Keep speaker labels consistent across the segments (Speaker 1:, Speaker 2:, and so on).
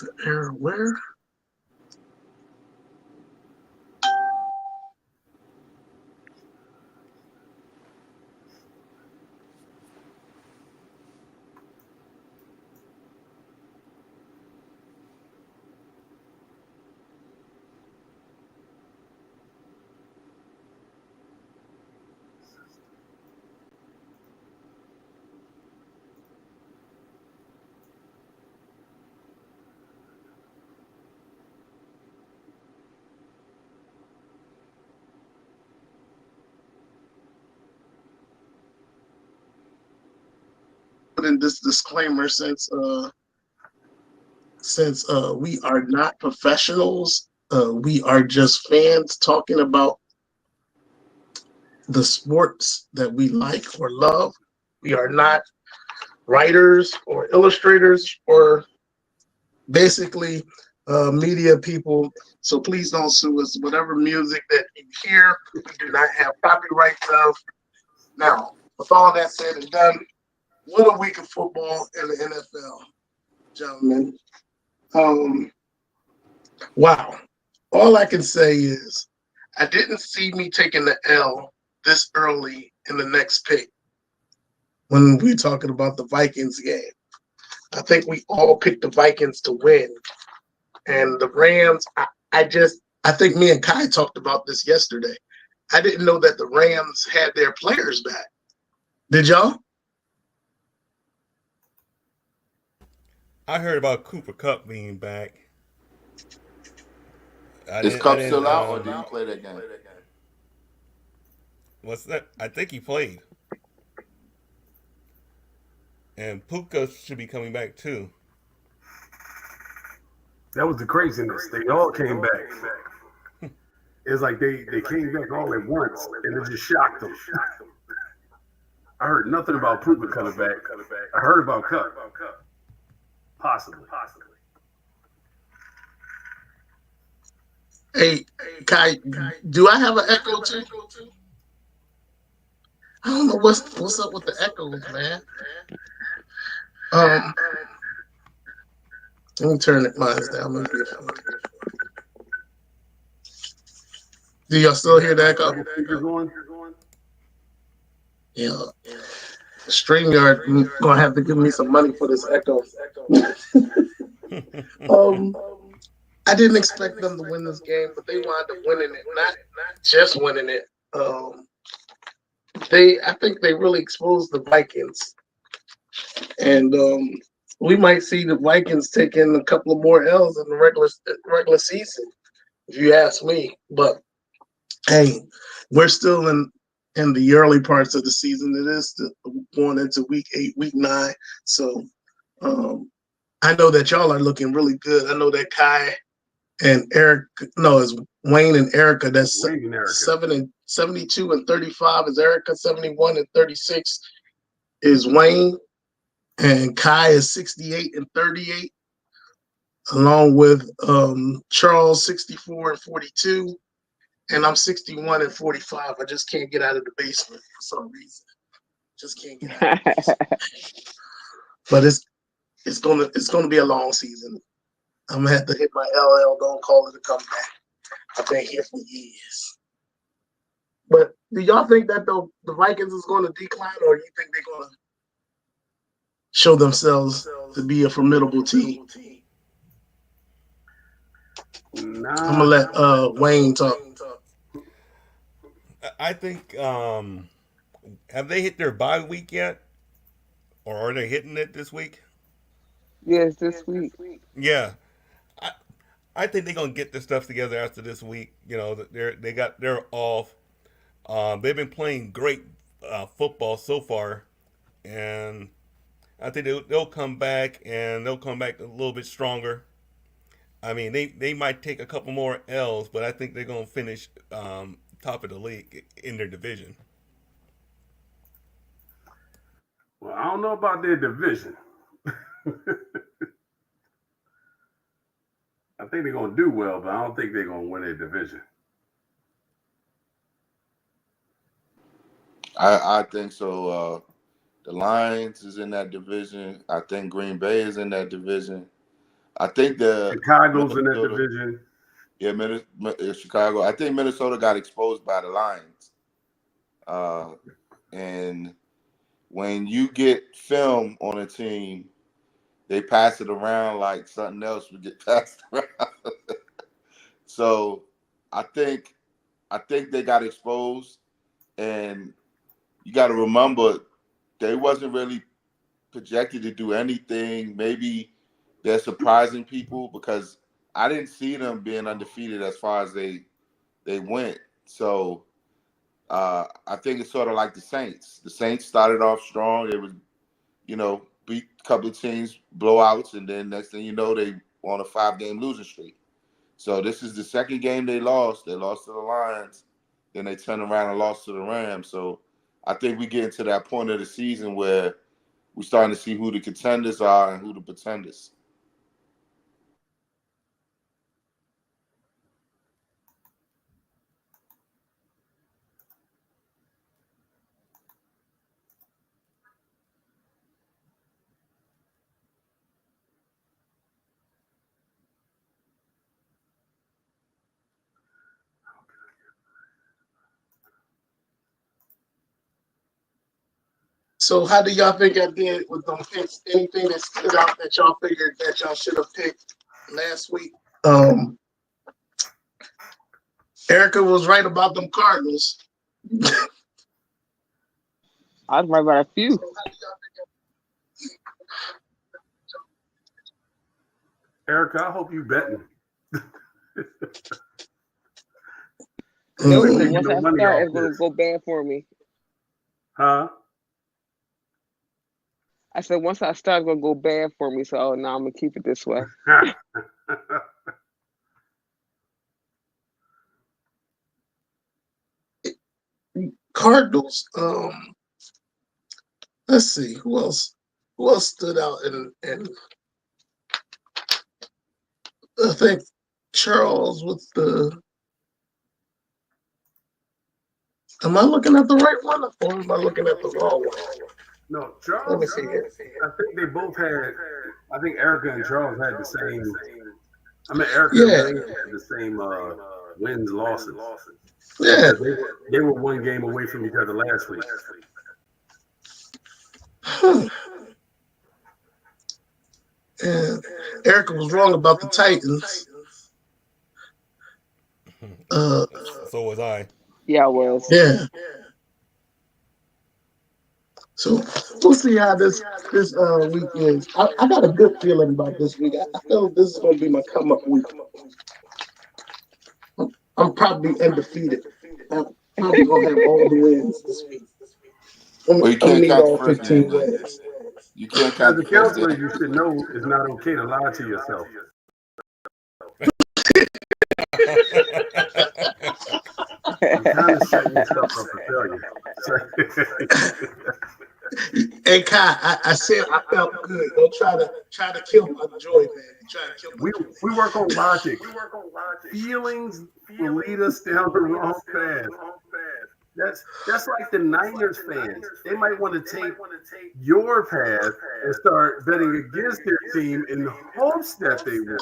Speaker 1: It's an error where? Put in this disclaimer since we are not professionals, we are just fans talking about the sports that we like or love. We are not writers or illustrators or basically media people. So please don't sue us. Whatever music that you hear, we do not have copyrights of. Now, with all that said and done, what a week of football in the NFL, gentlemen. Um, wow. All I can say is I didn't see me taking the L this early in the next pick when we're talking about the Vikings game. I think we all picked the Vikings to win. And the Rams, I think me and Kai talked about this yesterday. I didn't know that the Rams had their players back. Did y'all?
Speaker 2: I heard about Cooper Cup being back. I
Speaker 3: Is
Speaker 2: didn't. I
Speaker 3: Cup
Speaker 2: didn't.
Speaker 3: still out, or did he play that game?
Speaker 2: What's that? I think he played, and Puka should be coming back too.
Speaker 4: That was the craziness. They all came back. It's like they came back all at once, and it just shocked them. I heard nothing about Puka coming back. I heard about Cup, possibly.
Speaker 1: Hey, Kai, do I have an echo too? I don't know what's up with the echoes, man. Um, Let me turn it mine down. Maybe do y'all still hear the echo?
Speaker 4: Speakers on?
Speaker 1: Yeah. StreamYard gonna have to give me some money for this echo. um, I didn't expect them to win this game, but they wound up winning it. Not just winning it. I think they really exposed the Vikings, and we might see the Vikings taking a couple of more L's in the regular season, if you ask me. But hey, we're still in the early parts of the season. It is going into week 8, week 9. So um, I know that y'all are looking really good. I know that Kai and Eric, no, it's Wayne and Erica. That's
Speaker 4: Wayne and Erica.
Speaker 1: 72 and 35 is Erica. 71 and 36 is Wayne, and Kai is 68 and 38, along with Charles 64 and 42. And I'm 61 and 45. I just can't get out of the basement for some reason. Just can't get out of the basement. But it's gonna be a long season. I'm gonna have to hit my LL. Don't call it a comeback. I've been here for years. But do y'all think that the Vikings is going to decline, or do you think they're going to show themselves to be a formidable team? I'm gonna
Speaker 4: Nah.
Speaker 1: let Wayne talk.
Speaker 2: I think. Have they hit their bye week yet, or are they hitting it this week?
Speaker 5: Yes, this week.
Speaker 2: Yeah, I I think they're gonna get their stuff together after this week. They're off. They've been playing great football so far, and I think they'll come back and they'll come back a little bit stronger. I mean, they might take a couple more L's, but I think they're gonna finish top of the league in their division.
Speaker 4: Well, I don't know about their division. I think they're gonna do well, but I don't think they're gonna win their division.
Speaker 3: I think so. The Lions is in that division. I think Green Bay is in that division. I think the
Speaker 4: Chicago's in that
Speaker 3: Minnesota,
Speaker 4: division.
Speaker 3: yeah, Chicago. I think Minnesota got exposed by the Lions. And when you get film on a team, they pass it around like something else would get passed around. So I think they got exposed, and you got to remember they wasn't really projected to do anything. Maybe they're surprising people because I didn't see them being undefeated as far as they went. So I think it's sort of like the Saints. The Saints started off strong. They was, beat a couple of teams, blowouts, and then next thing you know, they on a 5-game losing streak. So this is the second game they lost. They lost to the Lions. Then they turned around and lost to the Rams. So I think we get into that point of the season where we're starting to see who the contenders are and who the pretenders.
Speaker 1: So how do y'all think I did with them picks? Anything that stood out that y'all figured that y'all should have picked last week? Erica was right about them Cardinals.
Speaker 5: I was right about a few.
Speaker 4: Erica, I hope you betting.
Speaker 5: No,
Speaker 4: We're
Speaker 5: because
Speaker 4: making
Speaker 5: once
Speaker 4: no
Speaker 5: I
Speaker 4: money
Speaker 5: start,
Speaker 4: off
Speaker 5: it's gonna
Speaker 4: this.
Speaker 5: go bad for me.
Speaker 4: Huh?
Speaker 5: I said once I start, it's gonna go bad for me. So now I'm gonna keep it this way.
Speaker 1: Cardinals. Let's see who else. Who else stood out? And I think Charles with the. Am I looking at the right one, or am I looking at the wrong one?
Speaker 4: No,
Speaker 1: Let me
Speaker 4: Charles,
Speaker 1: see here.
Speaker 4: I think they both had, I think Erica and Charles had the same, Erica and
Speaker 1: Yeah,
Speaker 4: Wayne had the same wins, losses.
Speaker 1: yeah.
Speaker 4: Because they were one game away from each other last week.
Speaker 1: Huh. And Erica was wrong about the Titans. Uh,
Speaker 2: So was I.
Speaker 5: Yeah, I was.
Speaker 1: yeah. So we'll see how this week is. I got a good feeling about this week. I feel this is going to be my come up week. I'm probably undefeated. I'm probably going to have all the wins this week.
Speaker 3: Well, you
Speaker 1: I'm
Speaker 3: can't
Speaker 1: need
Speaker 3: count the
Speaker 1: all
Speaker 3: first
Speaker 1: 15
Speaker 3: game then.
Speaker 1: wins.
Speaker 3: You can't
Speaker 4: As
Speaker 3: count
Speaker 4: a
Speaker 3: the first
Speaker 4: counselor,
Speaker 3: game.
Speaker 4: you should know it's not okay to lie to yourself. You're kind of setting yourself up for failure.
Speaker 1: Hey Kai, I said I felt good. Don't try to kill my joy, man. You try to kill my
Speaker 4: we
Speaker 1: joy.
Speaker 4: we work on logic. Feelings will lead us down the wrong path. That's like the Niners fans. They might want to take your path and start betting against their team in hopes that they win.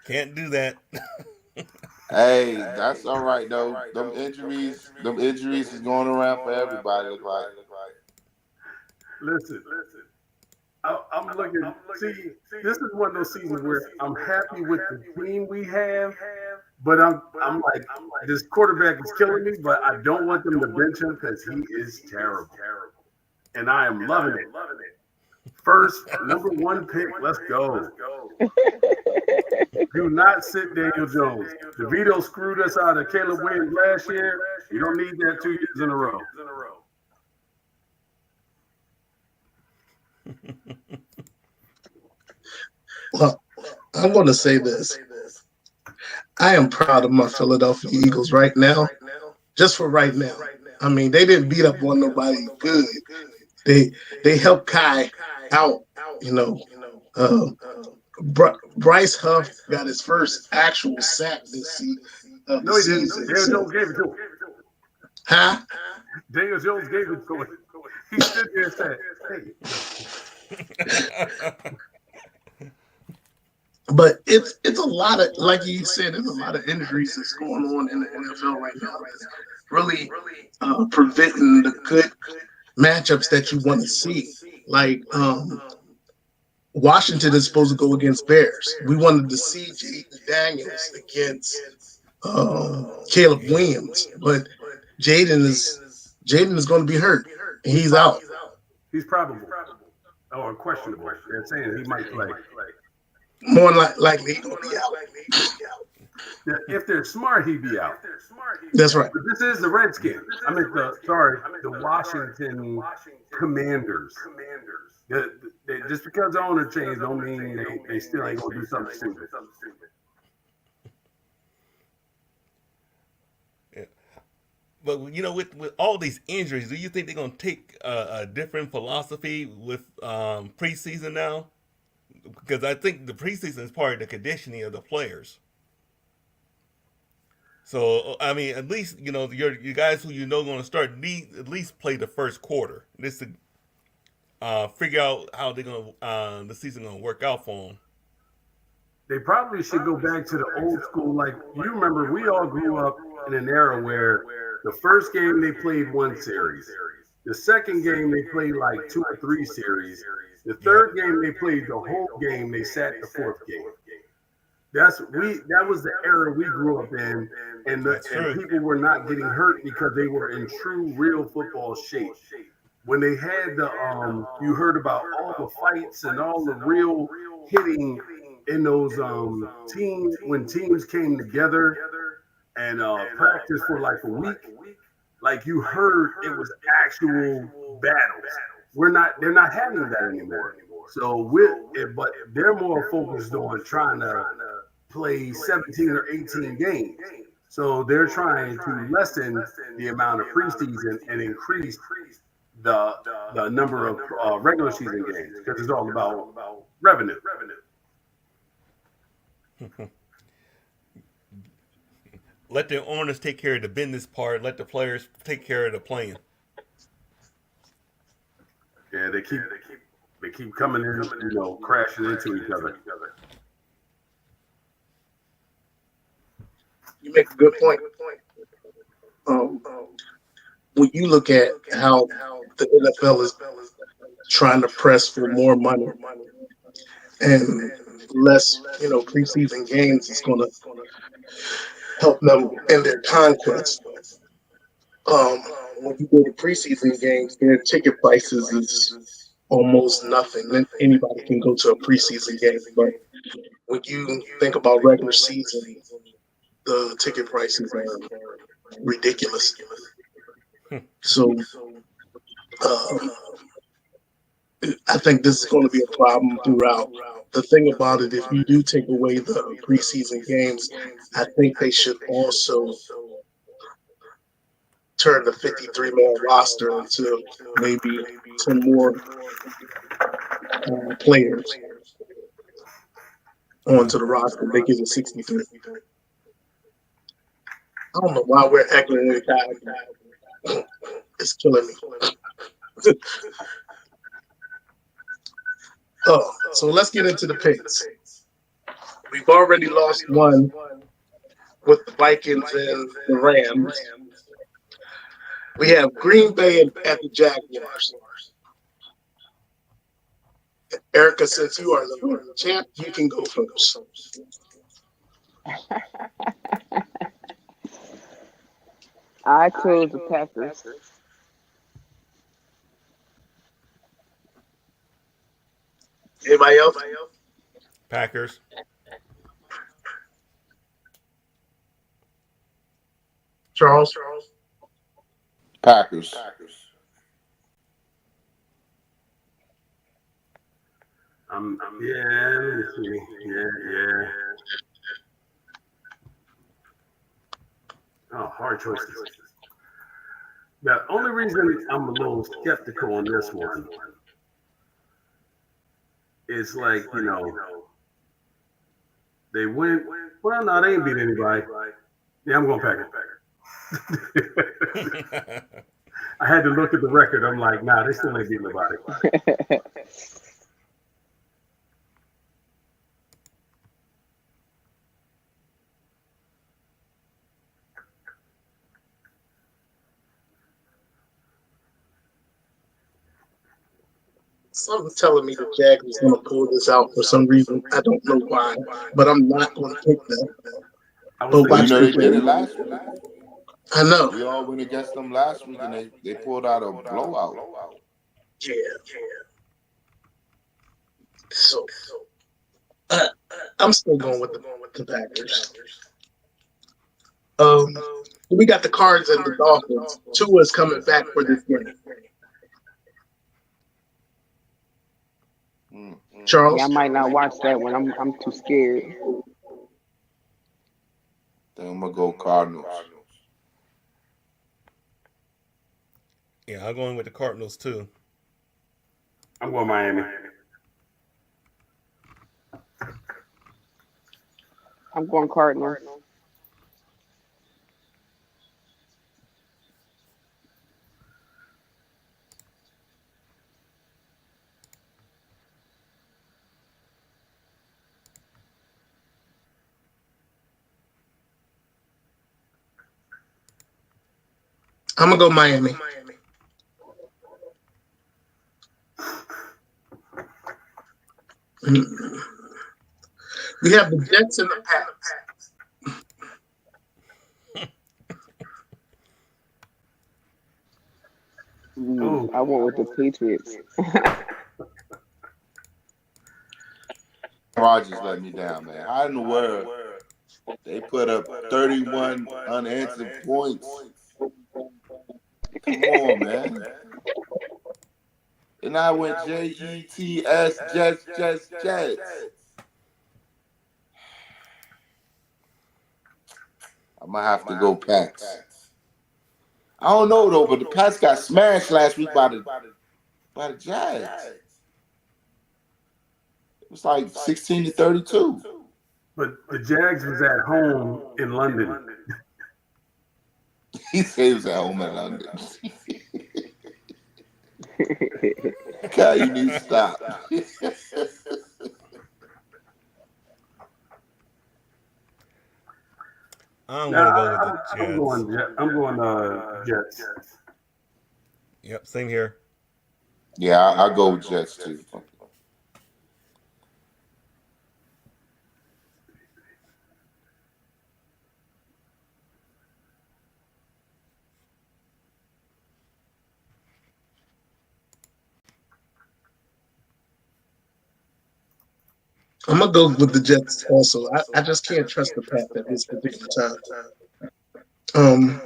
Speaker 2: Can't do that.
Speaker 3: Hey, that's all right though. Them injuries is going around for everybody. Look like.
Speaker 4: Listen, I'm looking. See, this is one of those seasons where I'm happy with the team we have, but I'm like, this quarterback is killing me, but I don't want them to bench him because he is terrible, and I am loving it. First, number one pick. Let's go. Do not sit Daniel Jones. DeVito screwed us out of Caleb Williams last year. You don't need that 2 years in a row.
Speaker 1: Well, I'm going to say this. I am proud of my Philadelphia Eagles right now, just for right now. I mean, they didn't beat up on nobody good. They helped Kai out, you know. Um, Bryce Huff got his first actual sack of the
Speaker 4: No, he didn't.
Speaker 1: season.
Speaker 4: Daniel
Speaker 1: So,
Speaker 4: Jones gave it to him.
Speaker 1: huh?
Speaker 4: Daniel Jones gave it to him. He stood there and said, "Hey,
Speaker 1: But it's a lot of, like you said, there's a lot of injuries that's going on in the NFL right now that's really preventing the good matchups that you want to see. Like Washington is supposed to go against Bears. We wanted to see Jaden Daniels against Caleb
Speaker 2: Yeah.
Speaker 1: Williams, but Jaden is Jaden is going to be hurt. He's out.
Speaker 4: He's probable or questionable. They're saying he might play.
Speaker 1: More likely he's going to be out.
Speaker 4: If they're smart, he'd be out.
Speaker 1: That's right.
Speaker 4: But this is the Redskins. I mean, the Washington Commanders. Just because the owner changed don't mean they still ain't gonna do something stupid.
Speaker 2: Yeah. But with all these injuries, do you think they're gonna take a different philosophy with preseason now? Because I think the preseason is part of the conditioning of the players. So I mean, at least your guys who going to start need at least play the first quarter. This to figure out how they're gonna the season gonna work out for them.
Speaker 4: They probably should go back to the old school. Like you remember, we all grew up in an era where the first game they played one series, the second game they played like two or three series, the
Speaker 2: Yeah,
Speaker 4: third game they played the whole game. They sat the fourth game. That was the era we grew up in,
Speaker 2: that's
Speaker 4: and
Speaker 2: true.
Speaker 4: people were not getting hurt because they were in true real football shape. When they had you heard about all the fights and all the real hitting in those teams when teams came together and practiced for like a week. Like you heard, it was actual battles. They're not having that anymore. So but they're more focused on trying to play 17 or 18 games. So they're trying to lessen the amount of preseason and increase the the number of regular season games because it's all about revenue.
Speaker 2: Let the owners take care of the business part. Let the players take care of the playing.
Speaker 4: Yeah, they keep coming in, crashing into each other.
Speaker 1: You make a good point. Um, when you look at how the NFL is trying to press for more money and less, preseason games is going to help them in their conquest. Um, when you go to preseason games, their ticket prices is almost nothing. Then anybody can go to a preseason game, but when you think about regular season, the ticket prices are ridiculous. So uh, I think this is going to be a problem throughout. The thing about it, if you do take away the preseason games, I think they should also turn the 53-man roster into maybe some more players
Speaker 2: Mm.
Speaker 1: onto the roster, make it a 63. I don't know why we're echoing with that. It's killing me. So let's get into the picks. We've already lost one with the Vikings and the Rams. We have Green Bay at the Jaguars. Erica, since you are the champ, you can go first.
Speaker 5: I chose the Packers.
Speaker 1: Anybody else?
Speaker 2: Packers.
Speaker 1: Charles?
Speaker 3: Packers.
Speaker 4: Yeah, let me see. Yeah. Oh, hard choices. The only reason I'm a little skeptical on this one is like, they went, well, no, they ain't beat anybody. Yeah, I'm going Packers. I had to look at the record. I'm like, nah, they still ain't beat nobody.
Speaker 1: Something telling me the Jags is going to pull this out for some reason. I don't know why, but I'm not going to pick them.
Speaker 4: I was
Speaker 1: But
Speaker 3: Well,
Speaker 4: thinking
Speaker 3: you
Speaker 1: watch
Speaker 3: know
Speaker 1: the
Speaker 3: they did it
Speaker 1: game.
Speaker 3: last week.
Speaker 1: I know.
Speaker 3: We all went against them last week, and they pulled out a blowout.
Speaker 1: Yeah. So uh, I'm still going with the Packers. Um, we got the Cards and the Dolphins. Tua's coming back for this game.
Speaker 3: Mm.
Speaker 5: Yeah, I
Speaker 1: Charles.
Speaker 5: might not watch that one. I'm too scared.
Speaker 3: Then I'm gonna go Cardinals.
Speaker 2: Yeah, I'm going with the Cardinals too.
Speaker 4: I'm going Miami.
Speaker 5: I'm going Cardinals.
Speaker 1: I'm gonna go Miami. Mm. We have the Jets and the Pats.
Speaker 5: Ooh,
Speaker 4: Oh,
Speaker 5: I went with the Patriots.
Speaker 3: Aaron Rodgers let me down, man. How in the world they put up 31 unanswered points? Come on, man. And I went Jets, Jets. I'm gonna have to go Pats. I don't know though, but the Pats got smashed last week by the Jags. It was like 16-32.
Speaker 4: but the Jags was at home in London.
Speaker 3: He saves at home in London. God, you need to stop.
Speaker 2: I'm
Speaker 4: Now
Speaker 2: going to go with the
Speaker 4: I'm
Speaker 2: Jets.
Speaker 4: going. I'm going. Jets.
Speaker 2: Yep, same here.
Speaker 3: Yeah, I'll go with Jets too.
Speaker 1: I'm gonna go with the Jets also. I just can't trust the Pats at this particular time. Um,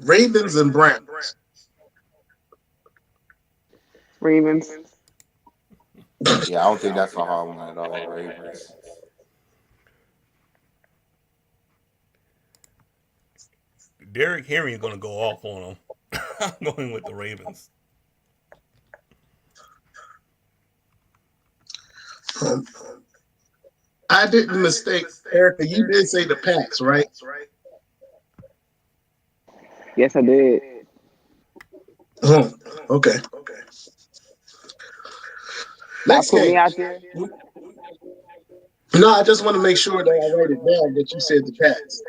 Speaker 1: Ravens and Browns.
Speaker 5: Ravens.
Speaker 3: Yeah, I don't think that's a hard one at all. Ravens.
Speaker 2: Derrick Henry is going to go off on them. I'm going with the Ravens.
Speaker 1: Um, I didn't mistake, Erica. You did say the Pats, right?
Speaker 5: Yes, I did.
Speaker 1: Oh, okay.
Speaker 5: Y'all
Speaker 1: Next
Speaker 5: put me
Speaker 1: game.
Speaker 5: out there.
Speaker 1: No, I just want to make sure that I write it down that you said the Pats.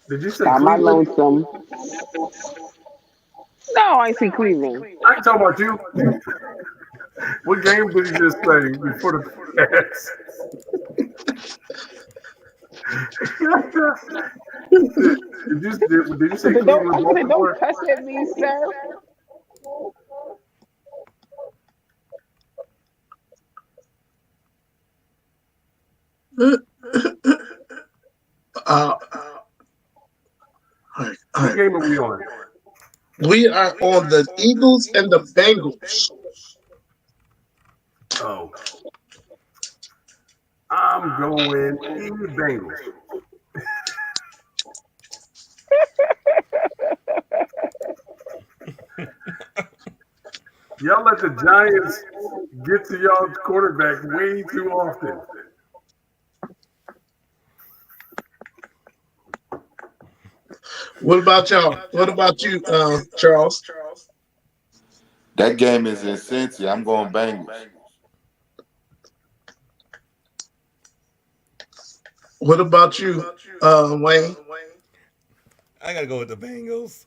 Speaker 4: Did you say
Speaker 5: By my
Speaker 4: Cleveland?
Speaker 5: lonesome. No, I see Cleveland.
Speaker 4: I ain't talking about you. What game did you just say before the Pats? Did you
Speaker 5: I
Speaker 4: say
Speaker 5: said, don't.
Speaker 4: Cleveland,
Speaker 5: I said, don't
Speaker 4: Baltimore?
Speaker 5: cuss at me, sir.
Speaker 1: Uh, all right, all
Speaker 4: What
Speaker 1: right.
Speaker 4: game are we on?
Speaker 1: We are on the Eagles and the Bengals.
Speaker 4: Oh, I'm going Bengals. Y'all let the Giants get to y'all quarterback way too often.
Speaker 1: What about y'all? What about you, Charles?
Speaker 3: That game is in Cincy. I'm going Bengals.
Speaker 1: What about you, Wayne?
Speaker 2: I got to go with the Bengals.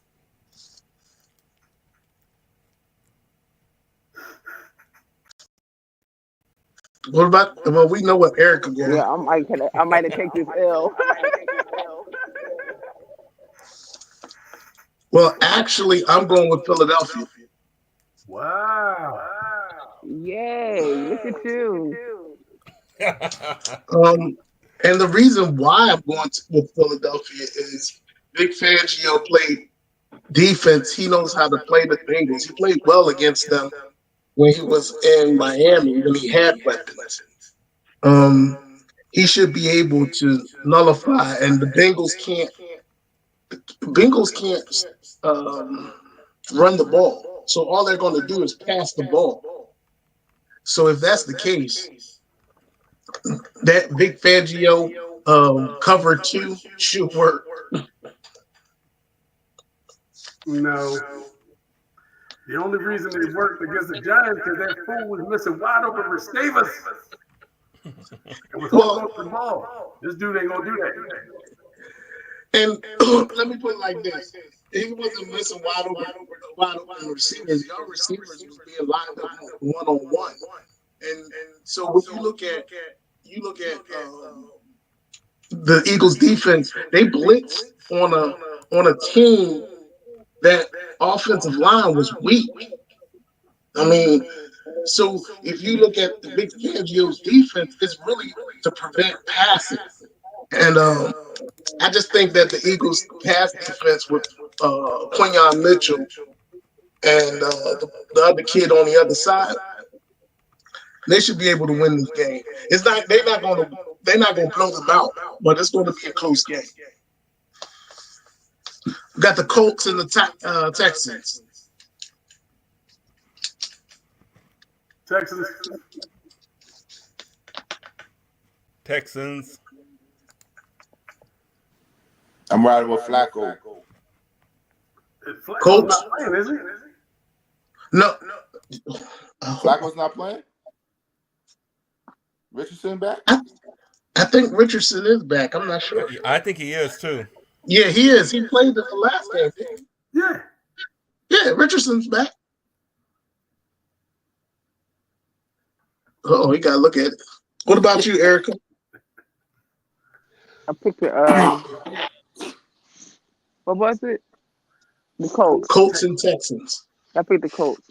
Speaker 1: What about? Well, we know what Erica going.
Speaker 5: Yeah, I might have take this L.
Speaker 1: Well, actually, I'm going with Philadelphia.
Speaker 4: Wow.
Speaker 5: Yay! Look at you.
Speaker 1: Um, and the reason why I'm going with Philadelphia is Vic Fangio played defense. He knows how to play the Bengals. He played well against them when he was in Miami when he had weapons. Um, he should be able to nullify, and the Bengals can't um, run the ball. So all they're going to do is pass the ball. So if that's the case, that Vic Fangio cover two should work.
Speaker 4: No. The only reason they worked against the Giants because that fool was missing wide open receivers and was holding
Speaker 1: Well,
Speaker 4: on to the ball. This dude ain't gonna do that.
Speaker 1: and let me put it like this: he wasn't missing wide open receivers. Y'all receivers was being lined up one on one, and so when you look at the Eagles defense, they blitzed on a team that offensive line was weak. I mean, so if you look at the Big Fangio's defense, it's really to prevent passing. And I just think that the Eagles pass defense with Quinyon Mitchell and the other kid on the other side, they should be able to win this game. It's not they're not gonna blow them out, but it's going to be a close game. We got the Colts and the Texans.
Speaker 4: Texans.
Speaker 2: Texans.
Speaker 3: I'm riding with Flacco.
Speaker 4: Flacco's
Speaker 1: Colts.
Speaker 4: not playing, is he?
Speaker 1: No,
Speaker 3: Flacco's not playing. Richardson back.
Speaker 1: I think Richardson is back. I'm not sure.
Speaker 2: I think he is too.
Speaker 1: Yeah, he is. He played in the last game.
Speaker 4: Yeah.
Speaker 1: Yeah, Richardson's back. Oh, he got to look at it. What about you, Erica?
Speaker 5: I picked the what was it? The Colts.
Speaker 1: Colts and Texans.
Speaker 5: I picked the Colts.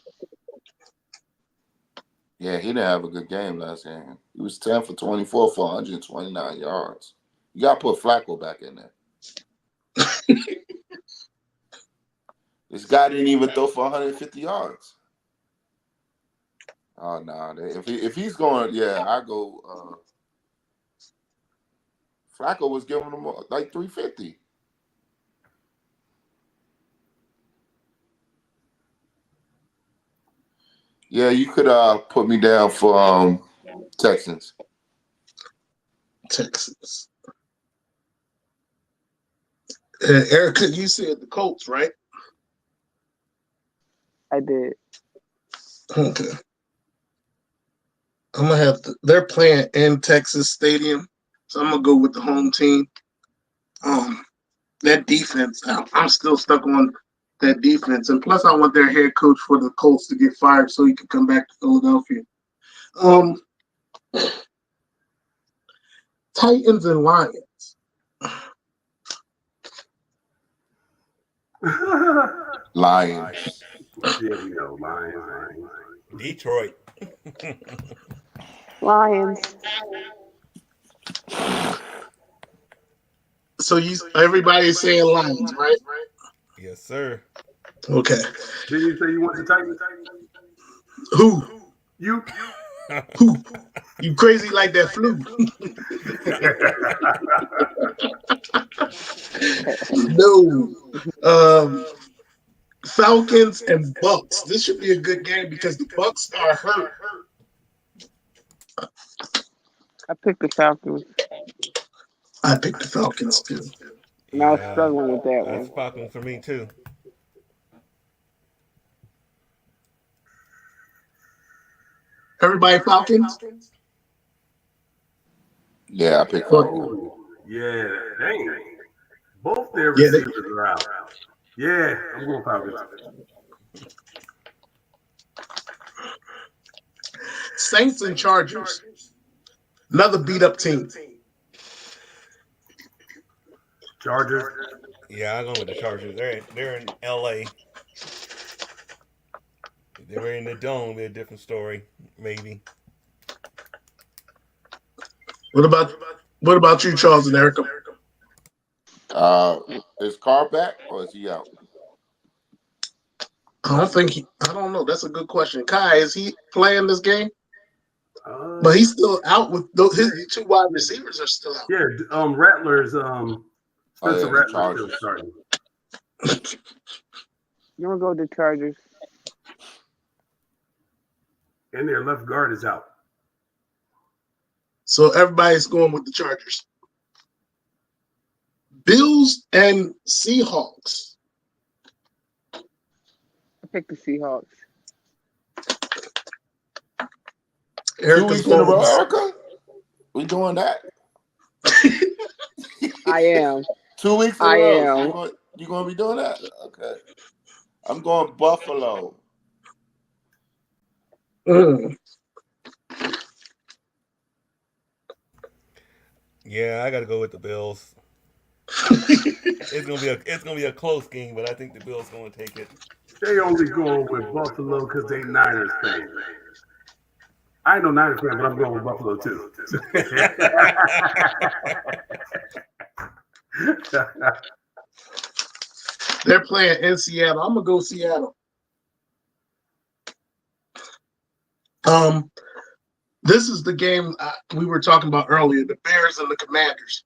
Speaker 3: Yeah, he didn't have a good game last game. He was 10 for 24 for 129 yards. You got to put Flacco back in there. This guy didn't even throw for 150 yards. Oh, no. If he's going, yeah, I go. Flacco was giving him like 350. Yeah, you could put me down for Texans.
Speaker 1: Texans. Erica, you said the Colts, right?
Speaker 5: I did.
Speaker 1: Okay. I'm gonna have to. They're playing in Texas Stadium, so I'm gonna go with the home team. Um, that defense, I'm still stuck on that defense, and plus, I want their head coach for the Colts to get fired so he can come back to Philadelphia. Um, Titans and Lions.
Speaker 3: Lions.
Speaker 4: Yeah, we know. Lions.
Speaker 2: Detroit.
Speaker 5: Lions.
Speaker 1: So everybody's saying Lions, right?
Speaker 2: Yes, sir.
Speaker 1: Okay.
Speaker 4: Did you say you want the Titans?
Speaker 1: Who?
Speaker 4: You?
Speaker 1: Who? You crazy like that flu? No. Um, Falcons and Bucks. This should be a good game because the Bucks are hurt.
Speaker 5: I picked the Falcons.
Speaker 1: I picked the Falcons too.
Speaker 5: And I was
Speaker 2: Yeah,
Speaker 5: struggling with that
Speaker 2: that's
Speaker 5: one.
Speaker 2: Falcons for me too.
Speaker 1: Everybody Falcons?
Speaker 3: Yeah, I picked
Speaker 1: Well,
Speaker 3: Falcons.
Speaker 4: Oh, yeah. Dang. Both their
Speaker 1: yeah,
Speaker 4: receivers are out. Yeah, I'm going Falcons.
Speaker 1: Saints and Chargers. Another beat up team.
Speaker 4: Chargers.
Speaker 2: Yeah, I'm going with the Chargers. They're in L.A. If they were in the dome, it'd be a different story, maybe.
Speaker 1: What about you, Charles and Erica?
Speaker 3: Uh, is Carr back or is he out?
Speaker 1: I don't know. That's a good question. Kai, is he playing this game?
Speaker 4: Uh,
Speaker 1: But he's still out with those. His two wide receivers are still out.
Speaker 4: yeah, Rattlers.
Speaker 3: Oh
Speaker 4: Spencer
Speaker 3: yeah, the
Speaker 4: Rattler's still
Speaker 3: Chargers.
Speaker 4: starting.
Speaker 5: You want to go with the Chargers?
Speaker 4: And their left guard is out.
Speaker 1: So everybody's going with the Chargers. Bills and Seahawks.
Speaker 5: I picked the Seahawks.
Speaker 3: 2
Speaker 1: Erica's
Speaker 3: weeks in a
Speaker 1: going
Speaker 3: row,
Speaker 1: with
Speaker 3: Erica. We doing that?
Speaker 5: I am.
Speaker 3: 2 weeks in a
Speaker 5: I
Speaker 3: row.
Speaker 5: am.
Speaker 3: So you gonna be doing that? Okay. I'm going Buffalo.
Speaker 2: Yeah, I got to go with the Bills. It's gonna be a close game, but I think the Bills going to take it.
Speaker 4: They only going with Buffalo because they Niners fans. I ain't no Niners fan, but I'm going with Buffalo too.
Speaker 1: They're playing in Seattle. I'm gonna go Seattle. This is the game we were talking about earlier: the Bears and the Commanders.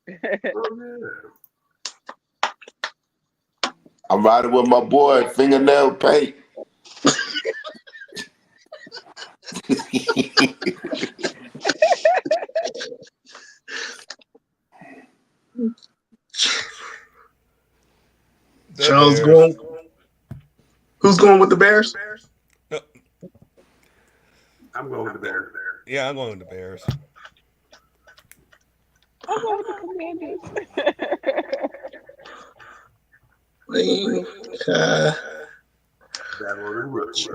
Speaker 4: Oh, yeah.
Speaker 3: I'm riding with my boy, fingernail paint.
Speaker 2: The
Speaker 1: Charles
Speaker 2: Bears.
Speaker 1: going. Who's going with the Bears?
Speaker 2: No,
Speaker 4: I'm going with the Bears.
Speaker 2: yeah, I'm going with the Bears.
Speaker 5: I'm going with the Commanders.
Speaker 4: That one the rookies.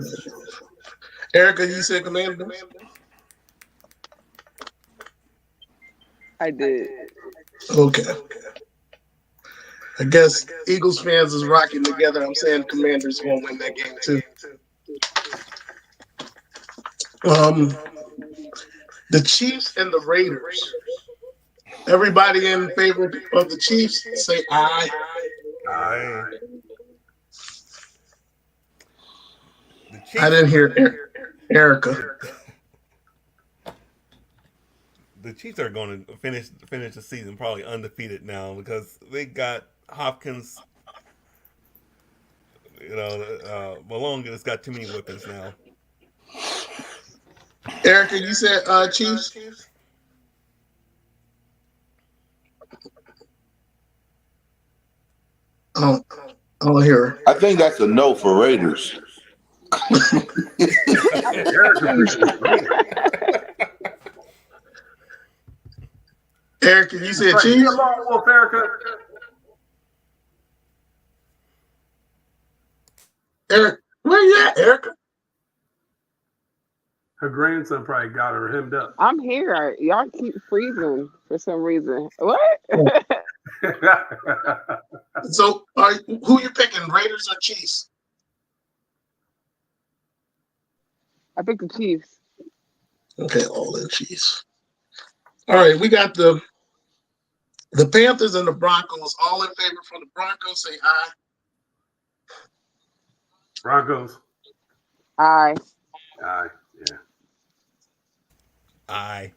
Speaker 1: Erica, you said Commanders.
Speaker 5: I did.
Speaker 1: Okay. I guess Eagles fans is rocking together. I'm saying Commanders going to win that game too. The Chiefs and the Raiders. Everybody in favor of the Chiefs, say aye.
Speaker 2: Aye. The Chiefs,
Speaker 1: I didn't hear Erica.
Speaker 2: the Chiefs are going to finish the season probably undefeated now because they got Hopkins. Malone has got too many weapons now.
Speaker 1: Erica, you said Chiefs? I don't hear her.
Speaker 3: I think that's a no for Raiders.
Speaker 1: Erica, you said
Speaker 4: Right,
Speaker 1: Chiefs?
Speaker 4: Wolf, Erica.
Speaker 1: Eric, where you at, Erica?
Speaker 4: Her grandson probably got her hemmed up.
Speaker 5: I'm here. Y'all keep freezing for some reason. What?
Speaker 1: So, who you picking, Raiders or Chiefs?
Speaker 5: I picked the Chiefs.
Speaker 1: Okay, all in Chiefs. All right, we got the Panthers and the Broncos. All in favor for the Broncos, say aye.
Speaker 4: Broncos.
Speaker 5: Aye.
Speaker 4: Aye. Yeah.
Speaker 2: Aye.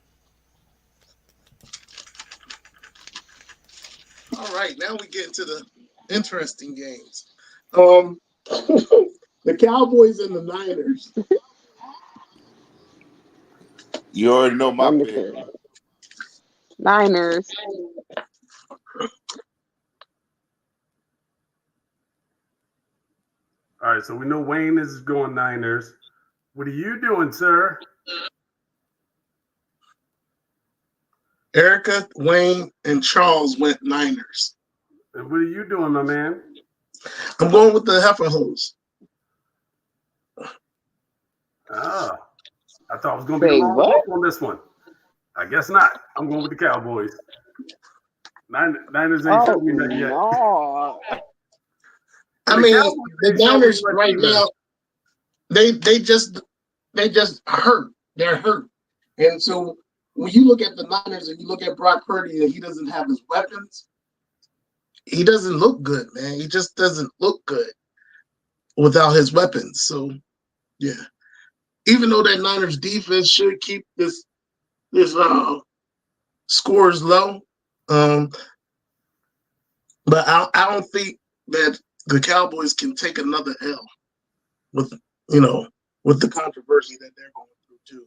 Speaker 1: All right, now we get into the interesting games. The Cowboys and the Niners.
Speaker 3: You already know my pick.
Speaker 5: Wonderful. Niners.
Speaker 4: All right, so we know Wayne is going Niners. What are you doing, sir?
Speaker 1: Erica, Wayne, and Charles went Niners.
Speaker 4: And what are you doing, my man?
Speaker 1: I'm going with the Heifer Hose.
Speaker 4: Ah, I thought it was going to be the
Speaker 5: Say
Speaker 4: lone
Speaker 5: what?
Speaker 4: wolf on this one. I guess not. I'm going with the Cowboys. Niners ain't
Speaker 5: Oh
Speaker 4: showed me nothing yet.
Speaker 5: no!
Speaker 4: And
Speaker 1: I
Speaker 4: the
Speaker 1: mean,
Speaker 4: Cowboys
Speaker 1: the
Speaker 4: ain't showed me
Speaker 1: Niners
Speaker 4: much
Speaker 1: right
Speaker 4: either.
Speaker 1: now, they just hurt. They're hurt. And so when you look at the Niners and you look at Brock Purdy and he doesn't have his weapons, he doesn't look good, man. He just doesn't look good without his weapons. So yeah. Even though that Niners defense should keep this scores low, um, but I don't think that the Cowboys can take another L with you know with the controversy that they're going through too.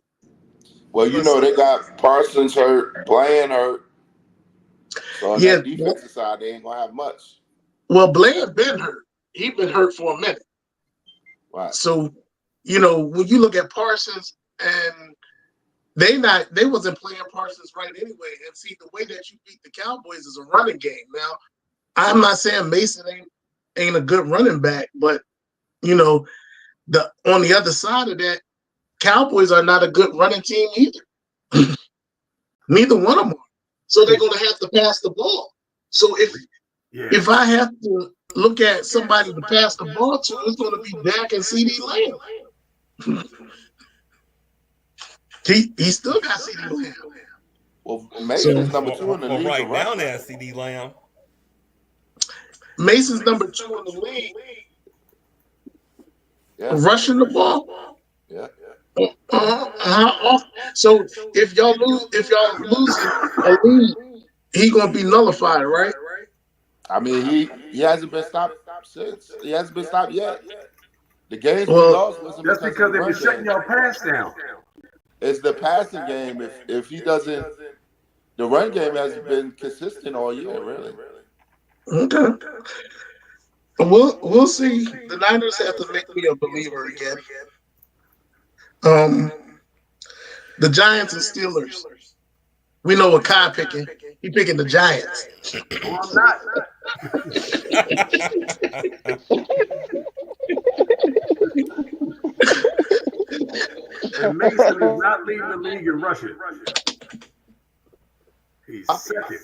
Speaker 3: Well,
Speaker 1: Plus,
Speaker 3: they got Parsons hurt, Bland hurt. So on
Speaker 1: yeah,
Speaker 3: that defensive side, they ain't gonna have much.
Speaker 1: well, Bland been hurt. He been hurt for a minute.
Speaker 3: Right.
Speaker 1: So, when you look at Parsons and they wasn't playing Parsons right anyway. And see, the way that you beat the Cowboys is a running game. Now, I'm not saying Mason ain't a good running back, but you know, the on the other side of that, Cowboys are not a good running team either. Neither one of them are. So they're gonna have to pass the ball. So
Speaker 4: Yeah.
Speaker 1: if I have to look at somebody to pass the ball to, it's gonna be Dak and CD Lamb. He still got CD Lamb.
Speaker 3: Well,
Speaker 1: So
Speaker 3: Mason's number two in the
Speaker 2: For
Speaker 3: league in
Speaker 2: right now,
Speaker 3: rushing.
Speaker 2: that's CD Lamb.
Speaker 1: Mason's number 2 in the league
Speaker 3: Yeah.
Speaker 1: rushing the ball.
Speaker 3: Yeah.
Speaker 1: How often? So if y'all losing a lead, he gonna be nullified, right?
Speaker 3: I mean, he hasn't been stopped since. He hasn't been stopped yet. The games we
Speaker 1: Well,
Speaker 3: lost wasn't
Speaker 4: That's
Speaker 3: because of the
Speaker 4: because they've been
Speaker 3: run
Speaker 4: shutting
Speaker 3: game.
Speaker 4: y'all pass down.
Speaker 3: It's the passing game. If he doesn't, the run game has been consistent all year, really.
Speaker 1: okay. We'll see. The Niners have to make me a believer again. Um, the Giants and Steelers. We know what Kai picking. He picking the Giants.
Speaker 4: Oh, I'm not. And Mason is not leading the league in rushing. He's
Speaker 3: Huh?
Speaker 4: second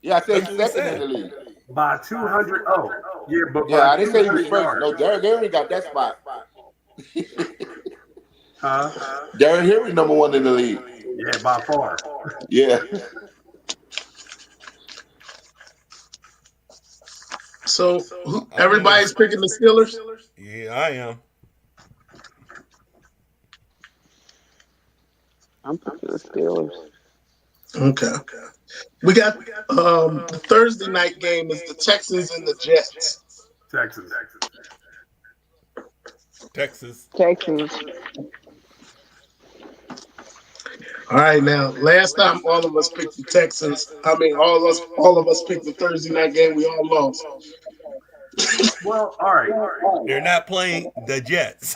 Speaker 3: Yeah, I said
Speaker 2: That's
Speaker 3: he's
Speaker 2: what we
Speaker 3: second in
Speaker 2: said.
Speaker 3: the league.
Speaker 4: by 200. Oh, yeah, but by
Speaker 3: Yeah, I didn't say he was
Speaker 4: 200
Speaker 3: first.
Speaker 4: yards.
Speaker 3: No, Derrick Henry got that spot.
Speaker 4: Huh?
Speaker 3: Derrick Henry number one in the league.
Speaker 4: Yeah, by far.
Speaker 3: Yeah.
Speaker 1: So
Speaker 2: I'm going.
Speaker 1: everybody's picking the Steelers.
Speaker 2: Yeah, I am.
Speaker 5: I'm picking the Steelers.
Speaker 1: Okay. We got the Thursday night game is the Texans and the Jets.
Speaker 4: Texans.
Speaker 2: Texas.
Speaker 5: Texans.
Speaker 1: All right, now last time all of us picked the Texans. I mean, all of us picked the Thursday night game. We all lost.
Speaker 4: Well, all right.
Speaker 2: They're not playing the Jets.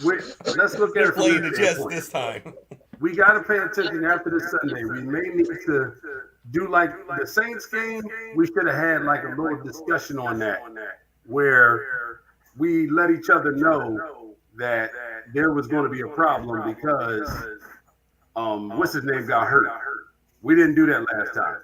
Speaker 4: We, let's look at
Speaker 2: They're
Speaker 4: it from
Speaker 2: playing
Speaker 4: this
Speaker 2: the Jets
Speaker 4: standpoint.
Speaker 2: this time.
Speaker 4: We got to pay attention after this Sunday. We may need to do like the Saints game. We should have had like a little discussion on that where we let each other know that there was going to be a problem because what's his name got hurt. We didn't do that last time.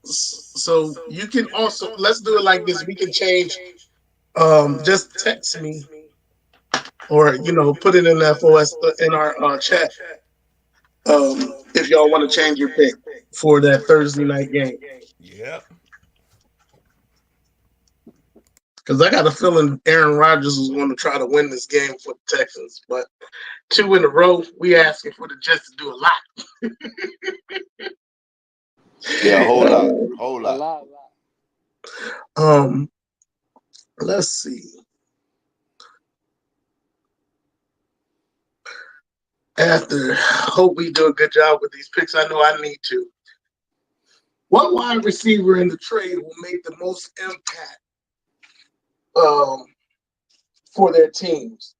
Speaker 1: So you can also let's do it like this. We can change. Just text me or put it in the FOS in our chat. If y'all want to change your pick for that Thursday night game,
Speaker 2: Yep.
Speaker 1: because I got a feeling Aaron Rodgers is going to try to win this game for the Texans, but 2 in a row, we asking for the Jets to do a lot.
Speaker 3: Yeah, a whole lot.
Speaker 1: Uh,
Speaker 3: Whole
Speaker 5: A
Speaker 3: lot.
Speaker 5: lot.
Speaker 1: um, let's see. After, hope we do a good job with these picks. I know I need to. What wide receiver in the trade will make the most impact um, for their teams?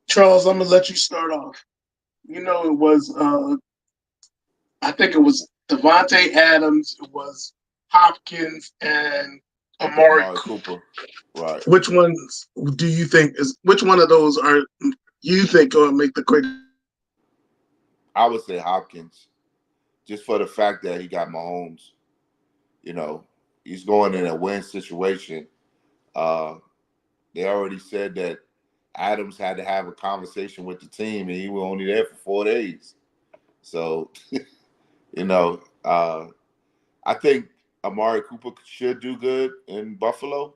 Speaker 1: Charles, I'm gonna let you start off. It was I think it was Devontae Adams, it was Hopkins and Amari
Speaker 3: Amari
Speaker 1: Cooper.
Speaker 3: Cooper. Right.
Speaker 1: Which ones do you think is which one of those are you think going to make the greatest?
Speaker 3: I would say Hopkins, just for the fact that he got Mahomes. You know, he's going in a win situation. Uh, they already said that Adams had to have a conversation with the team, and he was only there for 4 days. So, you know, I think Amari Cooper should do good in Buffalo,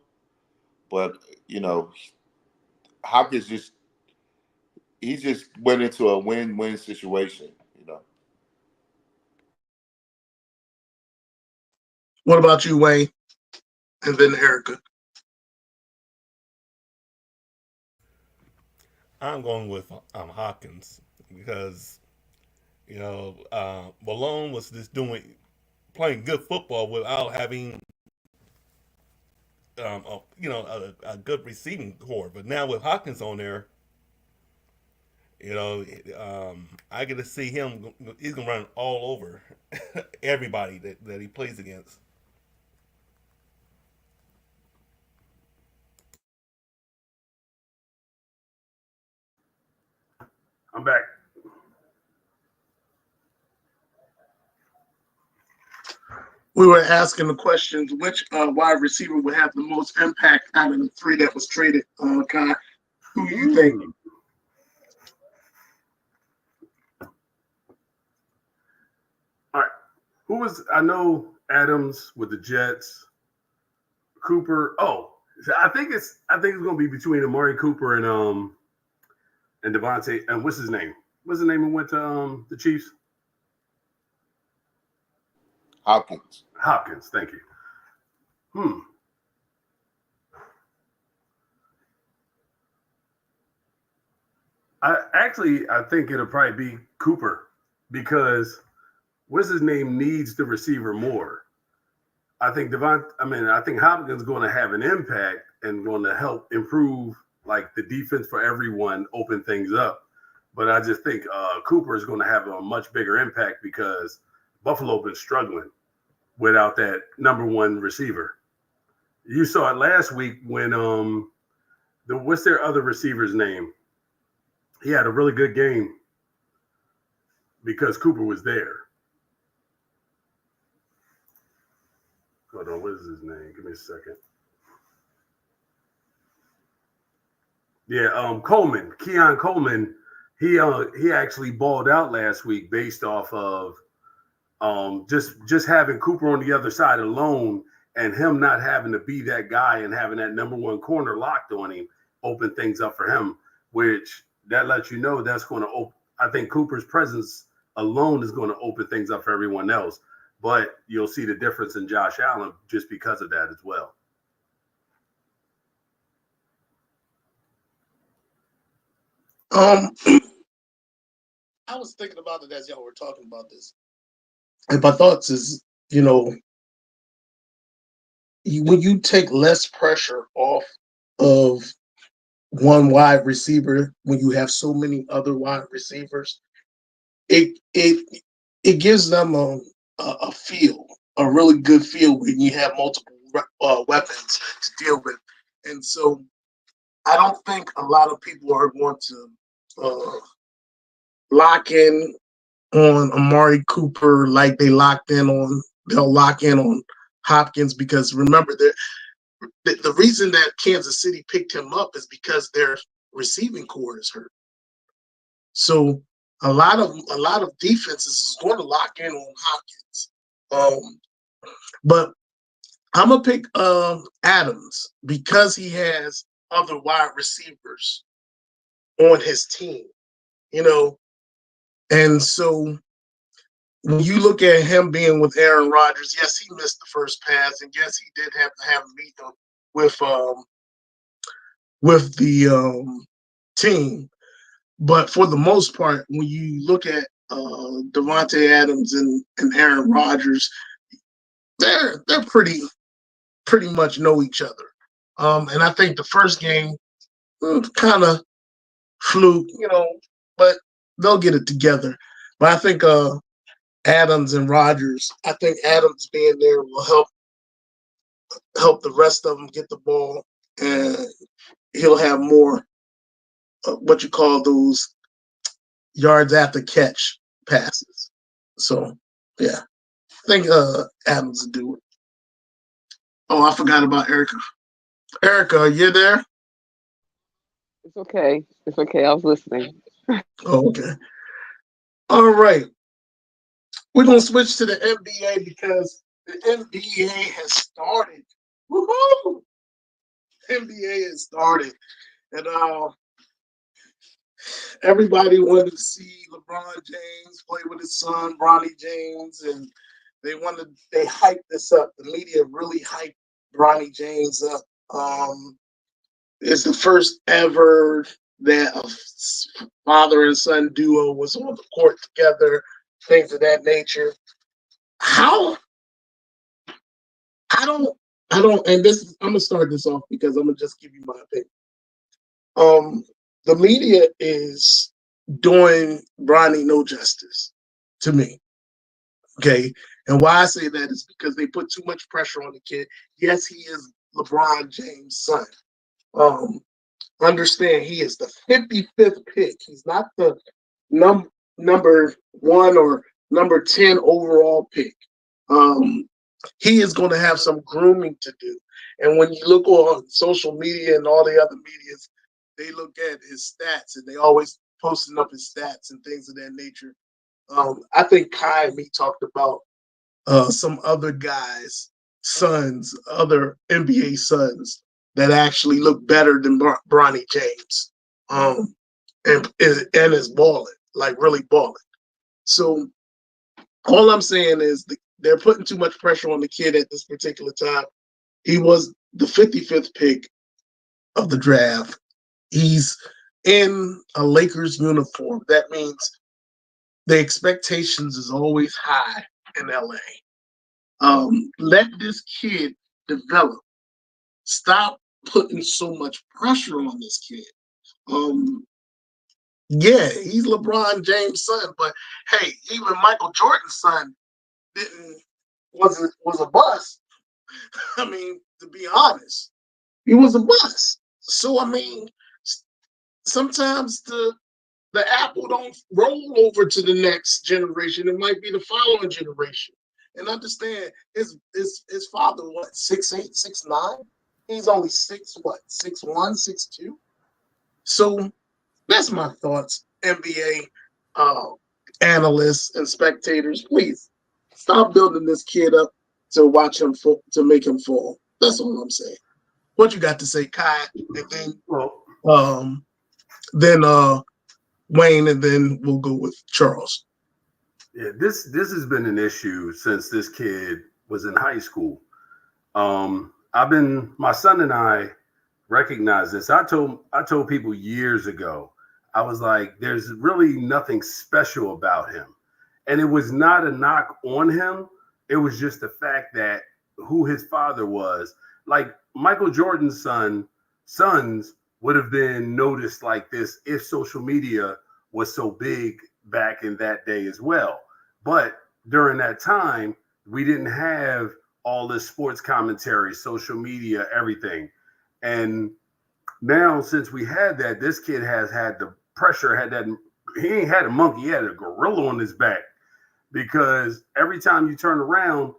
Speaker 3: but you know, Hopkins just he just went into a win-win situation. You know,
Speaker 1: What about you, Wayne, and then Erica?
Speaker 2: I'm going with Hopkins because Malone was just doing playing good football without having a good receiving core. But now with Hopkins on there, I get to see him. He's gonna run all over everybody that he plays against.
Speaker 4: I'm back.
Speaker 1: We were asking the questions: which wide receiver would have the most impact out of the three that was traded? Kai, who you think?
Speaker 4: Hmm. All right. Who was I know Adams with the Jets, Cooper. Oh, I think it's gonna be between Amari Cooper and Devontae and what's his name? What's his name who went to the Chiefs?
Speaker 3: Hopkins.
Speaker 4: Hopkins, thank you. Hmm. I think it'll probably be Cooper because what's his name needs the receiver more. I think Hopkins is going to have an impact and going to help improve like the defense for everyone, open things up. But I just think Cooper is going to have a much bigger impact because Buffalo been struggling without that number one receiver. You saw it last week when what's their other receiver's name? He had a really good game because Cooper was there. Hold on, what is his name? Give me a second. Yeah, Coleman, Keon Coleman, he actually balled out last week based off of just having Cooper on the other side alone and him not having to be that guy and having that number one corner locked on him open things up for him, which that lets you know that's going to open. I think Cooper's presence alone is going to open things up for everyone else, but you'll see the difference in Josh Allen just because of that as well.
Speaker 1: Um, I was thinking about it as y'all were talking about this, and my thoughts is, when you take less pressure off of one wide receiver, when you have so many other wide receivers, it gives them a feel, a really good feel when you have multiple weapons to deal with, and so I don't think a lot of people are going to lock in on Amari Cooper like they'll lock in on Hopkins because remember the reason that Kansas City picked him up is because their receiving core is hurt. So a lot of defenses is going to lock in on Hopkins. But I'm gonna pick Adams because he has other wide receivers on his team, you know, and so when you look at him being with Aaron Rodgers, yes, he missed the first pass, and yes, he did have to have a meeting with the team. But for the most part, when you look at Devontae Adams and Aaron Rodgers, they're pretty much know each other. And I think the first game kind of fluke, but they'll get it together. But I think Adams and Rogers. I think Adams being there will help the rest of them get the ball, and he'll have more what you call those yards after catch passes. So yeah, I think Adams will do it. Oh, I forgot about Erica. Erica, are you there?
Speaker 5: It's okay. It's okay. I was listening.
Speaker 1: Oh, okay. All right. We're gonna switch to the NBA because the NBA has started. Woohoo! NBA has started, and everybody wanted to see LeBron James play with his son, Bronny James, and they hyped this up. The media really hyped Bronny James up. It's the first ever that a father and son duo was on the court together, things of that nature. How I don't and this I'm gonna start this off because I'm gonna just give you my opinion. The media is doing Bronny no justice to me. Okay. And why I say that is because they put too much pressure on the kid. Yes, he is LeBron James' son. Um, Understand he is the 55th pick. He's not the number one or number 10 overall pick. Um, he is going to have some grooming to do. And when you look on social media and all the other medias, they look at his stats and they always posting up his stats and things of that nature. I think Kai and me talked about some other guys' sons, other NBA sons that actually look better than Bronny James, and is balling, like really balling. So all I'm saying is they're putting too much pressure on the kid at this particular time. He was the 55th pick of the draft. He's in a Lakers uniform. That means the expectations is always high in LA. Let this kid develop. Stop putting so much pressure on this kid. Um, yeah, he's LeBron James' son, but hey, even Michael Jordan's son didn't was a bust. I mean, to be honest, he was a bust. So I mean, sometimes the apple don't roll over to the next generation. It might be the following generation. And understand his father, what, 6'8", 6'9"? He's only what, 6'1", 6'2"? So that's my thoughts, NBA analysts and spectators. Please stop building this kid up to watch him to make him fall. That's all I'm saying. What you got to say, Kai? And
Speaker 4: Well,
Speaker 1: then Wayne, and then we'll go with Charles.
Speaker 4: yeah, this has been an issue since this kid was in high school. My son and I recognize this. I told people years ago, I was like, there's really nothing special about him. And it was not a knock on him. It was just the fact that who his father was. Like Michael Jordan's sons would have been noticed like this if social media was so big back in that day as well. But during that time, we didn't have all this sports commentary, social media, everything. And now, since we had that, this kid has had the pressure, had that, he ain't had a monkey, he had a gorilla on his back because every time you turn around,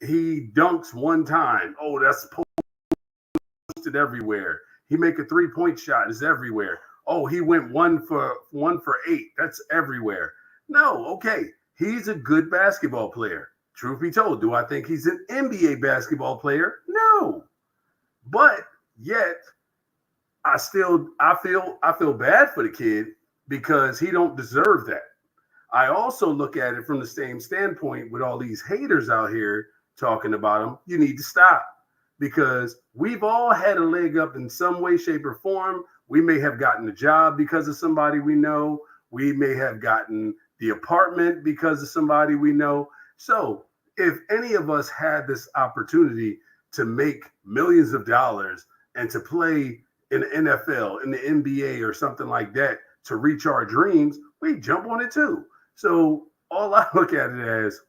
Speaker 4: he dunks one time. Oh, that's posted everywhere. He make a 3-point shot, is everywhere. Oh, he went 1 for 8. That's everywhere. No, okay. He's a good basketball player. Truth be told, do I think he's an NBA basketball player? No. But yet I feel bad for the kid because he don't deserve that. I also look at it from the same standpoint with all these haters out here talking about him. You need to stop because we've all had a leg up in some way, shape, or form. We may have gotten a job because of somebody we know. We may have gotten the apartment because of somebody we know. So if any of us had this opportunity to make millions of dollars and to play in the NFL, in the NBA, or something like that to reach our dreams, we jump on it too. So All I look at it as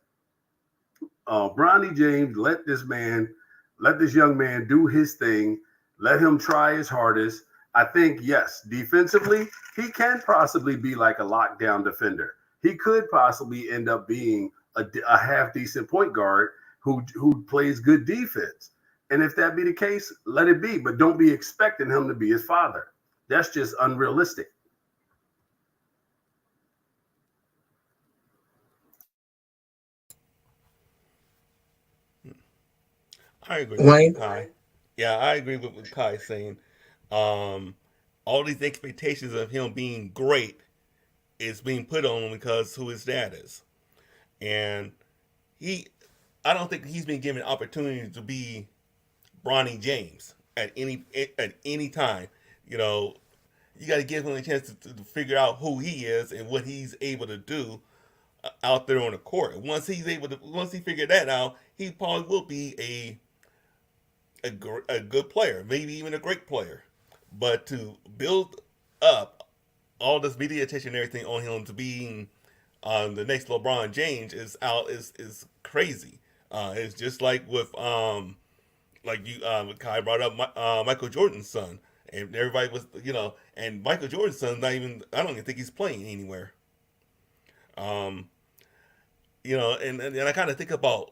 Speaker 4: Bronny James let this young man do his thing, let him try his hardest. I think, yes, defensively, he can possibly be like a lockdown defender. He could possibly end up being a half decent point guard who plays good defense. And if that be the case, let it be, but don't be expecting him to be his father. That's just unrealistic.
Speaker 2: I agree with you,
Speaker 1: Wayne.
Speaker 2: Kai. Yeah, I agree with what Kai is saying. Um, all these expectations of him being great is being put on him because who his dad is, and he, I don't think he's been given opportunity to be Bronny James at any time. You know, you got to give him a chance to figure out who he is and what he's able to do out there on the court. Once he figured that out, he probably will be a good player, maybe even a great player. But to build up all this media attention and everything on him to being the next LeBron James is crazy. It's just like you Kai brought up Michael Jordan's son, and everybody was and Michael Jordan's son not even I don't even think he's playing anywhere. Um, and I kind of think about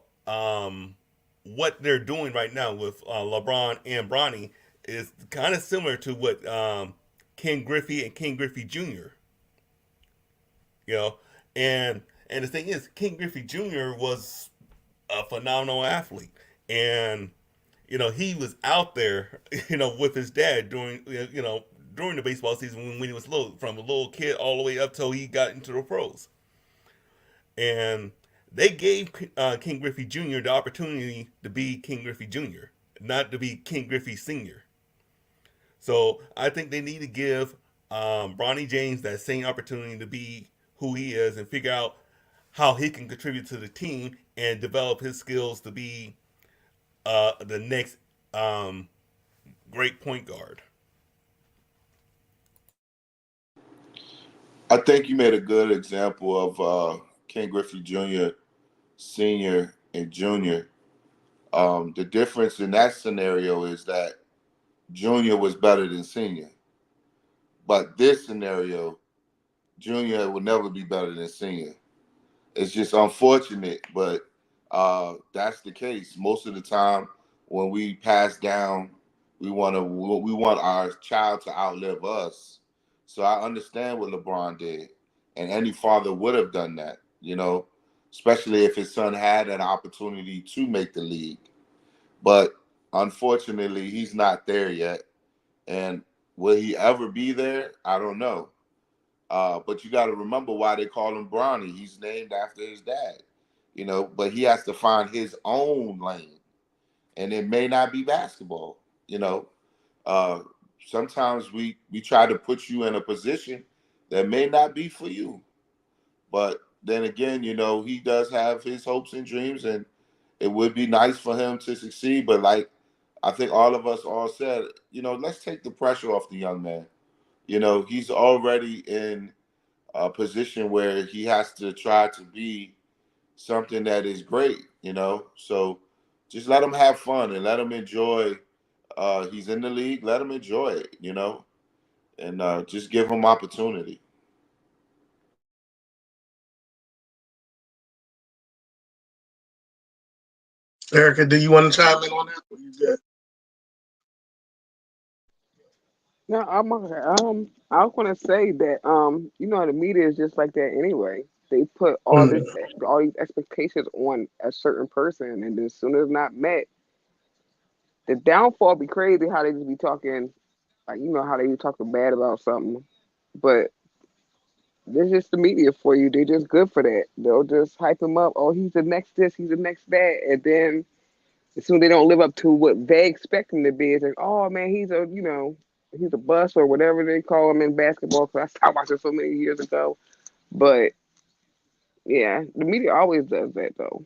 Speaker 2: what they're doing right now with LeBron and Bronny is kind of similar to what Ken Griffey and Ken Griffey Jr. You know, and the thing is, Ken Griffey Jr. was a phenomenal athlete, and he was out there, with his dad during the baseball season when he was little, from a little kid all the way up till he got into the pros. And they gave King Griffey Jr. the opportunity to be King Griffey Jr., not to be King Griffey Sr. So I think they need to give Bronny James that same opportunity to be who he is and figure out how he can contribute to the team and develop his skills to be the next um, great point guard.
Speaker 3: I think you made a good example of Ken Griffey Jr., Senior, and Junior. The difference in that scenario is that Junior was better than Senior, but this scenario, Junior will never be better than Senior. It's just unfortunate, but that's the case. Most of the time, when we pass down, we want our child to outlive us. So I understand what LeBron did, and any father would have done that. Especially if his son had an opportunity to make the league. But unfortunately, he's not there yet, and will he ever be there? I don't know. But you got to remember why they call him Bronny. He's named after his dad, but he has to find his own lane. And it may not be basketball, you know. Uh, Sometimes we try to put you in a position that may not be for you. But then again, he does have his hopes and dreams, and it would be nice for him to succeed. But like I think all of us all said, let's take the pressure off the young man. He's already in a position where he has to try to be something that is great, So just let him have fun and let him enjoy. He's in the league, let him enjoy it, and just give him opportunity.
Speaker 1: Erica, do you want to chime in on that? What you got?
Speaker 5: No, I was gonna say that the media is just like that anyway. They put
Speaker 1: Mm.
Speaker 5: all these expectations on a certain person, and then as soon as it's not met, the downfall be crazy. How they just be talking, like how they be talking bad about something, but this is just the media for you. They're just good for that. They'll just hype him up. Oh, he's the next this, he's the next that, and then as soon as they don't live up to what they expect him to be, it's like, oh man, he's a bust or whatever they call him in basketball. Because I stopped watching so many years ago. But yeah, the media always does that though.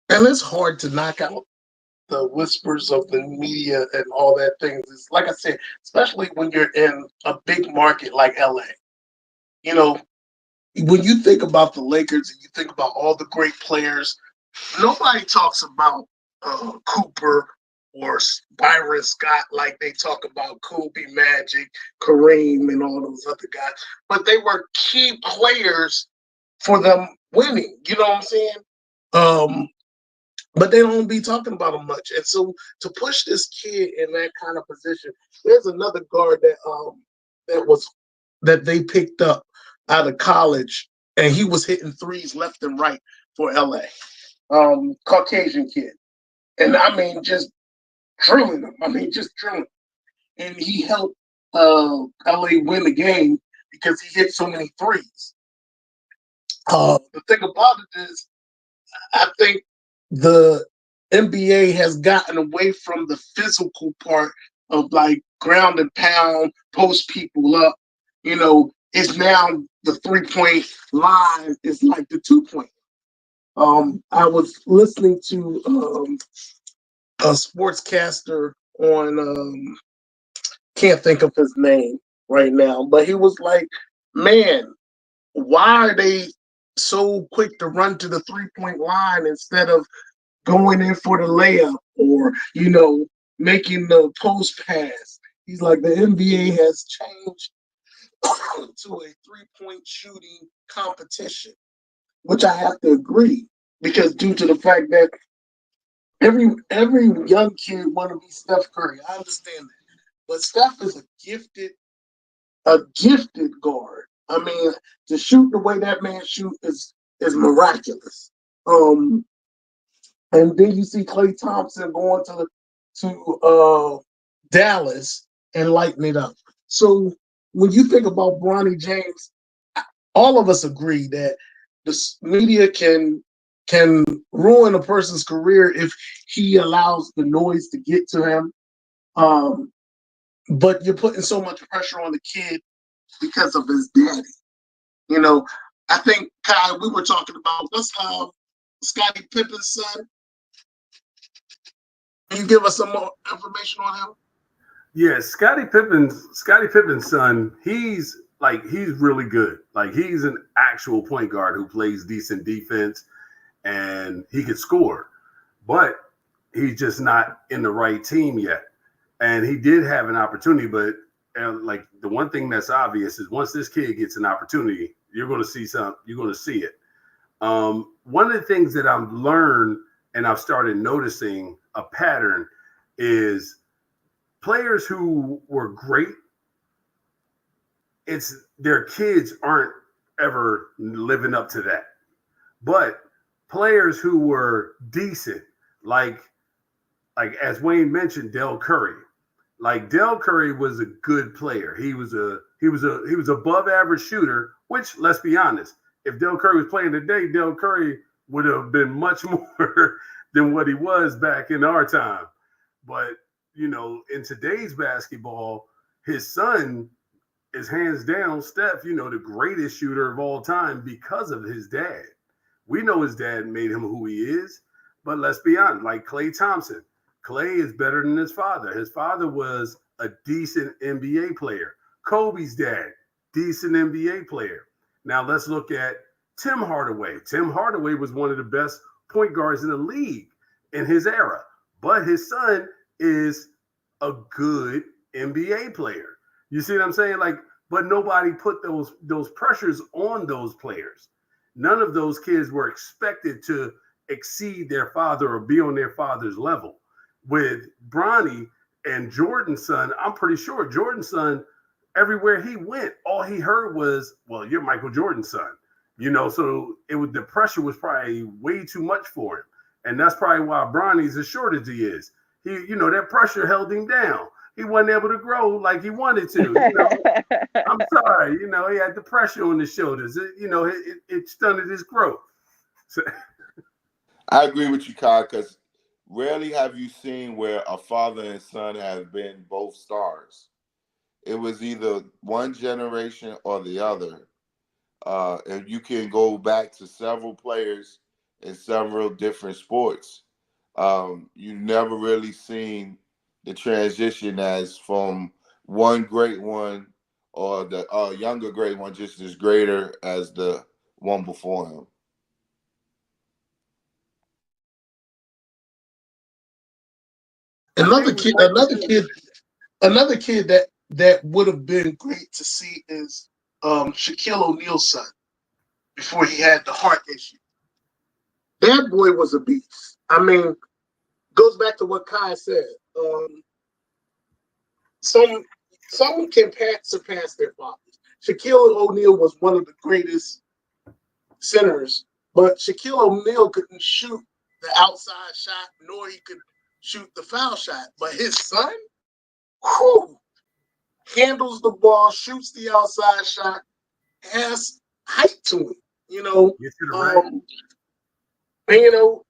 Speaker 1: And it's hard to knock out. the whispers of the media and all that things is like I said, especially when you're in a big market like LA. You know, when you think about the Lakers and you think about all the great players, nobody talks about Cooper or Byron Scott like they talk about Kobe, Magic, Kareem, and all those other guys. But they were key players for them winning. You know what I'm saying? Um, but they don't be talking about him much. And so to push this kid in that kind of position, there's another guard that was that they picked up out of college, and he was hitting threes left and right for LA. Caucasian kid, and I mean just drilling them. I mean just drilling. And he helped LA win the game because he hit so many threes. The thing about it is I think the NBA has gotten away from the physical part of like ground and pound, post people up. You know, it's now the 3 point line is like the 2 point. I was listening to a sportscaster on can't think of his name right now, but he was like, "Man, why are they so quick to run to the 3 point line instead of going in for the layup or, making the post pass?" He's like, the NBA has changed to a 3 point shooting competition, which I have to agree because due to the fact that every young kid want to be Steph Curry. I understand that. But Steph is a gifted guard. I mean, to shoot the way that man shoot is miraculous. Um, And then you see Clay Thompson going to Dallas and lighting it up. So when you think about Bronny James, all of us agree that the media can ruin a person's career if he allows the noise to get to him. Um, but you're putting so much pressure on the kid because of his daddy. You know, I think Kai, we were talking about what's Scottie Pippen's son. Can you give us some more information on him?
Speaker 4: Yeah, Scottie Pippen's son, he's really good. Like he's an actual point guard who plays decent defense and he can score. But he's just not in the right team yet. And he did have an opportunity, but like the one thing that's obvious is once this kid gets an opportunity, you're going to see it. One of the things that I've learned and I've started noticing a pattern is players who were great, it's their kids aren't ever living up to that. But players who were decent, like as Wayne mentioned, Del Curry. Like Del Curry was a good player. He was above average shooter, which let's be honest, if Del Curry was playing today, Del Curry would have been much more than what he was back in our time. But in today's basketball, his son is hands down Steph, the greatest shooter of all time because of his dad. We know his dad made him who he is, but let's be honest, like Klay Thompson. Klay is better than his father. His father was a decent NBA player. Kobe's dad, decent NBA player. Now let's look at Tim Hardaway. Tim Hardaway was one of the best point guards in the league in his era, but his son is a good NBA player. You see what I'm saying? Like, but nobody put those pressures on those players. None of those kids were expected to exceed their father or be on their father's level. With Bronny and Jordan's son, I'm pretty sure Jordan's son, everywhere he went, all he heard was, "Well, you're Michael Jordan's son." So the pressure was probably way too much for him, and that's probably why Bronny's as short as he is. That pressure held him down. He wasn't able to grow like he wanted to. I'm sorry, he had the pressure on his shoulders. It stunted his growth. So,
Speaker 3: I agree with you, Kyle, because rarely have you seen where a father and son have been both stars. It was either one generation or the other. And you can go back to several players in several different sports. You never really seen the transition as from one great one or the younger great one just as greater as the one before him.
Speaker 4: I
Speaker 1: Another
Speaker 4: think we
Speaker 1: kid,
Speaker 4: might
Speaker 1: another
Speaker 4: see.
Speaker 1: kid, another kid that would have been great to see is Shaquille O'Neal's son before he had the heart issue. That boy was a beast. I mean, goes back to what Kai said. Some some can surpass their fathers. Shaquille O'Neal was one of the greatest centers, but Shaquille O'Neal couldn't shoot the outside shot, nor he could shoot the foul shot. But his son, whew, handles the ball, shoots the outside shot, has height to him. You know,
Speaker 4: Get to the rack.
Speaker 1: um, and, you know,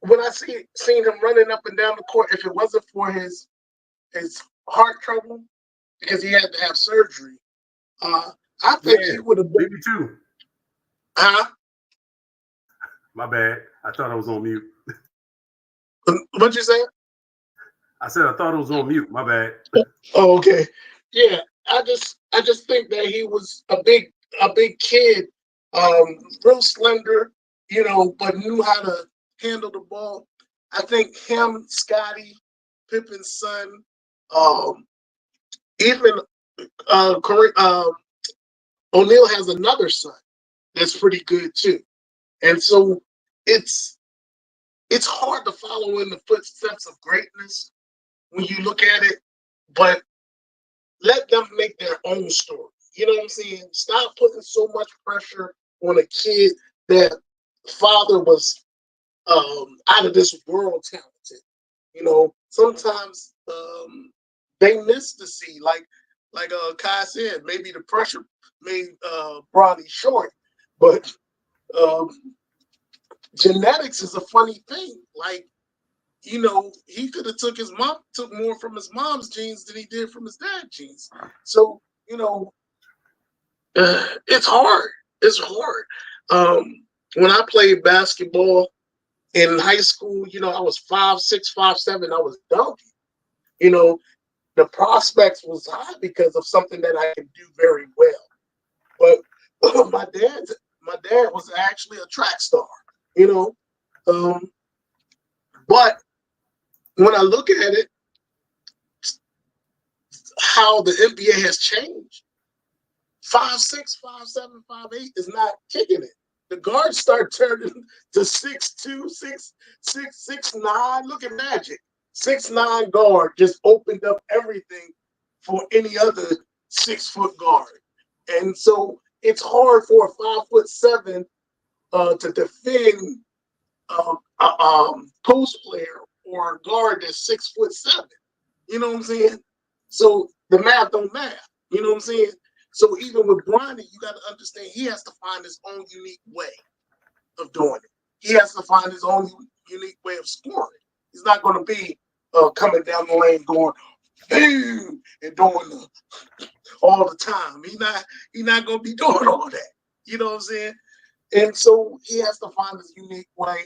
Speaker 1: when I seen him running up and down the court, if it wasn't for his heart trouble because he had to have surgery, uh, I think
Speaker 4: Yeah,
Speaker 1: he would have been.
Speaker 4: me too.
Speaker 1: Huh?
Speaker 4: My bad. I thought I was on mute.
Speaker 1: What'd you say?
Speaker 4: I said I thought I was on mute. My bad.
Speaker 1: Oh, okay. Yeah, I just think that he was a big kid, real slender, but knew how to handle the ball. I think him, Scotty, Pippen's son, um, even O'Neal has another son that's pretty good too. And so it's it's hard to follow in the footsteps of greatness when you look at it, but let them make their own story. You know what I'm saying? Stop putting so much pressure on a kid that father was out of this world talented. Sometimes they miss the sea. Like Kai said, maybe the pressure made Bronny short, but um, genetics is a funny thing. Like he could have took more from his mom's genes than he did from his dad's genes. So you know, it's hard. It's hard. When I played basketball in high school, I was 5'6", 5'7". I was donkey. You know, the prospects was high because of something that I could do very well. But my dad was actually a track star. You know, um, but when I look at it, how the NBA has changed. 5'6", 5'7", 5'8" is not kicking it. The guards start turning to 6'2", 6'9". Look at Magic. 6'9" guard just opened up everything for any other 6-foot guard. And so it's hard for a 5'7" to defend post player or a guard that's 6'7". You know what I'm saying? So the math don't math. You know what I'm saying? So even with Bronny, you got to understand he has to find his own unique way of doing it. He has to find his own unique way of scoring. He's not going to be coming down the lane going boom and doing all the time. He's not going to be doing all that. You know what I'm saying? And so he has to find his unique way.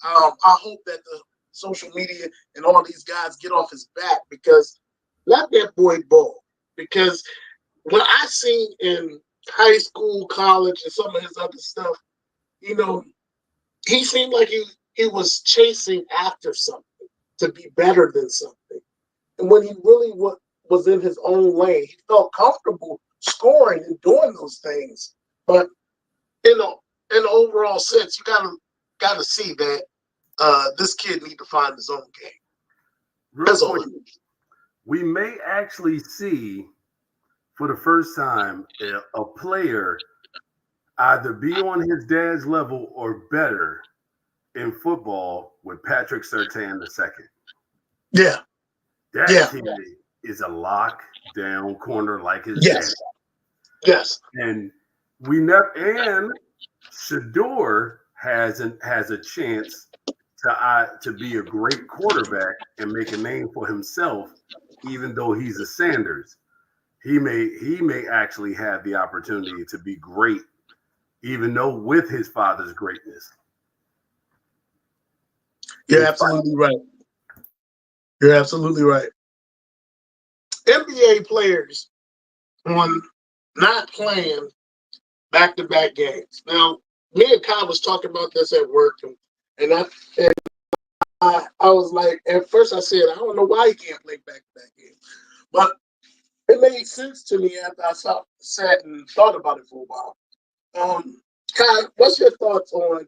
Speaker 1: I hope that the social media and all these guys get off his back because let that boy ball. Because what I seen in high school, college, and some of his other stuff, you know, he seemed like he was chasing after something to be better than something. And when he really was in his own lane, he felt comfortable scoring and doing those things. But in the overall sense, you gotta see that this kid need to find his own game.
Speaker 4: Real
Speaker 1: That's all.
Speaker 4: quick, we may actually see for the first time a player either be on his dad's level or better in football with Patrick Surtain II.
Speaker 1: Yeah,
Speaker 4: That
Speaker 1: yeah,
Speaker 4: kid is a lockdown corner like his dad.
Speaker 1: yes, yes.
Speaker 4: And we never and Shador has a chance to be a great quarterback and make a name for himself, even though he's a Sanders. He may actually have the opportunity to be great, even though with his father's greatness.
Speaker 1: You're absolutely right. You're absolutely right. NBA players on not playing back-to-back games. Now, me and Kyle was talking about this at work, and I was like, at first I said, I don't know why he can't play back-to-back games, but it made sense to me after sat and thought about it for a while. Kyle, what's your thoughts on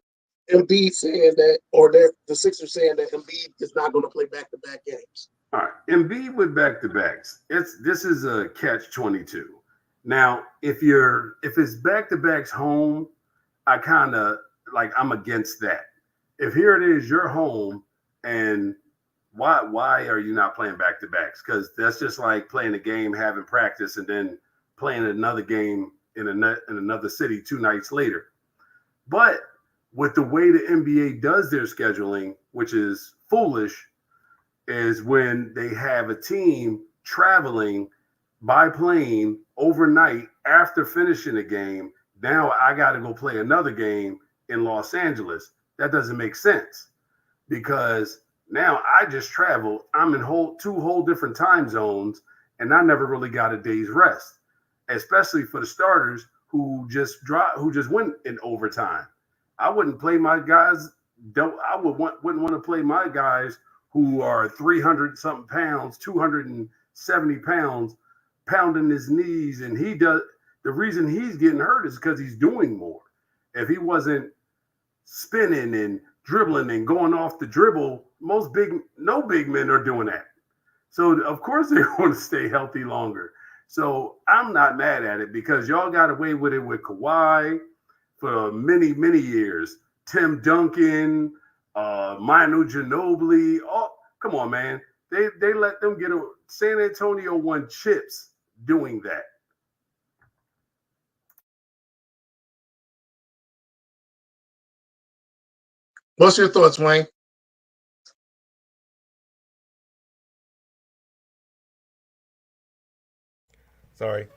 Speaker 1: Embiid saying that, or the Sixers saying that Embiid is not going to play back-to-back games?
Speaker 4: All right, Embiid with back to backs. This is a catch 22. Now, if it's back to backs home, I kind of like I'm against that. If here it is, you're home, and why are you not playing back to backs? Because that's just like playing a game, having practice, and then playing another game in another city 2 nights later. But with the way the NBA does their scheduling, which is foolish, is when they have a team traveling by plane overnight after finishing a game. Now I got to go play another game in Los Angeles. That doesn't make sense because now I just traveled. I'm in two whole different time zones, and I never really got a day's rest, especially for the starters who just went in overtime. I wouldn't play my guys. Wouldn't want to play my guys who are 300 something pounds, 270 pounds, pounding his knees, and he does. The reason he's getting hurt is because he's doing more. If he wasn't spinning and dribbling and going off the dribble, no big men are doing that. So of course they want to stay healthy longer. So I'm not mad at it because y'all got away with it with Kawhi for many years. Tim Duncan, Manu Ginobili. Oh, come on, man. They let them get a San Antonio won chips doing that.
Speaker 1: What's your thoughts, Wayne?
Speaker 2: Sorry,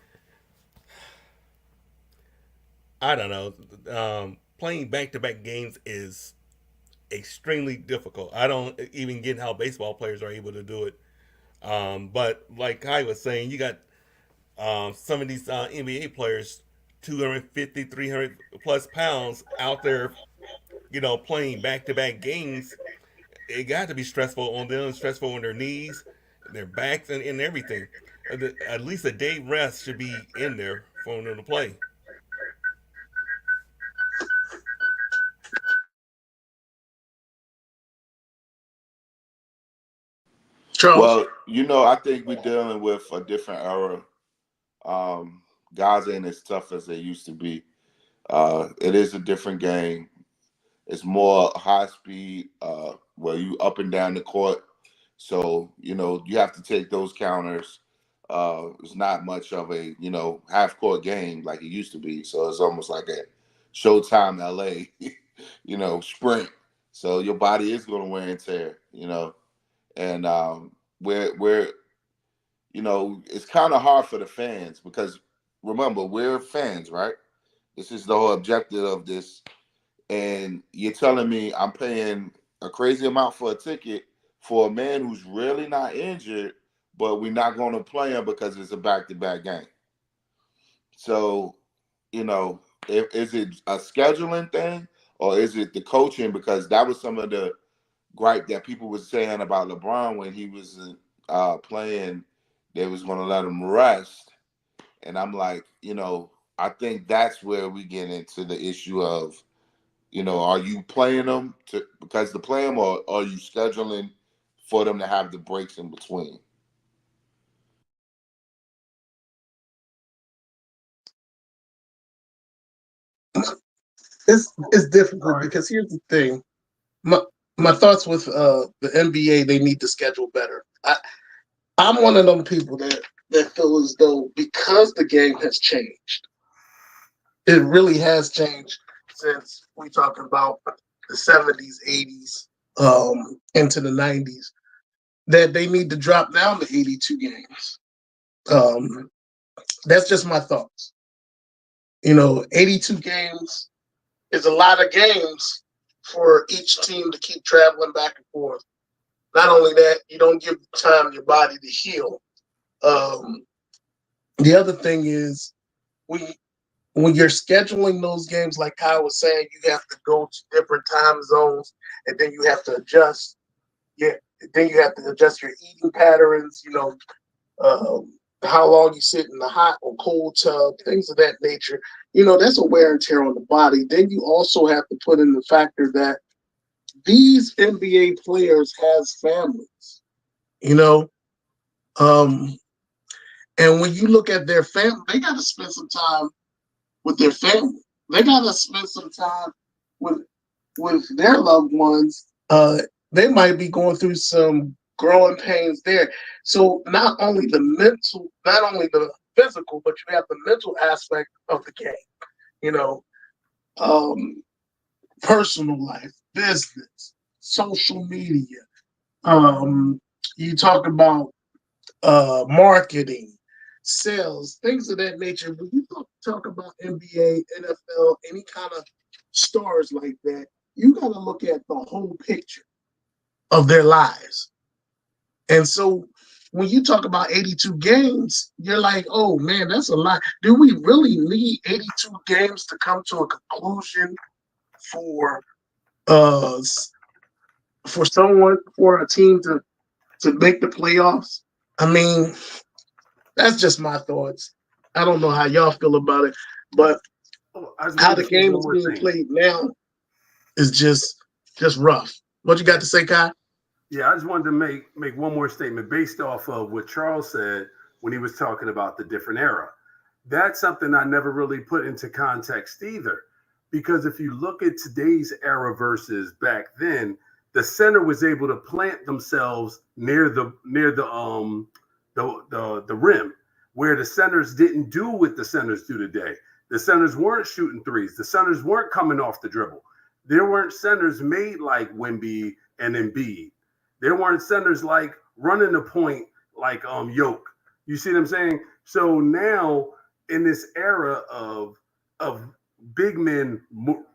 Speaker 2: I don't know. Playing back-to-back games is extremely difficult. I don't even get how baseball players are able to do it. But like Kai was saying, you got some of these NBA players, 250, 300 plus pounds out there, playing back to back games. It got to be stressful on them, stressful on their knees, their backs, and everything. At least a day rest should be in there for them to play.
Speaker 1: Charles?
Speaker 3: Well, I think we're dealing with a different era. Um, Guys ain't as tough as they used to be. It is a different game. It's more high speed, where you up and down the court. So you have to take those counters. It's not much of a half court game like it used to be. So it's almost like a Showtime LA, sprint. So your body is going to wear and tear. And we're it's kind of hard for the fans because remember we're fans, right? This is the whole objective of this, and you're telling me I'm paying a crazy amount for a ticket for a man who's really not injured, but we're not going to play him because it's a back-to-back game. So, you know, is it a scheduling thing or is it the coaching? Because that was some of the gripe that people were saying about LeBron when he was playing. They was going to let him rest, and I'm like, I think that's where we get into the issue of are you playing them because to play them, or are you scheduling for them to have the breaks in between?
Speaker 1: It's difficult because here's the thing. My my thoughts with the NBA, they need to schedule better. I'm one of them people that feel as though because the game has changed, it really has changed since we talk about the 70s, 80s, into the 90s, that they need to drop down to 82 games. Um, that's just my thoughts. 82 games is a lot of games for each team to keep traveling back and forth. Not only that, you don't give time your body to heal. Um, the other thing is we when you're scheduling those games, like Kyle was saying, you have to go to different time zones, and then you have to adjust. Yeah, then you have to adjust your eating patterns. How long you sit in the hot or cold tub, things of that nature. That's a wear and tear on the body. Then you also have to put in the factor that these NBA players has families. You know, um, and when you look at their family, they got to spend some time with their family. They got to spend some time with their loved ones. They might be going through some growing pains there. So not only the physical, but you have the mental aspect of the game. You know, um, personal life, business, social media. Um, you talk about marketing, sales, things of that nature. When you talk about NBA, NFL, any kind of stars like that, you got to look at the whole picture of their lives. And so when you talk about 82 games, you're like, oh man, that's a lot. Do we really need 82 games to come to a conclusion for uh for a team to make the playoffs? I mean, that's just my thoughts. I don't know how y'all feel about it, but
Speaker 4: Oh, I just
Speaker 1: how
Speaker 4: wanted
Speaker 1: the
Speaker 4: to say
Speaker 1: game
Speaker 4: one
Speaker 1: is
Speaker 4: more
Speaker 1: being
Speaker 4: thing.
Speaker 1: played now is just rough. What you got to say, Kai?
Speaker 4: Yeah, I just wanted to make one more statement based off of what Charles said when he was talking about the different era. That's something I never really put into context either. Because if you look at today's era versus back then, the center was able to plant themselves near the rim, where the centers didn't do what the centers do today. The centers weren't shooting threes. The centers weren't coming off the dribble. There weren't centers made like Wemby and Embiid. There weren't centers like running the point like Yoke. You see what I'm saying? So now in this era of big men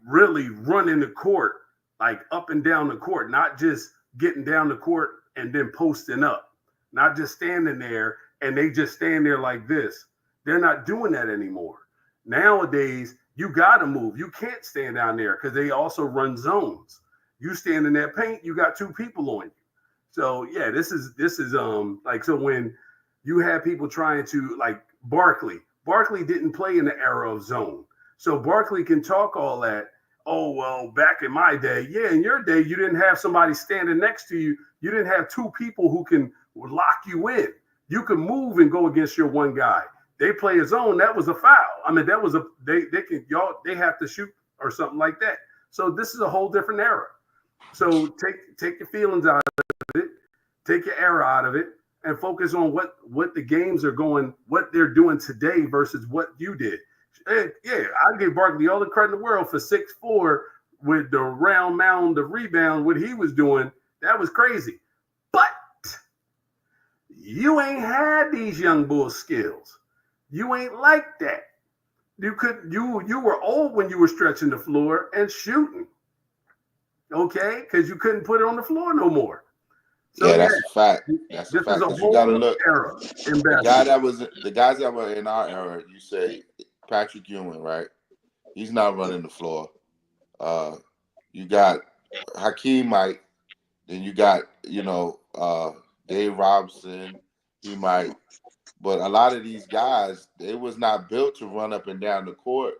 Speaker 4: really running the court, like up and down the court, not just getting down the court and then posting up, not just standing there and they just stand there like this. They're not doing that anymore. Nowadays, you got to move. You can't stand down there because they also run zones. You stand in that paint, you got two people on you. So yeah, this is like so when you have people trying to like Barkley. Barkley didn't play in the era of zone. So Barkley can talk all that. Oh well, back in my day, yeah, in your day, you didn't have somebody standing next to you. You didn't have two people who can lock you in. You can move and go against your one guy. They play a zone. That was a foul. I mean, that was a they can y'all they have to shoot or something like that. So this is a whole different era. So take your feelings out of it, take your era out of it, and focus on what the games are going, what they're doing today versus what you did. And yeah, I give Barkley all the credit in the world for 6'4" with the round mound, the rebound, what he was doing. That was crazy. But you ain't had these young bulls skills. You ain't like that. You were old when you were stretching the floor and shooting. Okay, because you couldn't put it on the floor no more. So
Speaker 3: Yeah,
Speaker 4: yeah,
Speaker 3: that's a fact. That's a
Speaker 4: this is
Speaker 3: fact.
Speaker 4: a
Speaker 3: Because you got
Speaker 4: whole
Speaker 3: to
Speaker 4: new
Speaker 3: look.
Speaker 4: era in
Speaker 3: The
Speaker 4: basketball.
Speaker 3: guys that were in our era. You say Patrick Ewing, right? He's not running the floor. Uh, you got Hakeem Mike. Then you got Dave Robinson. He might, but a lot of these guys they was not built to run up and down the court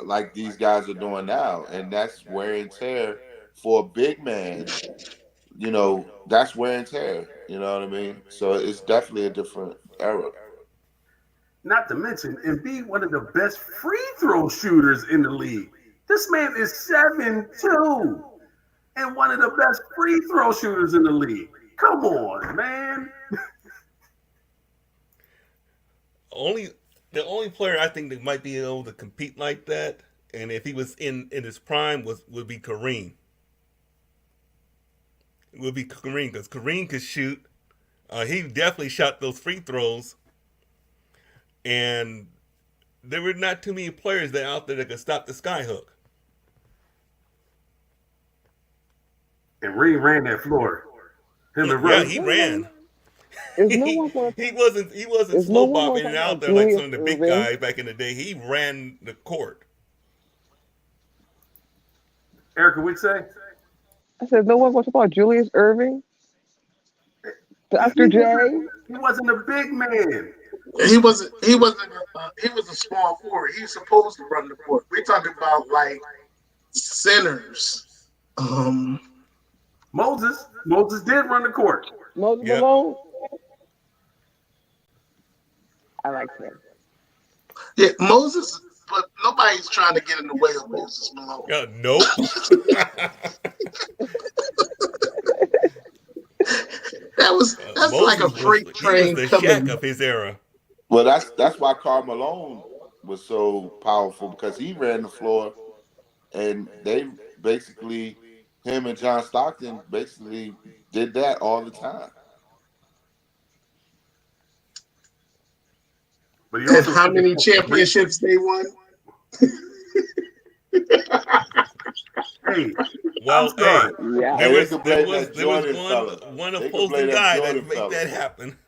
Speaker 3: like these guys are doing now, and that's wear and tear for a big man. That's wear and tear. You know what I mean? So it's definitely a different era.
Speaker 4: Not to mention, and be one of the best free throw shooters in the league. This man is 7'2" and one of the best free throw shooters in the league. Come on, man.
Speaker 2: Only the only player I think that might be able to compete like that, and if he was in his prime, would be Kareem. It would be Kareem because Kareem could shoot. He definitely shot those free throws, and there were not too many players that out there that could stop the skyhook.
Speaker 4: And Ray ran that floor. Him and
Speaker 2: Yeah,
Speaker 5: Is
Speaker 4: Russ.
Speaker 2: he
Speaker 5: no one
Speaker 2: ran.
Speaker 5: is no
Speaker 2: he
Speaker 5: one going to
Speaker 2: he
Speaker 5: talk?
Speaker 2: wasn't
Speaker 5: Is no
Speaker 2: slow
Speaker 5: one going
Speaker 2: bopping
Speaker 5: to
Speaker 2: it
Speaker 5: talk
Speaker 2: out
Speaker 5: about
Speaker 2: there like
Speaker 5: Julius
Speaker 2: some of the big
Speaker 5: Irving?
Speaker 2: guys back in the day. He ran the court.
Speaker 4: Erica, what'd you say?
Speaker 5: I said no one going to talk about Julius Irving,
Speaker 4: He
Speaker 5: Dr.
Speaker 4: wasn't.
Speaker 5: J.
Speaker 4: He wasn't a big man.
Speaker 1: He wasn't. He wasn't. He was a small forward. He's supposed to run the court. We're talking about like centers. Um,
Speaker 4: Moses did run the court.
Speaker 5: Moses
Speaker 2: Yep.
Speaker 5: Malone. I like him.
Speaker 1: yeah, Moses. But nobody's trying to get in the way of Moses Malone.
Speaker 2: Nope.
Speaker 1: That's like a
Speaker 2: Moses was
Speaker 1: freight
Speaker 2: he was
Speaker 1: train
Speaker 2: the Shaq
Speaker 1: coming.
Speaker 2: of his era.
Speaker 3: Well, that's why Karl Malone was so powerful because he ran the floor, and they basically him and John Stockton basically did that all the time.
Speaker 4: But he
Speaker 1: And
Speaker 4: also
Speaker 1: how
Speaker 4: took us
Speaker 1: many
Speaker 4: off the brink.
Speaker 1: championships they won?
Speaker 4: Hey, I'm
Speaker 2: Well, hey,
Speaker 4: sorry.
Speaker 5: Yeah.
Speaker 3: Hey, they could blame that
Speaker 2: there was
Speaker 3: Jordan fella.
Speaker 2: one
Speaker 3: They could blame
Speaker 2: opposing
Speaker 3: that
Speaker 2: guy
Speaker 3: Jordan
Speaker 2: that made
Speaker 3: fella.
Speaker 2: that happen.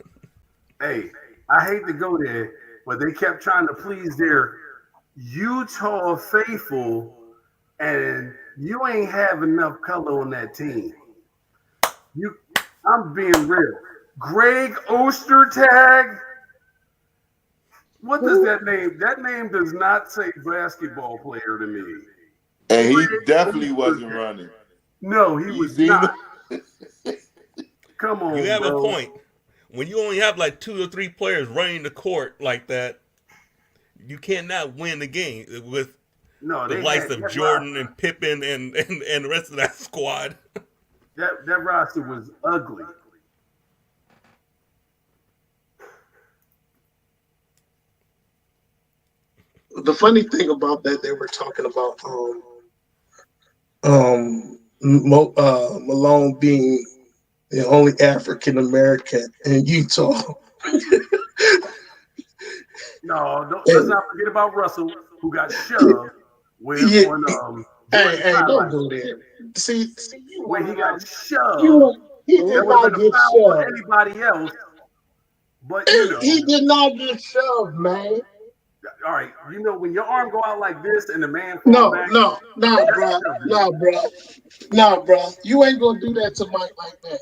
Speaker 4: Hey, I hate to go there, but they kept trying to please their Utah faithful, and you ain't have enough color on that team. You, I'm being real. Greg Ostertag. What does
Speaker 5: Who?
Speaker 4: that name? That name does not say basketball player to me.
Speaker 3: And he
Speaker 4: Greg
Speaker 3: definitely wasn't
Speaker 4: Ostertag.
Speaker 3: running.
Speaker 4: No, he
Speaker 3: You
Speaker 4: was
Speaker 3: seen
Speaker 4: not.
Speaker 3: him?
Speaker 4: Come
Speaker 2: You
Speaker 4: on,
Speaker 2: have a
Speaker 4: bro.
Speaker 2: point. When you only have like two or three players running the court like that, you cannot win the game with
Speaker 4: No,
Speaker 2: the
Speaker 4: they had
Speaker 2: likes of
Speaker 4: that
Speaker 2: Jordan
Speaker 4: roster.
Speaker 2: and Pippen and the rest of that squad.
Speaker 4: That roster was ugly.
Speaker 1: The funny thing about that, they were talking about Malone being the only African American in Utah.
Speaker 4: No, don't, let's
Speaker 1: And
Speaker 4: not forget about Russell, who got shoved with
Speaker 1: yeah,
Speaker 4: on
Speaker 1: hey,
Speaker 4: Jordan's
Speaker 1: hey, don't
Speaker 4: highlight.
Speaker 1: go there. See, you
Speaker 4: Where
Speaker 1: want
Speaker 4: he
Speaker 1: to
Speaker 4: got shoved.
Speaker 1: you he
Speaker 5: Who?
Speaker 4: That
Speaker 1: did
Speaker 4: would have
Speaker 1: not
Speaker 4: been a
Speaker 1: get
Speaker 4: foul on
Speaker 1: shoved.
Speaker 4: anybody else, but you
Speaker 1: He
Speaker 4: know,
Speaker 1: did not get shoved, man.
Speaker 4: all right, you know when your arm go out like this and the man fall
Speaker 1: No,
Speaker 4: back,
Speaker 1: no, no,
Speaker 4: that's
Speaker 1: bruh.
Speaker 4: shoving.
Speaker 1: No, bruh. No, bruh. You ain't gonna do that to Mike like that.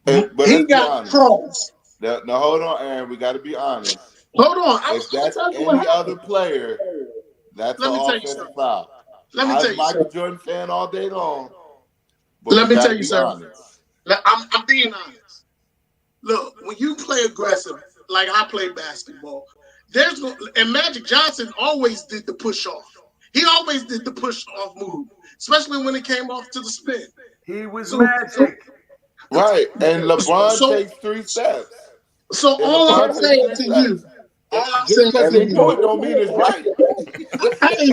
Speaker 3: But
Speaker 1: He
Speaker 3: let's be
Speaker 1: got
Speaker 3: honest.
Speaker 1: crossed.
Speaker 3: Now hold on, Aaron. We got to be honest.
Speaker 1: Hold on.
Speaker 3: If
Speaker 1: I'm gonna
Speaker 3: that's
Speaker 1: tell you what
Speaker 3: any other
Speaker 1: happened.
Speaker 3: player, that's an
Speaker 1: Let me tell you
Speaker 3: offensive
Speaker 1: something.
Speaker 3: foul.
Speaker 1: Let me
Speaker 3: I'm
Speaker 1: tell
Speaker 3: a
Speaker 1: you
Speaker 3: Michael
Speaker 1: something.
Speaker 3: Jordan fan all day long, but we
Speaker 1: Let me
Speaker 3: got
Speaker 1: tell
Speaker 3: to
Speaker 1: you
Speaker 3: be
Speaker 1: something.
Speaker 3: honest.
Speaker 1: I'm being honest. Look, when you play aggressive, like I play basketball, and Magic Johnson always did the push off. He always did the push off move, especially when it came off to the spin.
Speaker 4: He was
Speaker 1: So,
Speaker 4: magic.
Speaker 3: Right. And LeBron
Speaker 1: so,
Speaker 3: takes 3 steps.
Speaker 1: so
Speaker 3: And
Speaker 1: all I'm
Speaker 3: LeBron takes
Speaker 1: saying
Speaker 3: three
Speaker 1: to you,
Speaker 3: steps.
Speaker 1: all I'm
Speaker 3: Just
Speaker 1: saying
Speaker 3: because
Speaker 1: to
Speaker 3: he do it
Speaker 1: you,
Speaker 3: don't mean it's right.
Speaker 1: hey,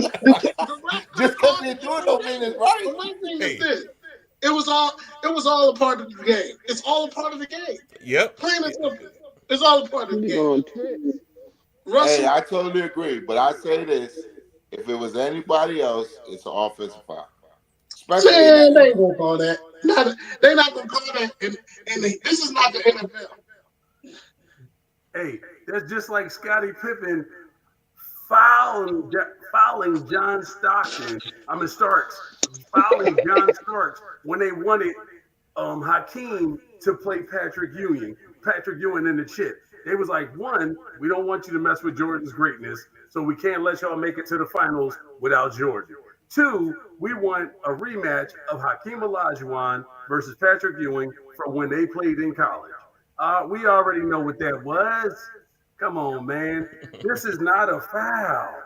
Speaker 1: the referee
Speaker 3: Just because
Speaker 1: called
Speaker 3: he
Speaker 1: it
Speaker 3: do it
Speaker 1: every
Speaker 3: don't mean
Speaker 1: day.
Speaker 3: it's right.
Speaker 1: But my thing is
Speaker 2: Hey,
Speaker 1: this: it was all a part of the game. It's all a part of the game.
Speaker 2: yep.
Speaker 1: Plain and simple. It's all a part of
Speaker 5: He
Speaker 1: the
Speaker 5: be
Speaker 1: game.
Speaker 5: going on trips.
Speaker 3: Hey,
Speaker 1: Russell,
Speaker 3: I totally agree. But I say this. If it was anybody else, it's an offensive foul. Especially in
Speaker 1: man,
Speaker 3: that
Speaker 1: they
Speaker 3: era.
Speaker 1: ain't gonna call that. They not gonna call that. This is not the NFL.
Speaker 4: Hey, that's just like Scottie Pippen fouling John Stockton. I mean Starks, fouling John Starks when they wanted Hakeem to play Patrick Ewing in the chip. They was like, one, we don't want you to mess with Jordan's greatness, so we can't let y'all make it to the finals without Jordan. Two, we want a rematch of Hakeem Olajuwon versus Patrick Ewing from when they played in college. We already know what that was. Come on, man. This is not a foul.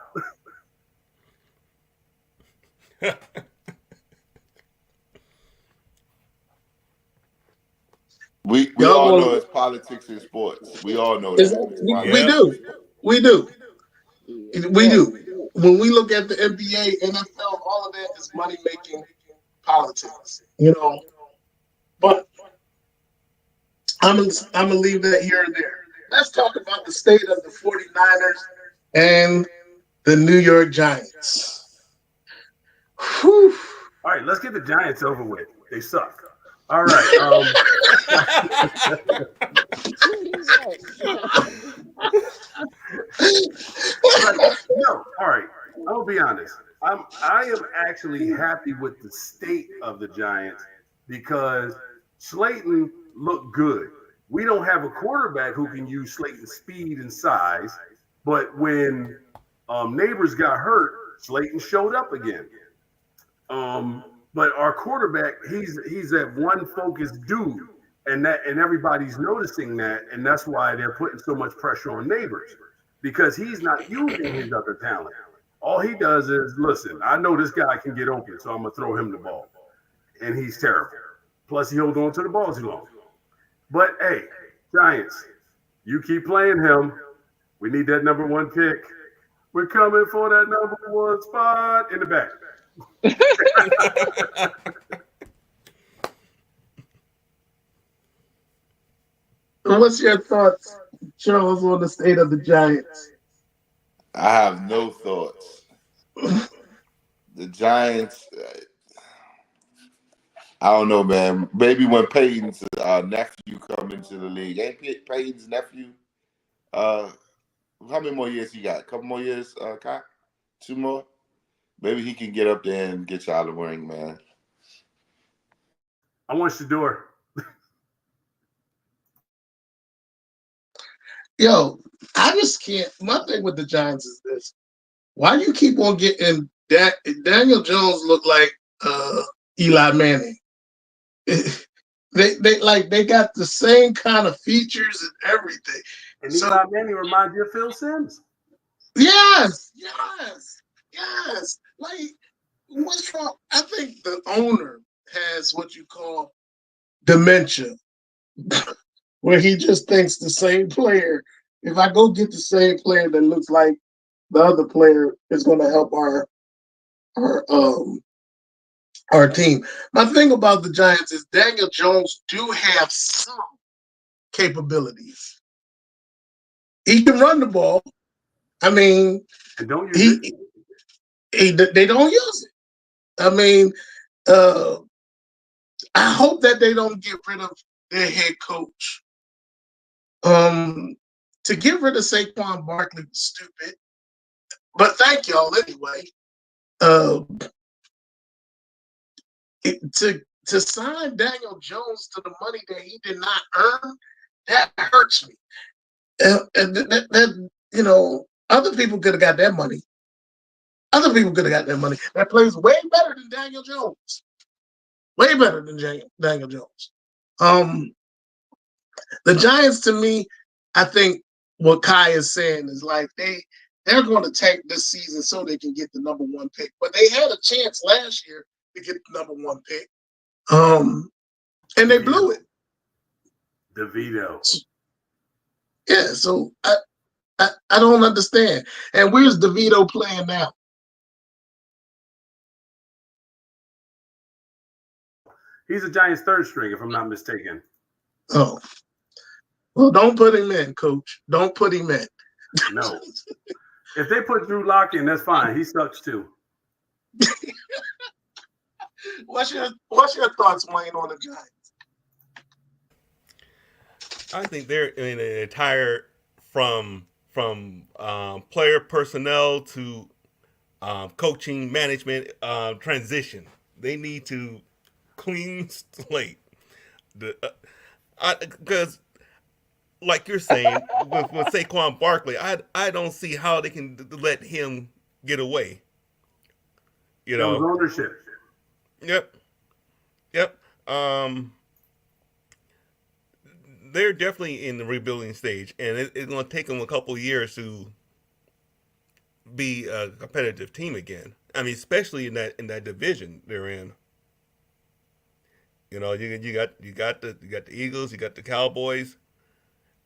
Speaker 3: We
Speaker 1: Y'all
Speaker 3: all
Speaker 1: gonna
Speaker 3: know it's politics in sports. We all know
Speaker 1: is
Speaker 3: that. It's
Speaker 1: we
Speaker 2: Yep.
Speaker 3: politics.
Speaker 1: do. We do. We
Speaker 5: Yep.
Speaker 1: do. When we look at the NBA, NFL, all of that is money making politics. But I'm gonna leave that here and there. Let's talk about the state of the 49ers and the New York Giants. Whew.
Speaker 4: All right, let's get the Giants over with. They suck. All right. Like, no, all right. I'll be honest. I am actually happy with the state of the Giants because Slayton looked good. We don't have a quarterback who can use Slayton's speed and size, but when Neighbors got hurt, Slayton showed up again. Um, but our quarterback, he's that one focused dude, and everybody's noticing that, and that's why they're putting so much pressure on Neighbors because he's not using his other talent. All he does is listen. I know this guy can get open, so I'm gonna throw him the ball, and he's terrible. Plus, he holds on to the ball too long. But hey, Giants, you keep playing him. We need that number one pick. We're coming for that number one spot in the back.
Speaker 1: What's your thoughts, Charles, on the state of the Giants?
Speaker 3: I have no thoughts. The Giants, I don't know, man. Maybe when Peyton's nephew come into the league, ain't Peyton's nephew? Uh, how many more years he got? A couple more years, Kai? Two more? Maybe he can get up there and get y'all the ring, man.
Speaker 4: I want Shador.
Speaker 1: Yo, I just can't. My thing with the Giants is this: why do you keep on getting that? Daniel Jones look like Eli Manning. They got the same kind of features and everything.
Speaker 4: And
Speaker 1: So
Speaker 4: Eli Manning reminds you of Phil Simms.
Speaker 1: yes. Like what's wrong? I think the owner has what you call dementia, where he just thinks the same player. If I go get the same player that looks like the other player, is going to help our um our team. My thing about the Giants is Daniel Jones do have some capabilities. He can run the ball. I mean,
Speaker 4: And don't use it.
Speaker 1: he, they don't use it. I mean, uh, I hope that they don't get rid of their head coach. Um, to get rid of Saquon Barkley was stupid, but thank y'all anyway. Uh, to sign Daniel Jones to the money that he did not earn, that hurts me. And other people could have got that money. Other people could have got that money. That plays way better than Daniel Jones. Way better than Daniel Jones. The Giants, to me, I think what Kai is saying is like they're going to tank this season so they can get the number one pick. But they had a chance last year to get the number one pick, and they blew it.
Speaker 4: DeVito.
Speaker 1: Yeah, so I don't understand. And where's DeVito playing now?
Speaker 4: He's a Giants third string, if I'm not mistaken.
Speaker 1: Oh, well, don't put him in, Coach. Don't put him in.
Speaker 4: No. If they put Drew Lock in, that's fine. He sucks too.
Speaker 1: What's your thoughts, Wayne, on the Giants?
Speaker 2: I think they're in an entire from player personnel to coaching management transition. They need to clean slate. Because like you're saying with Saquon Barkley, I don't see how they can let him get away. You
Speaker 4: That was
Speaker 2: know.
Speaker 4: ownership.
Speaker 2: Yep. Yep. They're definitely in the rebuilding stage, and it's going to take them a couple years to be a competitive team again. I mean, especially in that division they're in. You know, you got the Eagles, you got the Cowboys.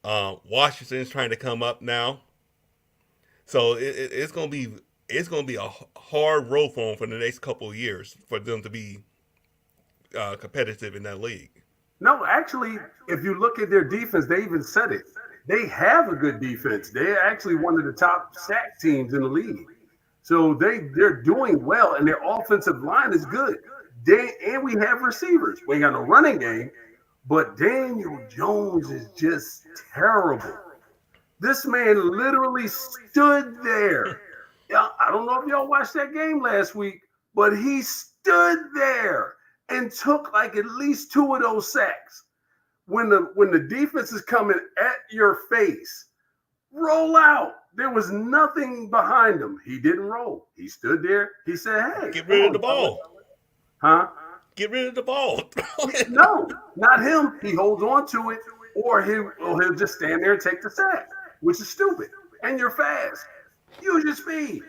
Speaker 2: Washington's trying to come up now, so it's gonna be a hard road for them for the next couple of years for them to be competitive in that league.
Speaker 4: No, actually, if you look at their defense, they even said it. They have a good defense. They're actually one of the top sack teams in the league. So they're doing well, and their offensive line is good. And we have receivers. We ain't got no running game, but Daniel Jones is just terrible. This man literally stood there. Yeah, I don't know if y'all watched that game last week, but he stood there and took like at least two of those sacks. When the defense is coming at your face, roll out. There was nothing behind him. He didn't roll. He stood there. He said, "Hey,
Speaker 2: Get
Speaker 4: come
Speaker 2: rid of
Speaker 4: on,
Speaker 2: the
Speaker 4: fellas."
Speaker 2: ball.
Speaker 4: Huh?
Speaker 2: Get rid of the ball. Throw it.
Speaker 4: No, not him. He holds on to it, or he'll just stand there and take the sack, which is stupid. And you're fast. Use your speed.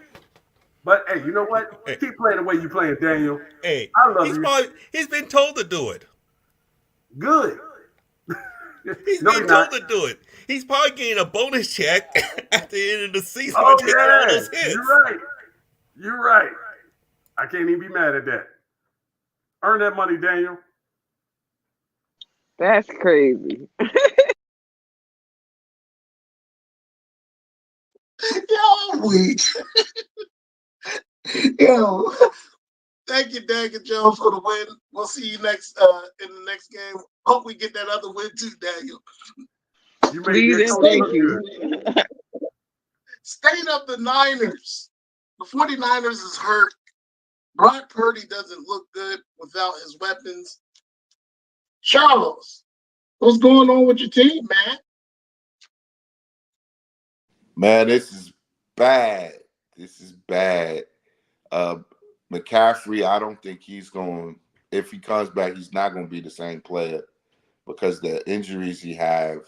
Speaker 4: But hey, you know what?
Speaker 2: Hey,
Speaker 4: Keep playing the way you playing, Daniel.
Speaker 2: hey,
Speaker 4: I love you.
Speaker 2: he's been told to do it.
Speaker 4: Good.
Speaker 2: He's
Speaker 4: No,
Speaker 2: been
Speaker 4: he's not.
Speaker 2: told to do it. He's probably getting a bonus check at the end of the season for
Speaker 4: Oh
Speaker 2: taking all
Speaker 4: yeah,
Speaker 2: those
Speaker 4: you're
Speaker 2: hits.
Speaker 4: right. You're right. I can't even be mad at that. Earn that money, Daniel.
Speaker 5: That's crazy.
Speaker 1: Yo, I'm weak. Yo, thank you, Daniel Jones, for the win. We'll see you next in the next game. Hope we get that other win too, Daniel.
Speaker 4: You made
Speaker 5: Please
Speaker 4: their
Speaker 5: and
Speaker 4: coach
Speaker 5: thank
Speaker 4: look
Speaker 5: you.
Speaker 4: good.
Speaker 1: State of the Niners. The 49ers is hurt. Brock Purdy doesn't look good without his weapons. Charles, what's going on with your team, man?
Speaker 3: Man, this is bad. This is bad. Uh, McCaffrey, I don't think he's going. If he comes back, he's not going to be the same player because the injuries he have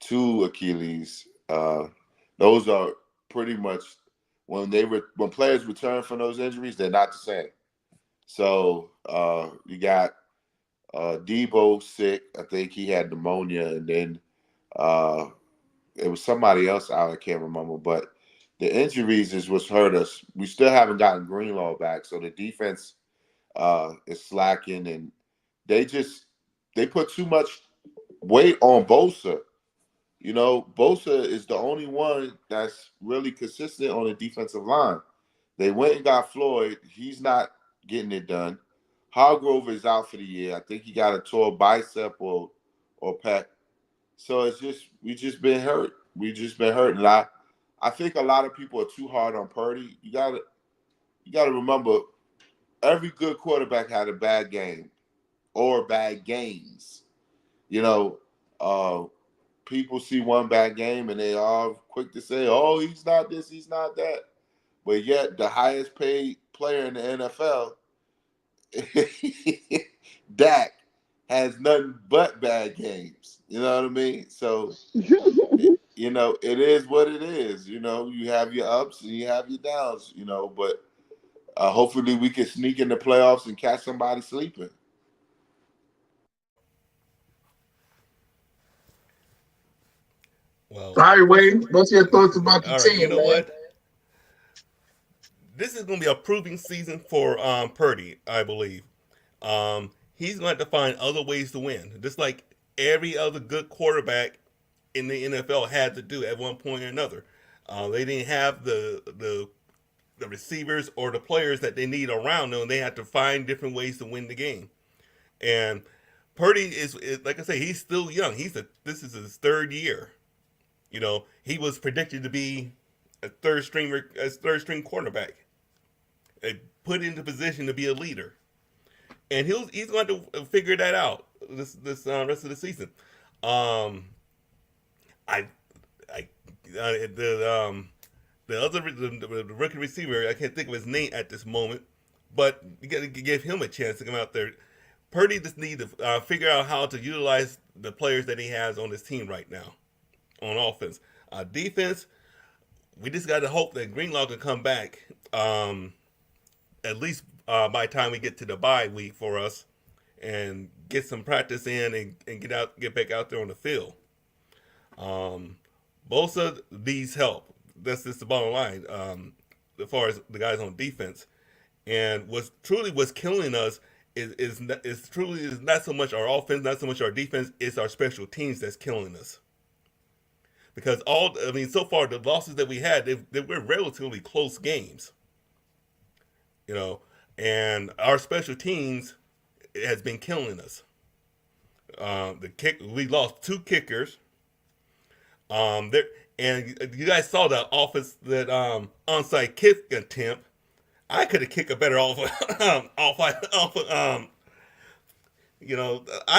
Speaker 3: to Achilles, those are pretty much when players return from those injuries, they're not the same. So you got Debo sick. I think he had pneumonia, and then uh, it was somebody else out. I can't remember, but the injuries is what's hurt us. We still haven't gotten Greenlaw back, so the defense is slacking, and they just they put too much weight on Bosa. You know, Bosa is the only one that's really consistent on the defensive line. They went and got Floyd. He's not getting it done. Hargrove is out for the year. I think he got a torn bicep or pec. So it's just we just been hurt. We just been hurt. And I think a lot of people are too hard on Purdy. You gotta remember every good quarterback had a bad game or bad games. You know, uh, people see one bad game and they are quick to say, "Oh, he's not this, he's not that." But yet, the highest paid player in the NFL, Dak, has nothing but bad games. You know what I mean? So, it is what it is. You have your ups and you have your downs. But hopefully we can sneak in the playoffs and catch somebody sleeping.
Speaker 2: Well,
Speaker 1: All right, Wayne, what's your thoughts about the
Speaker 2: all right. You
Speaker 1: team,
Speaker 2: know
Speaker 1: man?
Speaker 2: what? This is going to be a proving season for Purdy, I believe. He's going to have to find other ways to win, just like every other good quarterback in the NFL had to do at one point or another. They didn't have the receivers or the players that they need around them. They had to find different ways to win the game. And Purdy is like I say, he's still young. This is his third year. He was predicted to be a third string quarterback, put into position to be a leader, and he's going to figure that out this rest of the season. Um, I I the other the rookie receiver, I can't think of his name at this moment, but you got to give him a chance to come out there. Purdy just need to figure out how to utilize the players that he has on his team right now on offense. Defense, we just got to hope that Greenlaw can come back at least by the time we get to the bye week for us and get some practice in and get back out there on the field. Um, Bosa needs help. That's just the bottom line. As far as the guys on defense, and what's killing us is truly is not so much our offense, not so much our defense. It's our special teams that's killing us. Because so far the losses that we had, they were relatively close games. You know, and our special teams has been killing us. We lost two kickers. There and you guys saw that onside kick attempt. I could have kicked a better I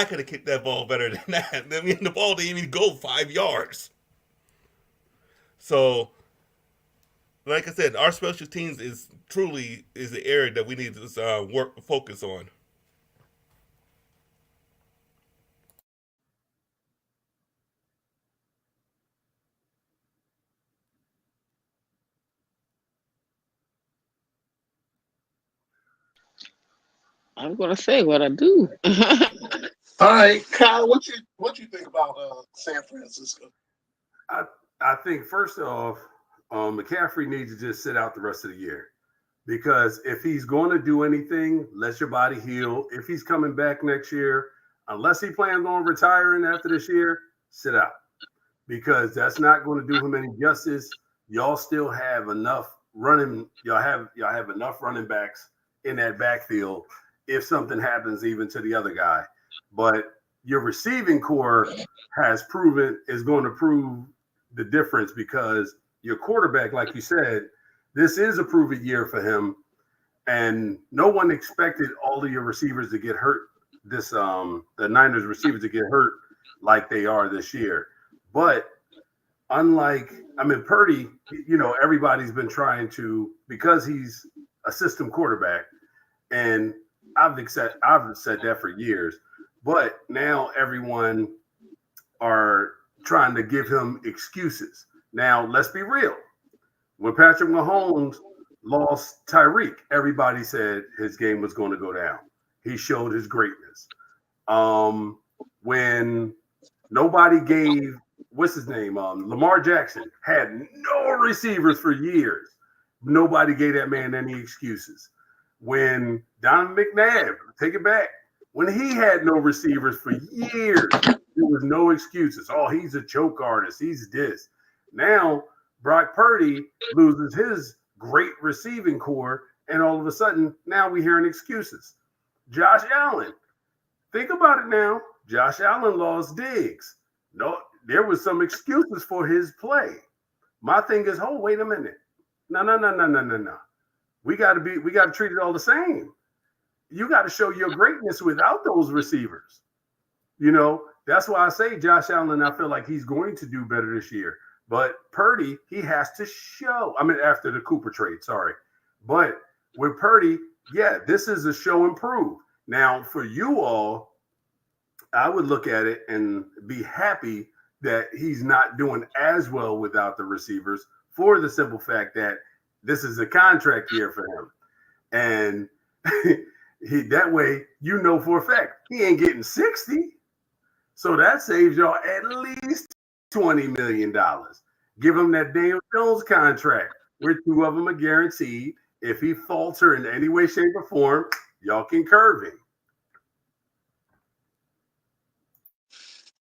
Speaker 2: could have kicked that ball better than that. I mean, the ball didn't even go 5 yards. So, like I said, our special teams is truly is the area that we need to focus on.
Speaker 5: I'm gonna say what I do.
Speaker 1: All right, Kyle, what you think about San Francisco?
Speaker 4: I I think first off, McCaffrey needs to just sit out the rest of the year because if he's going to do anything, let your body heal. If he's coming back next year, unless he plans on retiring after this year, sit out because that's not going to do him any justice. Y'all still have enough running. Y'all have enough running backs in that backfield if something happens even to the other guy. But your receiving core has proven is going to prove the difference because your quarterback, like you said, this is a prove it year for him. And no one expected all of your receivers to get hurt the Niners receivers to get hurt like they are this year. But Purdy, everybody's been trying to because he's a system quarterback, and I've said that for years. But now everyone are trying to give him excuses. Now let's be real. When Patrick Mahomes lost Tyreek, everybody said his game was going to go down. He showed his greatness. When nobody gave what's his name? Lamar Jackson had no receivers for years. Nobody gave that man any excuses. When Don McNabb, take it back, when he had no receivers for years, there was no excuses. Oh, he's a choke artist. He's this. Now, Brock Purdy loses his great receiving core, and all of a sudden, now we're hearing excuses. Josh Allen, think about it now. Josh Allen lost Diggs. No, there was some excuses for his play. My thing is, oh, wait a minute. No, no, no, no, no, no, no. We got to treat it all the same. You got to show your greatness without those receivers. That's why I say Josh Allen, I feel like he's going to do better this year. But Purdy, he has to show. After the Cooper trade, sorry. But with Purdy, yeah, this is a show and prove. Now, for you all, I would look at it and be happy that he's not doing as well without the receivers for the simple fact that this is a contract year for him. And that way, for a fact, he ain't getting 60. So that saves y'all at least $20 million. Give him that Daniel Jones contract where two of them are guaranteed. If he falter in any way, shape, or form, y'all can curve him.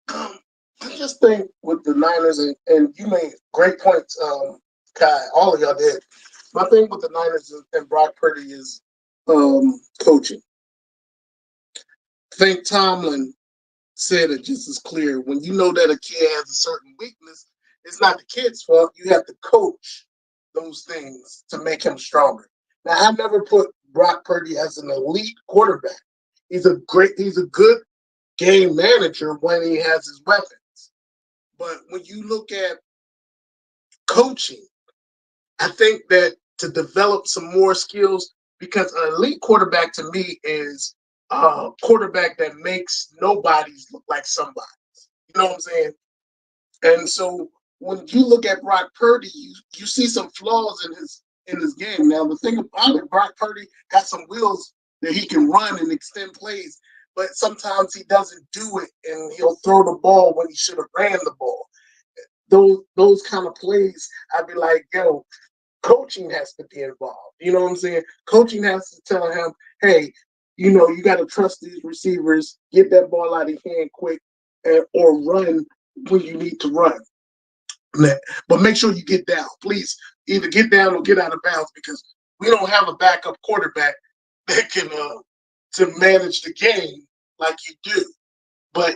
Speaker 1: I just think with the Niners, and you made great points, Kai, all of y'all did. My thing with the Niners and Brock Purdy is coaching. I think Tomlin said it just as clear. When you know that a kid has a certain weakness, it's not the kid's fault. You have to coach those things to make him stronger. Now, I never put Brock Purdy as an elite quarterback. He's a good game manager when he has his weapons. But when you look at coaching, I think that to develop some more skills, because an elite quarterback to me is a quarterback that makes nobody's look like somebody. You know what I'm saying? And so when you look at Brock Purdy, you see some flaws in his game. Now the thing about it, Brock Purdy has some wheels that he can run and extend plays, but sometimes he doesn't do it, and he'll throw the ball when he should have ran the ball. Those kind of plays, I'd be like, yo, coaching has to be involved. You know what I'm saying? Coaching has to tell him, hey, you got to trust these receivers, get that ball out of your hand quick, or run when you need to run. But make sure you get down. Please either get down or get out of bounds because we don't have a backup quarterback that can to manage the game like you do. But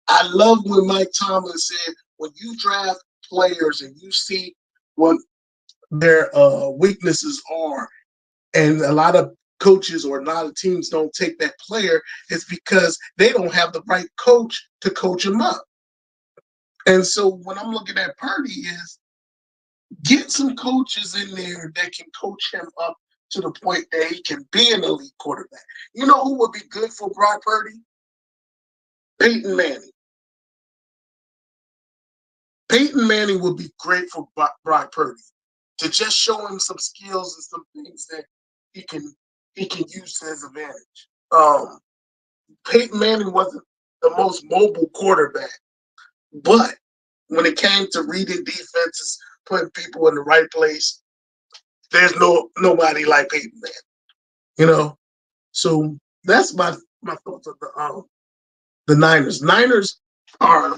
Speaker 1: I love when Mike Tomlin said, when you draft players and you see what their weaknesses are, and a lot of coaches or a lot of teams don't take that player, it's because they don't have the right coach to coach him up. And so when I'm looking at Purdy is get some coaches in there that can coach him up to the point that he can be an elite quarterback. You know who would be good for Brock Purdy? Peyton Manning. Peyton Manning would be great for Brock Purdy to just show him some skills and some things that he can use to his advantage. Peyton Manning wasn't the most mobile quarterback, but when it came to reading defenses, putting people in the right place, there's nobody like Peyton Manning. You know, so that's my thoughts of the Niners. Niners are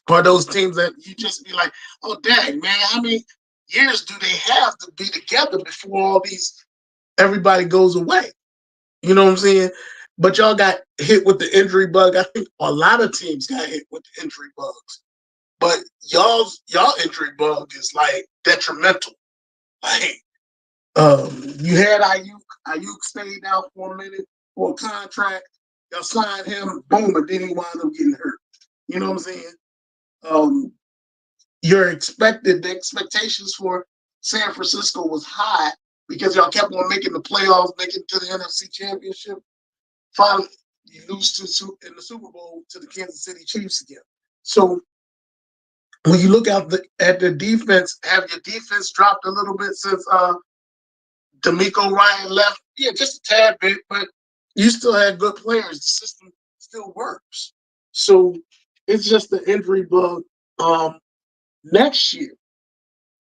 Speaker 1: those teams that you just be like, oh dang man, how many years do they have to be together before everybody goes away? You know what I'm saying? But y'all got hit with the injury bug. I think a lot of teams got hit with the injury bugs. But y'all injury bug is like detrimental. Like you had Ayuk stayed out for a minute for a contract. Y'all signed him, boom, and then he wound up getting hurt. You know what I'm saying? Um, the expectations for San Francisco was high because y'all kept on making the playoffs, making it to the NFC Championship. Finally, you lose in the Super Bowl to the Kansas City Chiefs again. So when you look at the defense, have your defense dropped a little bit since D'Amico Ryan left? Yeah, just a tad bit, but you still had good players. The system still works. So it's just the injury bug. Next year,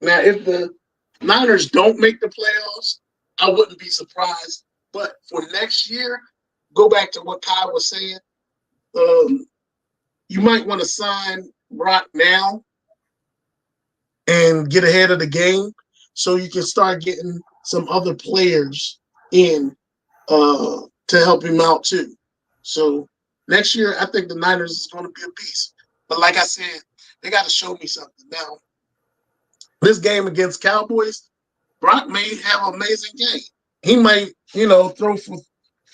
Speaker 1: now if the Niners don't make the playoffs, I wouldn't be surprised. But for next year, go back to what Kai was saying. You might want to sign Brock now and get ahead of the game so you can start getting some other players in to help him out too. So next year, I think the Niners is going to be a beast. But like I said, they got to show me something. Now, this game against Cowboys, Brock may have an amazing game. He might, throw for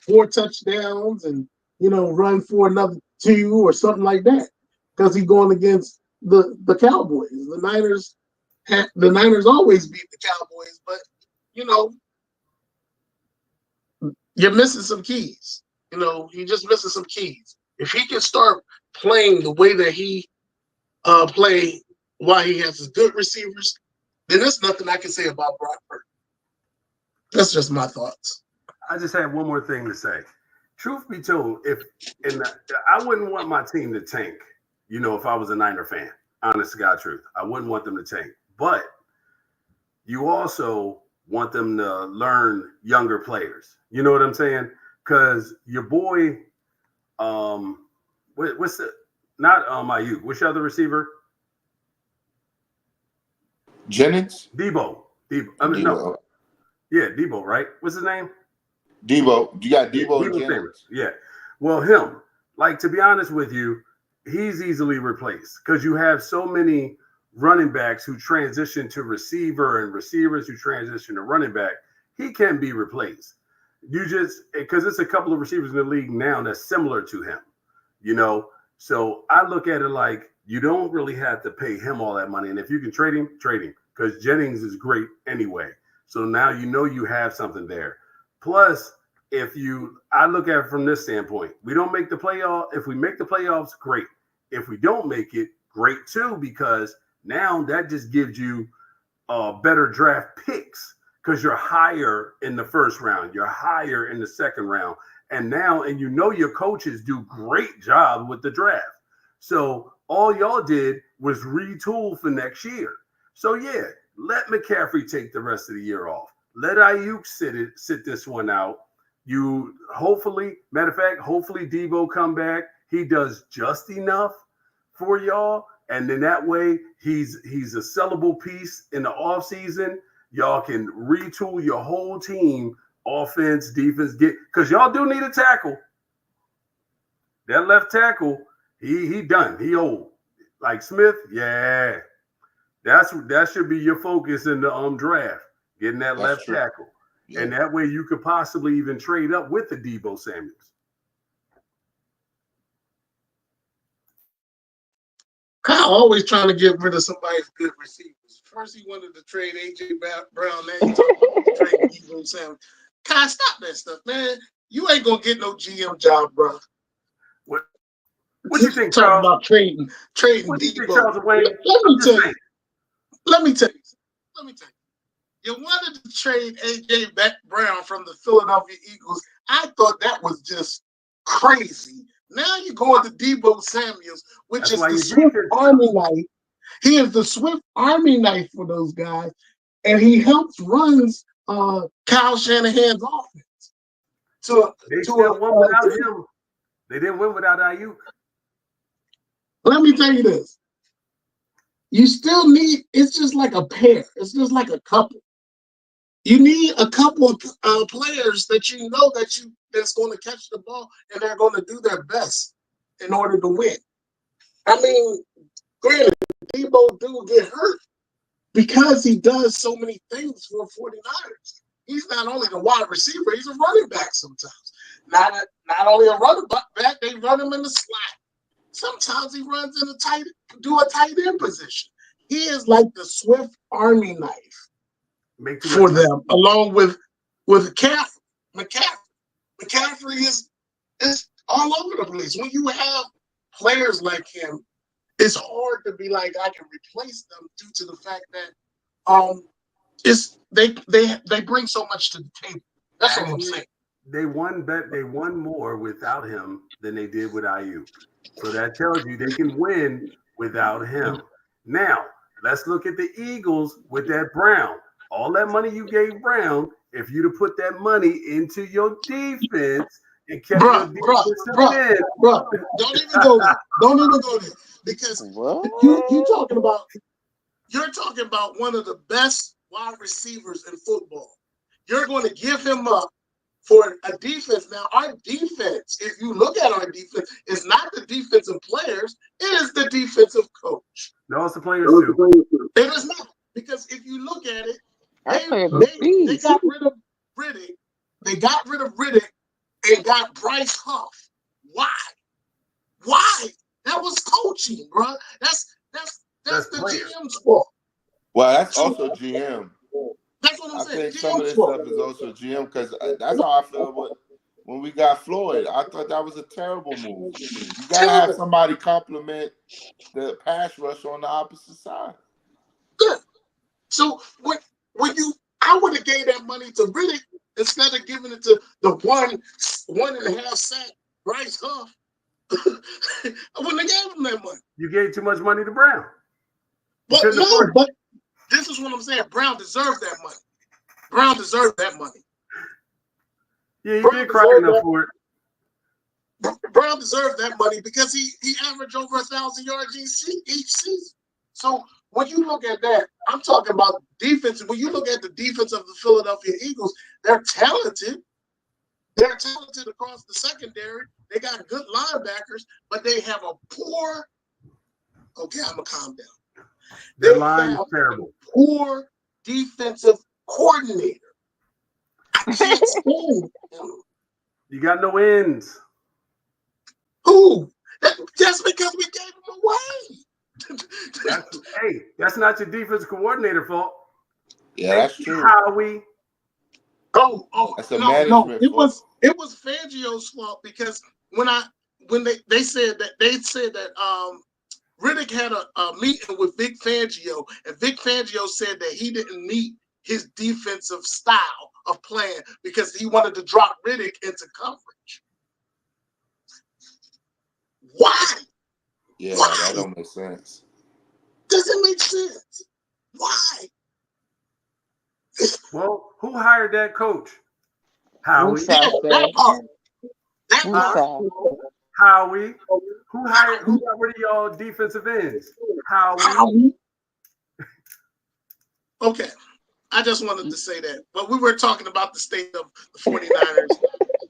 Speaker 1: 4 touchdowns and, run for another 2 or something like that because he's going against the Cowboys. The Niners always beat the Cowboys, but, you're missing some keys. You're just missing some keys. If he can start playing the way that he play while he has his good receivers, then there's nothing I can say about Brock Purdy. That's just my thoughts.
Speaker 4: I just have one more thing to say. Truth be told, I wouldn't want my team to tank. If I was a Niner fan, honest to God, truth, I wouldn't want them to tank. But you also want them to learn younger players. You know what I'm saying? Because your boy, what's the not Ayuk? What's your other receiver?
Speaker 3: Jennings?
Speaker 4: Debo. I mean,
Speaker 3: Debo.
Speaker 4: no. Yeah, Debo, right? What's his name?
Speaker 3: Debo. You got Debo and
Speaker 4: Debo
Speaker 3: Jennings.
Speaker 4: Yeah. Well, him, like, to be honest with you, he's easily replaced because you have so many running backs who transition to receiver and receivers who transition to running back. He can be replaced. Because it's a couple of receivers in the league now that's similar to him, So I look at it like you don't really have to pay him all that money. And if you can trade him because Jennings is great anyway. So now you have something there. Plus, I look at it from this standpoint, we don't make the playoff. If we make the playoffs, great. If we don't make it, great too, because now that just gives you better draft picks because you're higher in the first round, you're higher in the second round, and your coaches do great job with the draft. So all y'all did was retool for next year. So yeah, let McCaffrey take the rest of the year off. Let Ayuk sit this one out. Hopefully Debo come back. He does just enough for y'all. And then that way he's a sellable piece in the offseason. Y'all can retool your whole team offense, defense, because y'all do need a tackle. That left tackle, he done. He old. Like Smith, yeah. That should be your focus in the draft, getting that
Speaker 3: That's
Speaker 4: left
Speaker 3: true.
Speaker 4: tackle.
Speaker 3: Yeah.
Speaker 4: And that way you could possibly even trade up with the Deebo Samuels.
Speaker 1: Kyle always trying to get rid of somebody's good receivers. First he wanted to trade A.J. Brown, now he talking about trading Deebo Samuel. Kyle, stop that stuff, man. You ain't gonna get no GM job, bro.
Speaker 4: What you think,
Speaker 1: Talking
Speaker 4: Charles?
Speaker 1: about trading
Speaker 4: What you think,
Speaker 1: Deebo.
Speaker 4: Charles Wayne?
Speaker 1: Let me tell you.
Speaker 5: Let me tell you.
Speaker 1: You wanted to trade A.J. Brown from the Philadelphia Eagles. I thought that was just crazy. Now you're going to Deebo Samuels, which is the Swift Army knife. He is the Swift Army knife for those guys, and he helps runs Kyle Shanahan's offense.
Speaker 4: They still won without him. They didn't win without Ayuk.
Speaker 1: Let me tell you this. You still need, it's just like a pair. It's just like a couple. You need a couple of players that you know that's going to catch the ball and they're going to do their best in order to win. I mean, granted, Deebo do get hurt because he does so many things for 49ers. He's not only the wide receiver, he's a running back sometimes. Not only a running back, they run him in the slot. Sometimes he runs in a tight end position. He is like the Swift Army knife for them, along with McCaffrey. McCaffrey is all over the place. When you have players like him, it's hard to be like I can replace them due to the fact that it's they bring so much to the table. That's what I'm saying.
Speaker 4: They won more without him than they did with Ayuk. So that tells you they can win without him. Now, let's look at the Eagles with that Brown. All that money you gave Brown, if you'd have put that money into your defense and kept your defense
Speaker 1: bro, don't even go there. Don't even go there. Because you're talking about one of the best wide receivers in football. You're going to give him up for a defense. Now, our defense, if you look at our defense, is not the defensive players. It is the defensive coach.
Speaker 4: No, it's the players too.
Speaker 1: It is not. Because if you look at it, they got rid of Riddick. They got rid of Riddick and got Bryce Huff. Why? That was coaching, bro. That's the GM's fault.
Speaker 3: Well, that's also GM.
Speaker 1: That's what I'm saying.
Speaker 3: I think some of this stuff is also GM because that's how I feel when we got Floyd. I thought that was a terrible move. You got to have somebody compliment the pass rush on the opposite side.
Speaker 1: Yeah. So I would have gave that money to Riddick instead of giving it to the 1.5 sack Bryce Huff. I wouldn't have gave him that money.
Speaker 4: You gave too much money to Brown.
Speaker 1: But this is what I'm saying. Brown deserved that money.
Speaker 4: Yeah, he did cry enough for it.
Speaker 1: Brown deserved that money because he averaged over 1,000 yards each season. So when you look at that, I'm talking about defense. When you look at the defense of the Philadelphia Eagles, they're talented. They're talented across the secondary. They got good linebackers, but they have a poor. Okay, I'm gonna calm down.
Speaker 4: Their line is terrible.
Speaker 1: Poor defensive coordinator. I can't stand him.
Speaker 4: You got no ends.
Speaker 1: Who? Just because we gave him away.
Speaker 4: That's not your defense coordinator fault.
Speaker 3: Yeah, that's true.
Speaker 1: Howie.
Speaker 3: That's a management fault.
Speaker 1: It was Fangio's fault because when they said that Riddick had a meeting with Vic Fangio, and Vic Fangio said that he didn't meet his defensive style of playing because he wanted to drop Riddick into coverage. Why?
Speaker 3: Yeah, that don't make sense.
Speaker 1: Doesn't make sense. Why?
Speaker 4: Well, who hired that coach? Howie.
Speaker 1: That part.
Speaker 4: Howie. Who got rid of y'all defensive ends? Howie.
Speaker 1: Okay. I just wanted to say that. But we were talking about the state of the 49ers,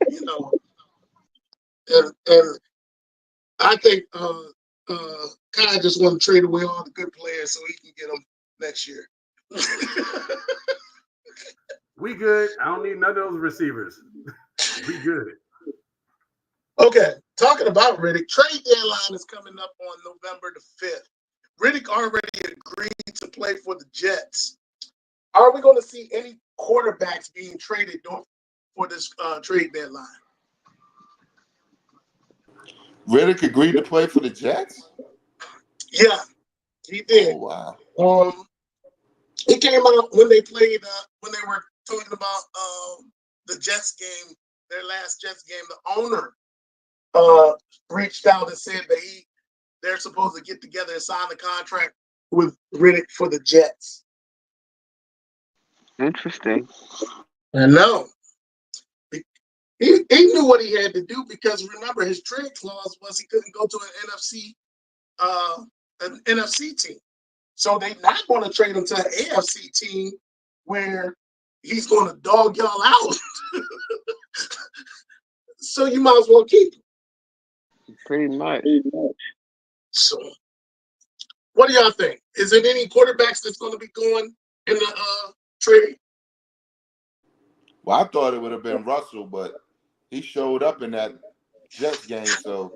Speaker 1: you know, and I think Kai just want to trade away all the good players so he can get them next year.
Speaker 4: We good. I don't need none of those receivers. We good.
Speaker 1: Okay, talking about Riddick, trade deadline is coming up on November the 5th. Riddick already agreed to play for the Jets. Are we going to see any quarterbacks being traded for this trade deadline?
Speaker 3: Riddick agreed to play for the Jets.
Speaker 1: Yeah, he
Speaker 3: Oh
Speaker 1: did.
Speaker 3: wow.
Speaker 1: It came out when they played when they were talking about the Jets game, their last Jets game. The owner reached out and said that they're supposed to get together and sign the contract with Riddick for the Jets.
Speaker 5: Interesting.
Speaker 1: I know. He knew what he had to do because remember his trade clause was he couldn't go to an NFC team. So they're not going to trade him to an AFC team where he's going to dog y'all out. So you might as well keep him.
Speaker 5: Pretty much.
Speaker 1: So what do y'all think? Is there any quarterbacks that's going to be going in the trade?
Speaker 3: Well, I thought it would have been Russell, but he showed up in that Jets game, so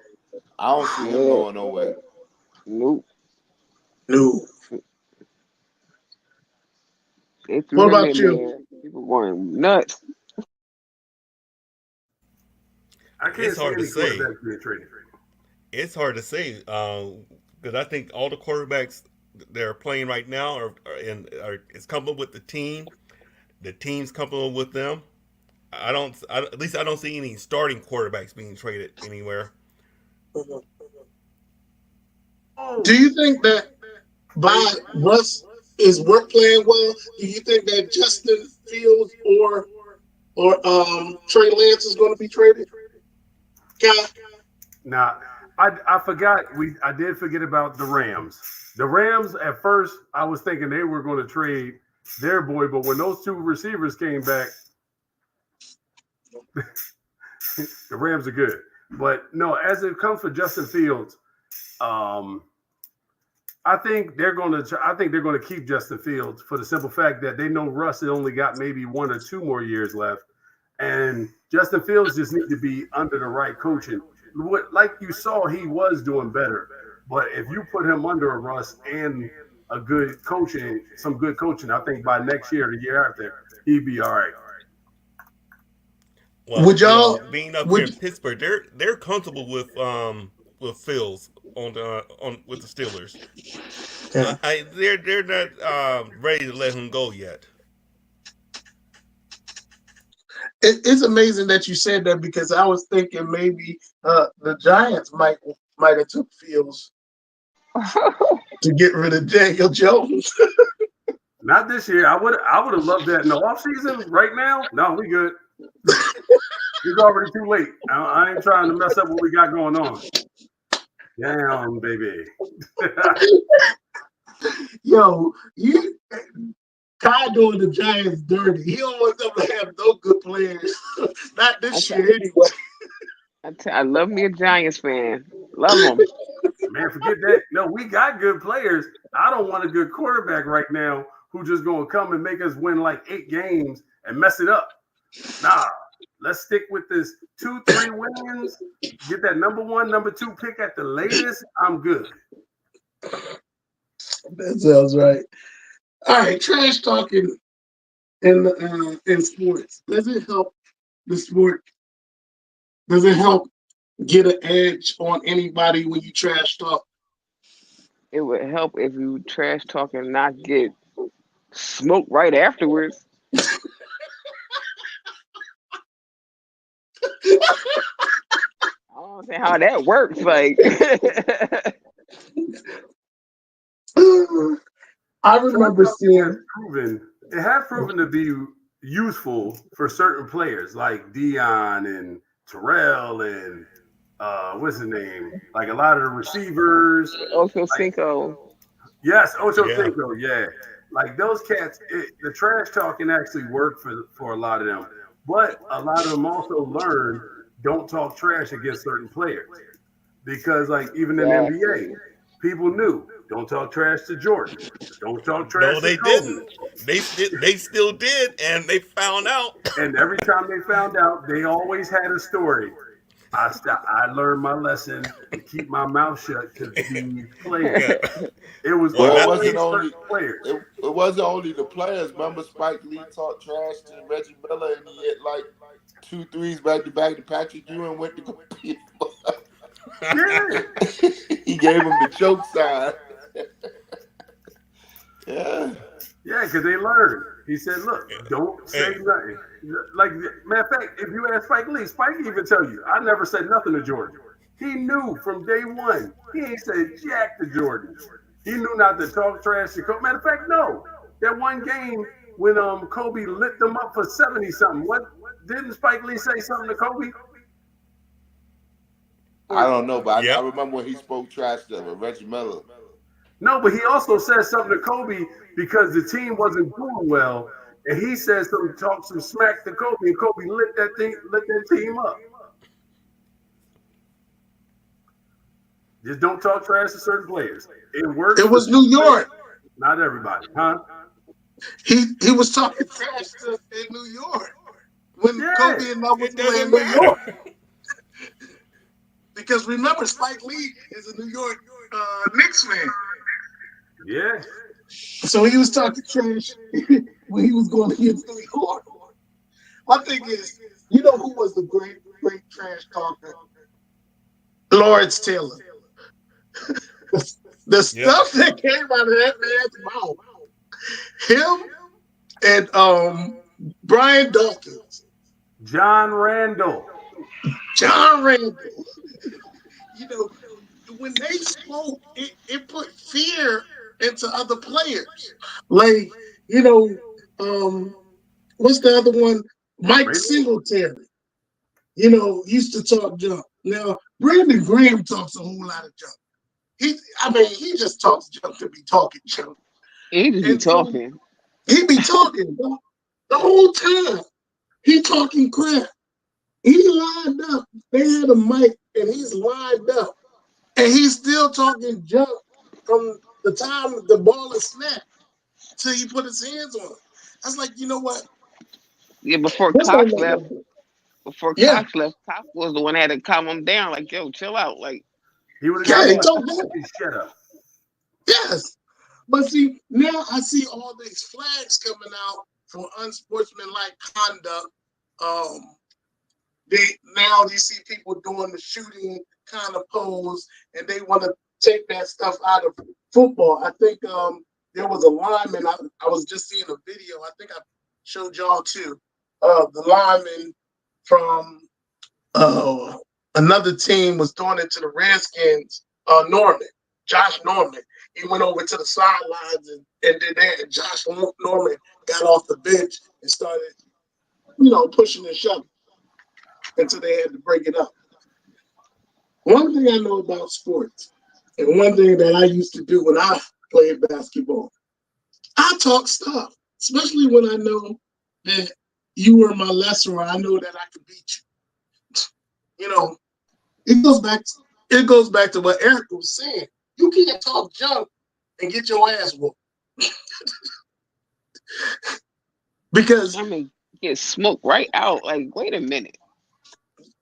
Speaker 3: I don't see him going nowhere.
Speaker 5: Nope.
Speaker 1: No.
Speaker 5: They threw
Speaker 1: What
Speaker 5: him
Speaker 1: about
Speaker 5: in
Speaker 1: you?
Speaker 5: there. People going nuts.
Speaker 4: I can't
Speaker 2: It's
Speaker 4: see
Speaker 2: hard to
Speaker 4: any
Speaker 2: say.
Speaker 4: quarterbacks being traded.
Speaker 2: It's hard to say because I think all the quarterbacks that are playing right now is comfortable with the team. The team's comfortable with them. At least I don't see any starting quarterbacks being traded anywhere.
Speaker 1: Do you think that by Russ is work playing well? Do you think that Justin Fields or Trey Lance is going to be traded? Cal?
Speaker 4: Now, I forgot I did forget about the Rams. The Rams at first I was thinking they were going to trade their boy, but when those two receivers came back, the Rams are good. But no, as it comes for Justin Fields, um, I think they're going to. I think they're going to keep Justin Fields for the simple fact that they know Russ only got maybe 1 or 2 more years left, and Justin Fields just need to be under the right coaching. Like you saw, he was doing better, but if you put him under a Russ and a good coaching, some good coaching, I think by next year, the year after, he'd be all right.
Speaker 2: Well,
Speaker 1: Would y'all
Speaker 2: being up here
Speaker 1: would
Speaker 2: in Pittsburgh, they're comfortable with Fields on with the Steelers.
Speaker 1: yeah.
Speaker 2: They're not ready to let him go yet.
Speaker 1: It's amazing that you said that because I was thinking maybe the Giants might have took Fields to get rid of Daniel Jones.
Speaker 4: Not this year. I would have loved that in the off season. Right now, no, we good. It's already too late. I ain't trying to mess up what we got going on. Damn, baby.
Speaker 1: Yo, you Kai doing the Giants dirty. He don't want them to have no good players. Not
Speaker 5: I,
Speaker 1: this
Speaker 5: t-
Speaker 1: year anyway.
Speaker 5: I love me a Giants fan. Love them.
Speaker 4: Man, forget that. No, we got good players. I don't want a good quarterback right now who just gonna come and make us win like 8 games and mess it up. Nah, let's stick with this 2, 3 wins. Get that number 1, number 2 pick at the latest. I'm good.
Speaker 1: That sounds right. All right, trash talking in sports. Does it help the sport? Does it help get an edge on anybody when you trash talk?
Speaker 5: It would help if you trash talk and not get smoked right afterwards. I don't understand how that works. Like,
Speaker 1: I
Speaker 4: Trash
Speaker 1: remember
Speaker 4: talking has
Speaker 1: seeing.
Speaker 4: proven it has proven to be useful for certain players like Dion and Terrell and what's his name? Like a lot of the receivers.
Speaker 5: also
Speaker 4: Like
Speaker 5: Cinco.
Speaker 4: Yes, Ocho
Speaker 2: Yeah.
Speaker 4: Cinco. Yeah, like those cats. The trash talking actually worked for a lot of them, but a lot of them also learned don't talk trash against certain players because, like, even in the NBA,
Speaker 5: Exactly.
Speaker 4: people knew don't talk trash to Jordan, don't talk trash
Speaker 2: No,
Speaker 4: to
Speaker 2: they
Speaker 4: Kobe,
Speaker 2: didn't. They still did, and they found out.
Speaker 4: and every time they found out, they always had a story. I learned my lesson to keep my mouth shut to these players.
Speaker 2: Yeah.
Speaker 4: It was
Speaker 2: Well,
Speaker 3: Well, it
Speaker 2: that
Speaker 3: wasn't
Speaker 4: always
Speaker 3: only
Speaker 4: certain players.
Speaker 3: it wasn't only the players. Remember, Spike Lee talked trash to Reggie Miller, and he hit like two threes back to back to Patrick Ewing went to go beat him.
Speaker 4: Yeah,
Speaker 3: He gave him the choke sign. Yeah.
Speaker 4: yeah, because they learned. He said, "Look, don't say
Speaker 2: hey,
Speaker 4: nothing." Like, matter of fact, if you ask Spike Lee, Spike even tell you, "I never said nothing to Jordan." He knew from day one. He ain't said jack to Jordan. He knew not to talk trash to Kobe. Matter of fact, no. That one game when Kobe lit them up for 70 something. What didn't Spike Lee say something to Kobe?
Speaker 3: I
Speaker 5: Or
Speaker 3: don't know, but I
Speaker 2: yep.
Speaker 3: remember when he spoke trash to Reggie Miller.
Speaker 4: No, but he also said something to Kobe because the team wasn't doing well, and he said some talk some smack to Kobe, and Kobe lit that team up. Just don't talk trash to certain players. It works
Speaker 1: It
Speaker 4: for
Speaker 1: was New
Speaker 4: some
Speaker 1: York.
Speaker 4: players, not everybody, huh?
Speaker 1: He was talking trash in New York when
Speaker 4: Yeah,
Speaker 1: Kobe and I was
Speaker 2: It
Speaker 1: playing
Speaker 2: doesn't
Speaker 1: New
Speaker 2: matter.
Speaker 1: York. Because remember, Spike Lee is a New York Knicks fan.
Speaker 4: yeah.
Speaker 1: So he was talking trash when he was going against New York. My thing is, you know who was the great trash talker? Lawrence Taylor. The
Speaker 2: Yep.
Speaker 1: stuff that came out of that man's mouth, him and Brian Dawkins,
Speaker 4: John Randall.
Speaker 1: John Randall, you know, when they spoke, it put fear into other players. Like, you know, um, what's the other one? Mike
Speaker 4: Really?
Speaker 1: Singletary, used to talk junk. Now, Brandon Graham talks a whole lot of junk. He just talks junk to be talking junk.
Speaker 5: he just be
Speaker 1: And so
Speaker 5: talking.
Speaker 1: he be talking the whole time. He talking crap. He lined up. They had a mic and he's lined up. And he's still talking junk from the time the ball is snapped till he put his hands on it. I was like, you know what?
Speaker 5: Yeah, before
Speaker 1: This don't
Speaker 5: Cox
Speaker 1: make no
Speaker 5: left,
Speaker 1: sense.
Speaker 5: before
Speaker 1: Yeah,
Speaker 5: Cox left, Cox was the one that had to calm him down. Like, yo, chill out. Like,
Speaker 4: He would have got
Speaker 1: yeah, he
Speaker 4: more
Speaker 1: told
Speaker 4: sense
Speaker 1: that.
Speaker 4: if he shut up.
Speaker 1: Yes. But see, now I see all these flags coming out for unsportsmanlike conduct. Um, now you see people doing the shooting kind of pose, and they want to take that stuff out of football. I think there was a lineman. I was just seeing a video. I think I showed y'all too. The lineman from uh, another team was doing it to the Redskins. Norman, Josh Norman. He went over to the sidelines and did that. And Josh Norman got off the bench and started, pushing and shoving until they had to break it up. One thing I know about sports, and one thing that I used to do when I played basketball, I talk stuff, especially when I know that you were my lesser, or I know that I could beat you. It goes back. It goes back to what Eric was saying. You can't talk junk and get your ass whooped because
Speaker 5: I mean, get smoked right out. Like, wait a minute.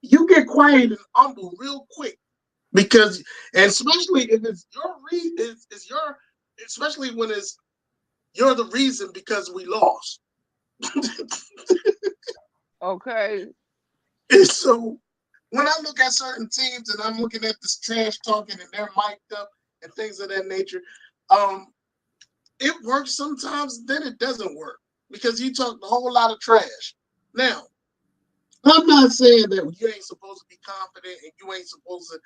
Speaker 1: you get quiet and humble real quick. Because, and especially if it's your it's your, especially when you're the reason because we lost.
Speaker 5: Okay.
Speaker 1: And so when I look at certain teams and I'm looking at this trash talking and they're mic'd up and things of that nature, um, it works sometimes, then it doesn't work because you talk a whole lot of trash. Now, I'm not saying that you ain't supposed to be confident and you ain't supposed to,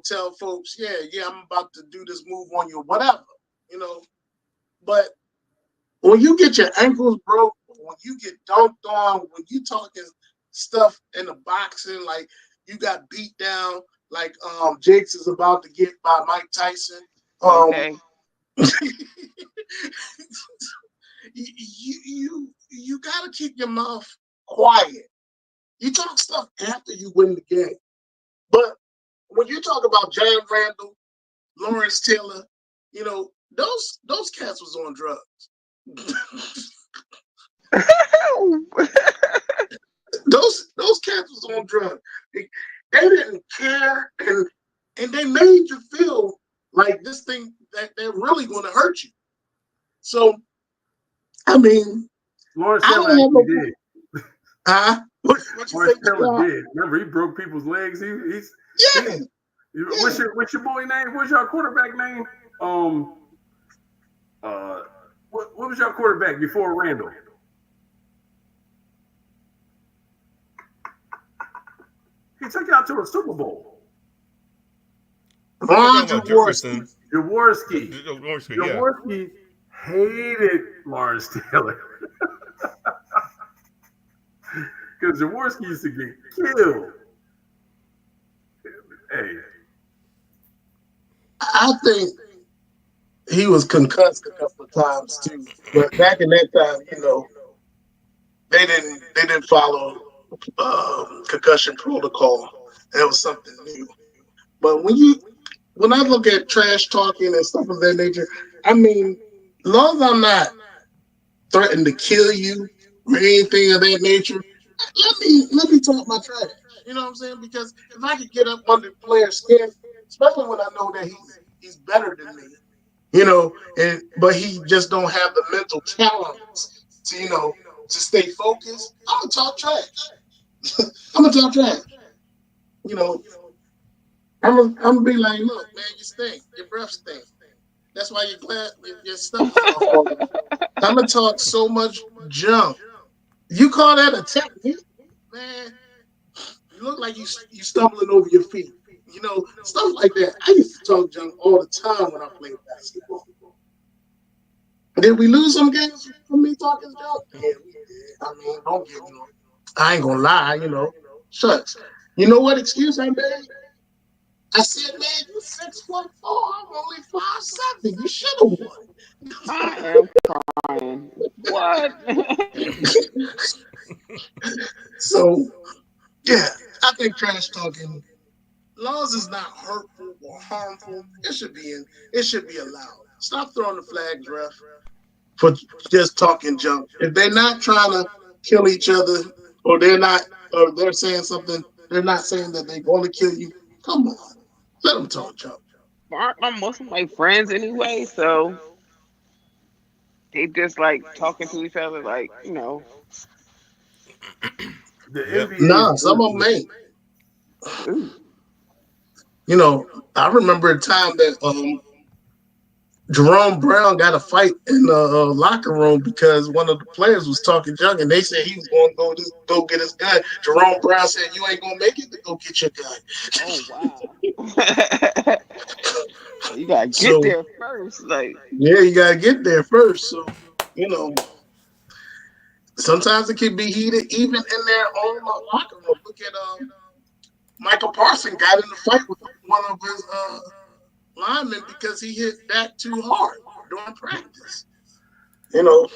Speaker 1: tell folks, yeah, I'm about to do this move on you, whatever, you know. But when you get your ankles broke, when you get dunked on, when you talking stuff in the boxing, like you got beat down, like Jakes is about to get by Mike Tyson. Um,
Speaker 5: Okay.
Speaker 1: you gotta keep your mouth quiet. You talk stuff after you win the game. But when you talk about John Randall, Lawrence Taylor, those cats was on drugs. those cats was on drugs. They didn't care, and they made you feel like this thing that they're really going to hurt you. So I mean,
Speaker 4: Lawrence
Speaker 1: I
Speaker 4: Taylor
Speaker 1: don't have
Speaker 4: actually
Speaker 1: no.
Speaker 4: did.
Speaker 1: What you
Speaker 4: Lawrence
Speaker 1: say,
Speaker 4: Taylor
Speaker 1: Scott?
Speaker 4: did. Remember, he broke people's legs. He
Speaker 1: Yeah,
Speaker 4: what's
Speaker 1: yeah.
Speaker 4: your boy name? What's your quarterback name? Uh, what was your quarterback before Randall? He took y'all to a Super Bowl.
Speaker 2: We're
Speaker 1: Ron
Speaker 2: talking about
Speaker 1: Jaworski.
Speaker 2: Jefferson.
Speaker 4: Jaworski.
Speaker 2: Yeah.
Speaker 4: Jaworski hated Lawrence Taylor because Jaworski used to get killed. Hey,
Speaker 1: I think he was concussed a couple of times too. But back in that time, they didn't follow concussion protocol. That was something new. But when I look at trash talking and stuff of that nature, I mean, long as I'm not threatened to kill you or anything of that nature, let me talk my trash. You know what I'm saying? Because if I could get up under the player's skin, especially when I know that he's better than me, and but he just don't have the mental talents to to stay focused. I'm gonna talk trash. I'm gonna talk trash. You know, I'm gonna be like, look, man, you stink. Your breath stink. That's why your stuff is all falling out. I'm gonna talk so much junk. You call that a technique, man? You look like you stumbling over your feet. Stuff like that. I used to talk junk all the time when I played basketball. Did we lose some games from me talking junk? Yeah, we did. I mean, don't get me wrong. I ain't gonna lie, Shucks. You know what excuse I made? I said, man, you 6'4". I'm only 5'7". You should have won.
Speaker 5: I am crying. What?
Speaker 1: So yeah, I think trash talking laws is not hurtful or harmful. It should be allowed. Stop throwing the flags, ref, for just talking junk. If they're not trying to kill each other, or they're saying something, they're not saying that they're going to kill you. Come on, let them talk junk.
Speaker 5: Aren't most of my friends anyway? So they just like talking to each other, like
Speaker 4: the
Speaker 2: Yep.
Speaker 4: NBA is
Speaker 1: Nah, some of them
Speaker 4: ruthless.
Speaker 1: ain't.
Speaker 5: ooh.
Speaker 1: I remember a time that Jerome Brown got a fight in the locker room because one of the players was talking junk, and they said he was going to go get his gun. Jerome Brown said, "You ain't gonna make it, to go get your gun."
Speaker 5: Oh wow. You gotta get
Speaker 1: So
Speaker 5: there first. Like,
Speaker 1: yeah, you gotta get there first. So you know, sometimes it can be heated even in their own locker room. Look at Michael Parson got in a fight with one of his linemen because he hit Dak too hard during practice. You know,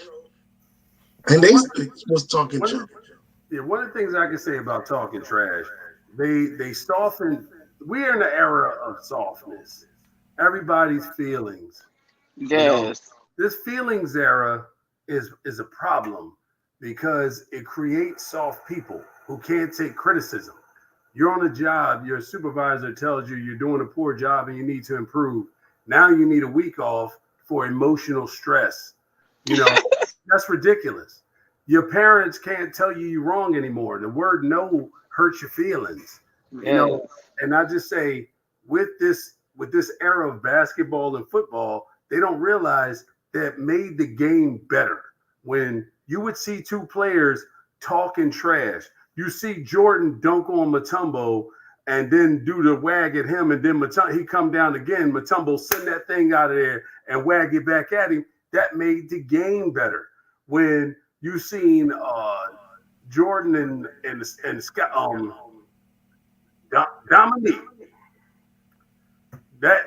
Speaker 1: and
Speaker 4: Well,
Speaker 1: they was talking
Speaker 4: one,
Speaker 1: junk.
Speaker 4: one of the things I can say about talking trash, they soften. We're in the era of softness. Everybody's feelings. You know,
Speaker 5: yes.
Speaker 4: this feelings era is a problem because it creates soft people who can't take criticism. You're on a job, your supervisor tells you you're doing a poor job and you need to improve. Now you need a week off for emotional stress. You know, that's ridiculous. Your parents can't tell you you're wrong anymore. The word no hurts your feelings. You know,
Speaker 5: Yes.
Speaker 4: and I just say with this era of basketball and football, they don't realize that made the game better. When you would see two players talking trash, you see Jordan dunk on Matumbo and then do the wag at him, and then he come down again. Matumbo send that thing out of there and wag it back at him. That made the game better. When you seen Jordan and Scott, Dominique, that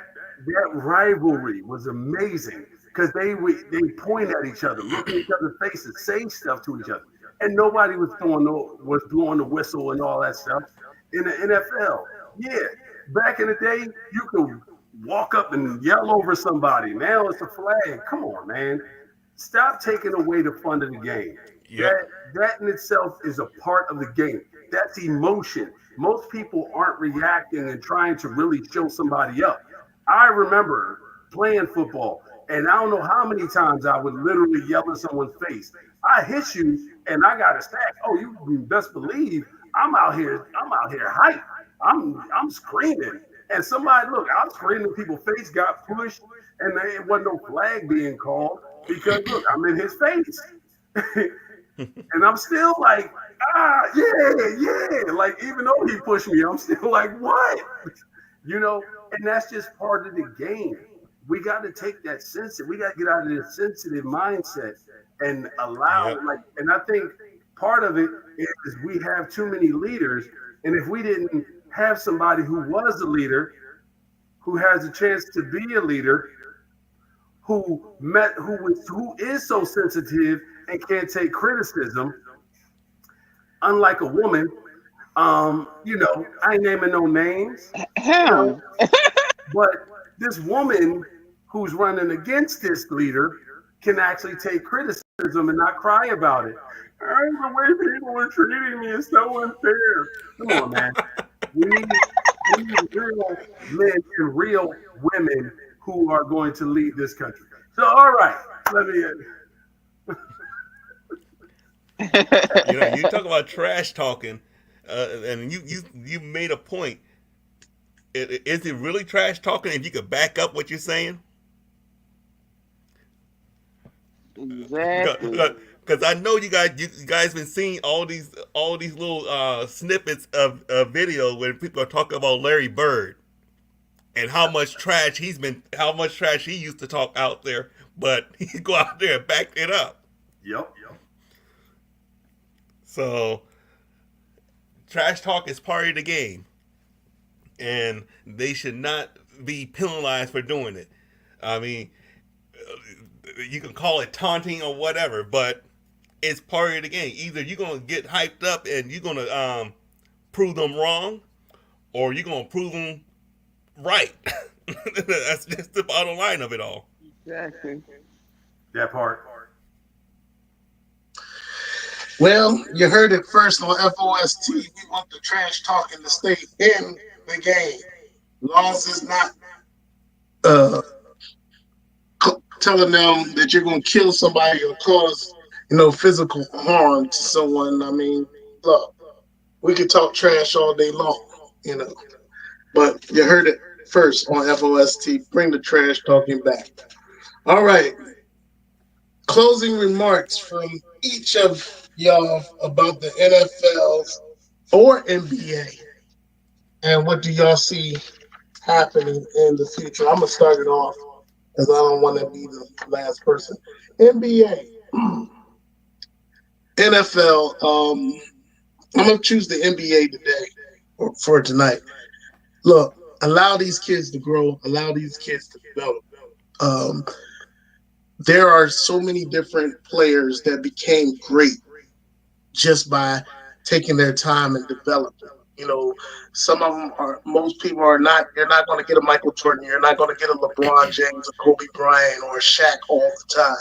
Speaker 4: that rivalry was amazing because they point at each other, look in each other's faces, say stuff to each other, and nobody was blowing the whistle and all that stuff in the NFL. Yeah, back in the day, you could walk up and yell over somebody. Now it's a flag. Come on, man. Stop taking away the fun of the game.
Speaker 2: Yep.
Speaker 4: That in itself is a part of the game. That's emotion. Most people aren't reacting and trying to really show somebody up. I remember playing football, and I don't know how many times I would literally yell in someone's face. I hit you, and I got a sack. Oh, you best believe I'm out here. I'm out here hype. I'm screaming, and somebody look. I'm screaming. People's face got pushed, and there wasn't no flag being called because look, I'm in his face. And I'm still like, yeah. Like, even though he pushed me, I'm still like, what? And that's just part of the game. We got to take that sensitive, we got to get out of this sensitive mindset and allow,
Speaker 2: Yep.
Speaker 4: like, and I think part of it is we have too many leaders. And if we didn't have somebody who was a leader, who has a chance to be a leader, who is so sensitive and can't take criticism, unlike a woman. I ain't naming no names, you know,
Speaker 5: Him.
Speaker 4: but this woman who's running against this leader can actually take criticism and not cry about it. The way people are treating me is so unfair. Come on, man. We need real men and real women who are going to lead this country. So, all right, let me.
Speaker 2: You talk about trash talking, and you made a point. Is it really trash talking if you could back up what you're saying? Because
Speaker 5: Exactly.
Speaker 2: I know you guys been seeing all these little snippets of video when people are talking about Larry Bird and how much trash he used to talk out there, but he go out there and back it up.
Speaker 4: Yep.
Speaker 2: So trash talk is part of the game, and they should not be penalized for doing it. I mean, you can call it taunting or whatever, but it's part of the game. Either you're gonna get hyped up and you're gonna prove them wrong, or you're gonna prove them right. That's just the bottom line of it all.
Speaker 5: Exactly.
Speaker 4: That part.
Speaker 1: Well, you heard it first on FOST. We want the trash talking to stay in the game. Long as it's not uh, telling them that you're going to kill somebody or cause, physical harm to someone. I mean, look, we could talk trash all day long, you know. But you heard it first on FOST. Bring the trash talking back. All right. Closing remarks from each of y'all about the NFLs or NBA, and what do y'all see happening in the future? I'm gonna start it off because I don't want to be the last person. NBA, NFL. I'm gonna choose the NBA today for tonight. Look, allow these kids to grow. Allow these kids to develop. Um, there are so many different players that became great just by taking their time and developing. Some of them are. Most people are not. You're not going to get a Michael Jordan. You're not going to get a LeBron James, a Kobe Bryant, or a Shaq all the time.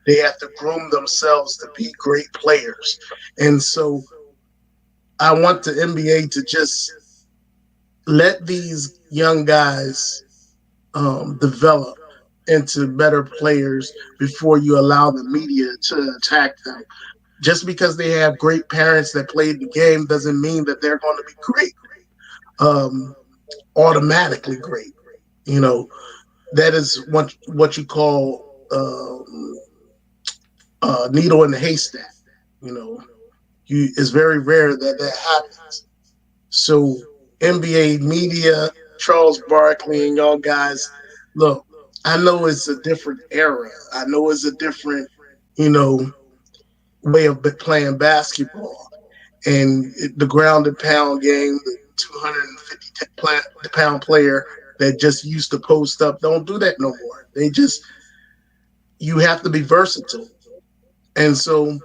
Speaker 1: They have to groom themselves to be great players, and so I want the NBA to just let these young guys develop into better players before you allow the media to attack them. Just because they have great parents that played the game doesn't mean that they're going to be great, um, automatically great. You know, that is what you call needle in the haystack. You know, it's very rare that that happens. So NBA media, Charles Barkley, and y'all guys, look, I know it's a different era. I know it's a different, you know, way of playing basketball. And the ground and pound game, the 250 pound player that just used to post up don't do that no more. They just, you have to be versatile. And so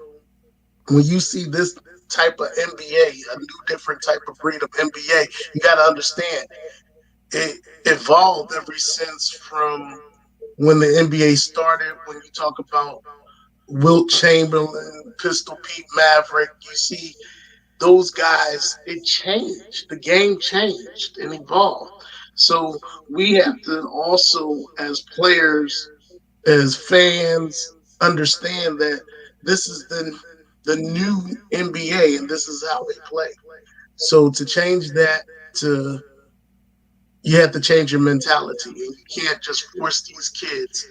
Speaker 1: when you see this type of NBA, a new different type of breed of NBA, you got to understand it evolved ever since from when the NBA started. When you talk about Wilt Chamberlain, Pistol Pete Maverick, you see those guys, it changed. The game changed and evolved. So we have to also, as players, as fans, understand that this is the new NBA and this is how they play. So to change that, to you have to change your mentality, and you can't just force these kids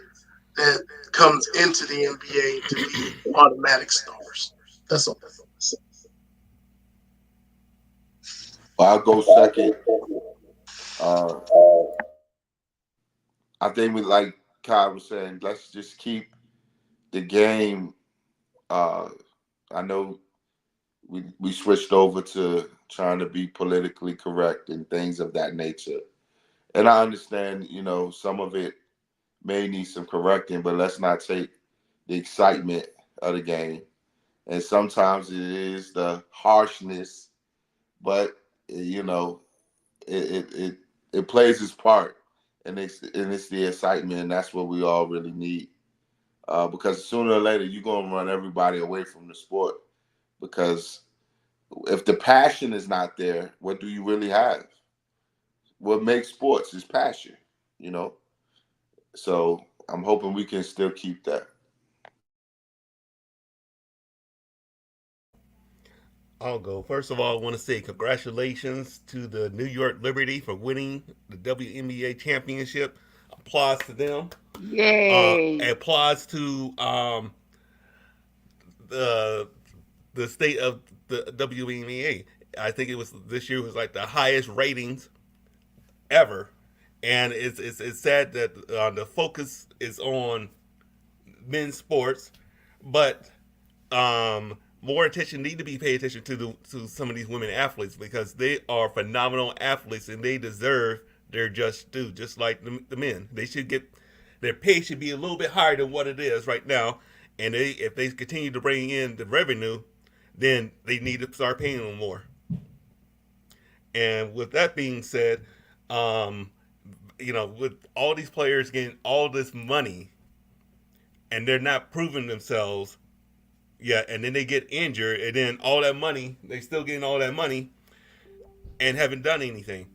Speaker 1: that comes into the NBA to be automatic stars. That's all.
Speaker 3: I'll go second. Uh, I think we, like Kyle was saying, let's just keep the game. Uh, I know we switched over to trying to be politically correct and things of that nature. And I understand, some of it may need some correcting, but let's not take the excitement of the game. And sometimes it is the harshness, but it it it, it plays its part, and it's the excitement, and that's what we all really need. Because sooner or later, you're gonna run everybody away from the sport. Because if the passion is not there, what do you really have? What makes sports is passion, you know. So I'm hoping we can still keep that.
Speaker 2: I'll go. First of all, I want to say congratulations to the New York Liberty for winning the WNBA championship. Applause to them.
Speaker 5: Yay!
Speaker 2: Applause to the the state of the WNBA. I think it was this year was like the highest ratings ever, and it's sad that the focus is on men's sports, but more attention need to be paid attention to some of these women athletes because they are phenomenal athletes and they deserve their just due, just like the men. They should get their pay should be a little bit higher than what it is right now, and if they continue to bring in the revenue, then they need to start paying them more. And with that being said, um, with all these players getting all this money and they're not proving themselves yet, and then they get injured, and then all that money, they still getting all that money and haven't done anything.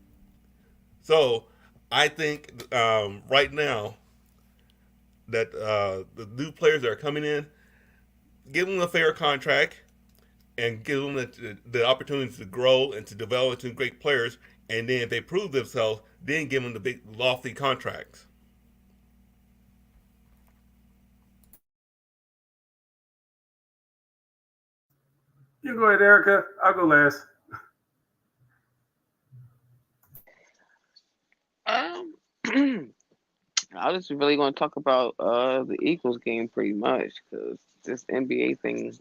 Speaker 2: So I think right now that the new players that are coming in, give them a fair contract and give them the opportunity to grow and to develop into great players. And then if they prove themselves, then give them the big lofty contracts.
Speaker 4: You go ahead, Erica. I'll go last.
Speaker 5: Um, I was really going to talk about the Eagles game pretty much because this NBA thing,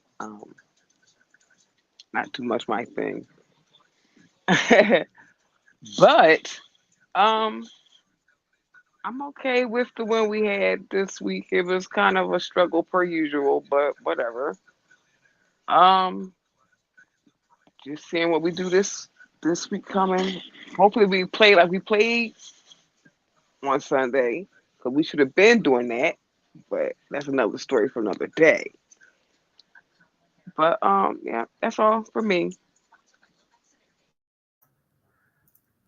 Speaker 5: not too much my thing. But um, I'm okay with the one we had this week. It was kind of a struggle per usual, but whatever. Um, just seeing what we do this week coming. Hopefully, we play like we played on Sunday because we should have been doing that. But that's another story for another day. But yeah, that's all for me.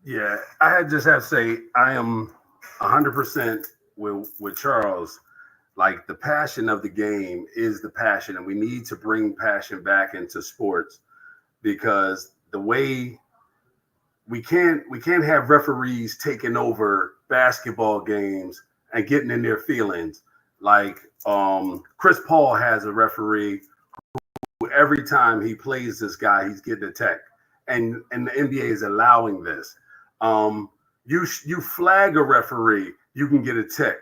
Speaker 4: Yeah, I had just have to say I am 100% with Charles. Like the passion of the game is the passion, and we need to bring passion back into sports because the way we can't have referees taking over basketball games and getting in their feelings. Like Chris Paul has a referee who every time he plays this guy, he's getting attacked, and the NBA is allowing this. You flag a referee, you can get a tech.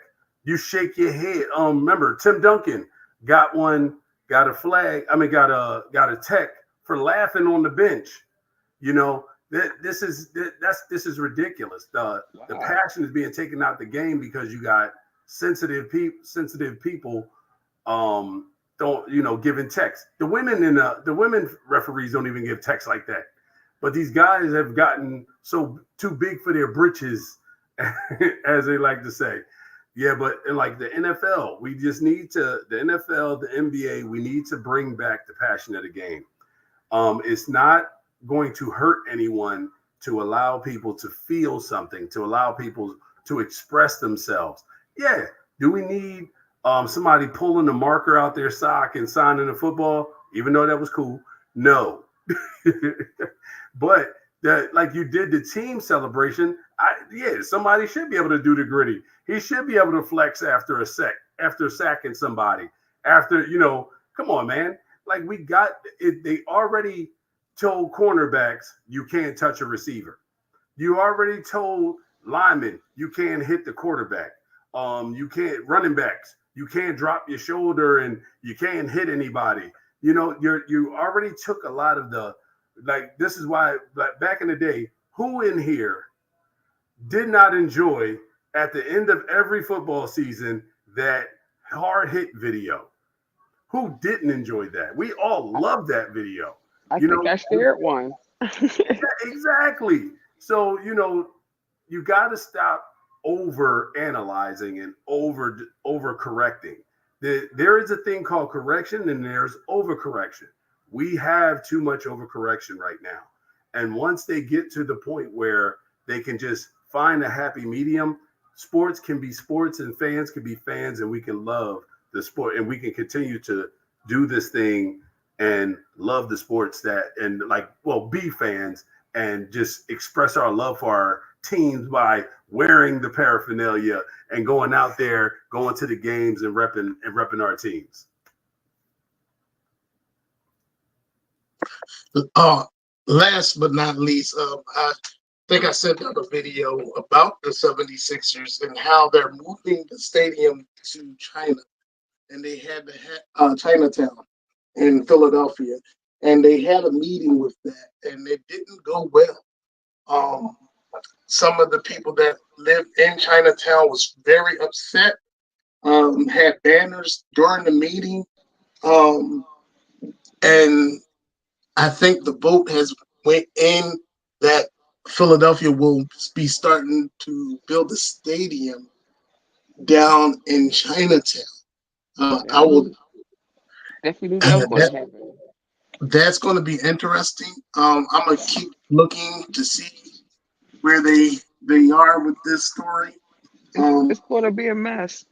Speaker 4: You shake your head. Remember Tim Duncan got one, got a flag. I mean, got a tech for laughing on the bench. You know, This is ridiculous. The
Speaker 5: Wow.
Speaker 4: passion is being taken out the game because you got sensitive people don't giving text. The women referees don't even give text like that. But these guys have gotten so too big for their britches, as they like to say. Yeah, but in like the NFL, we just need to the NFL, the NBA, we need to bring back the passion of the game. It's not going to hurt anyone to allow people to feel something, to allow people to express themselves. Yeah. Do we need somebody pulling the marker out their sock and signing the football, even though that was cool? No. But that, like you did the team celebration, yeah, somebody should be able to do the gritty. He should be able to flex after sacking somebody. Come on, man. Like we got it, they already told cornerbacks you can't touch a receiver. You already told linemen you can't hit the quarterback. You can't running backs. You can't drop your shoulder and you can't hit anybody. You already took a lot of the like. This is why like, back in the day, who in here did not enjoy at the end of every football season that hard hit video? Who didn't enjoy that? We all love that video.
Speaker 5: I
Speaker 4: You
Speaker 5: think
Speaker 4: know,
Speaker 5: I shared one.
Speaker 4: yeah, exactly. So, you got to stop over analyzing and over correcting. There is a thing called correction and there's overcorrection. We have too much overcorrection right now. And once they get to the point where they can just find a happy medium, sports can be sports and fans can be fans and we can love the sport and we can continue to do this thing and love the sports be fans and just express our love for our teams by wearing the paraphernalia and going out there, going to the games and repping our teams.
Speaker 1: Uh, Last but not least, I think I sent out a video about the 76ers and how they're moving the stadium to China. And they had Chinatown in Philadelphia. And they had a meeting with that, and it didn't go well. Um, some of the people that live in Chinatown was very upset, had banners during the meeting. Um, and I think the vote has went in that Philadelphia will be starting to build a stadium down in Chinatown. I
Speaker 5: Yeah,
Speaker 1: will.
Speaker 5: definitely knew that was going
Speaker 1: That
Speaker 5: to happen.
Speaker 1: that's going to be interesting. I'm gonna keep looking to see where they are with this story.
Speaker 5: It's
Speaker 1: Um,
Speaker 5: going to be a mess.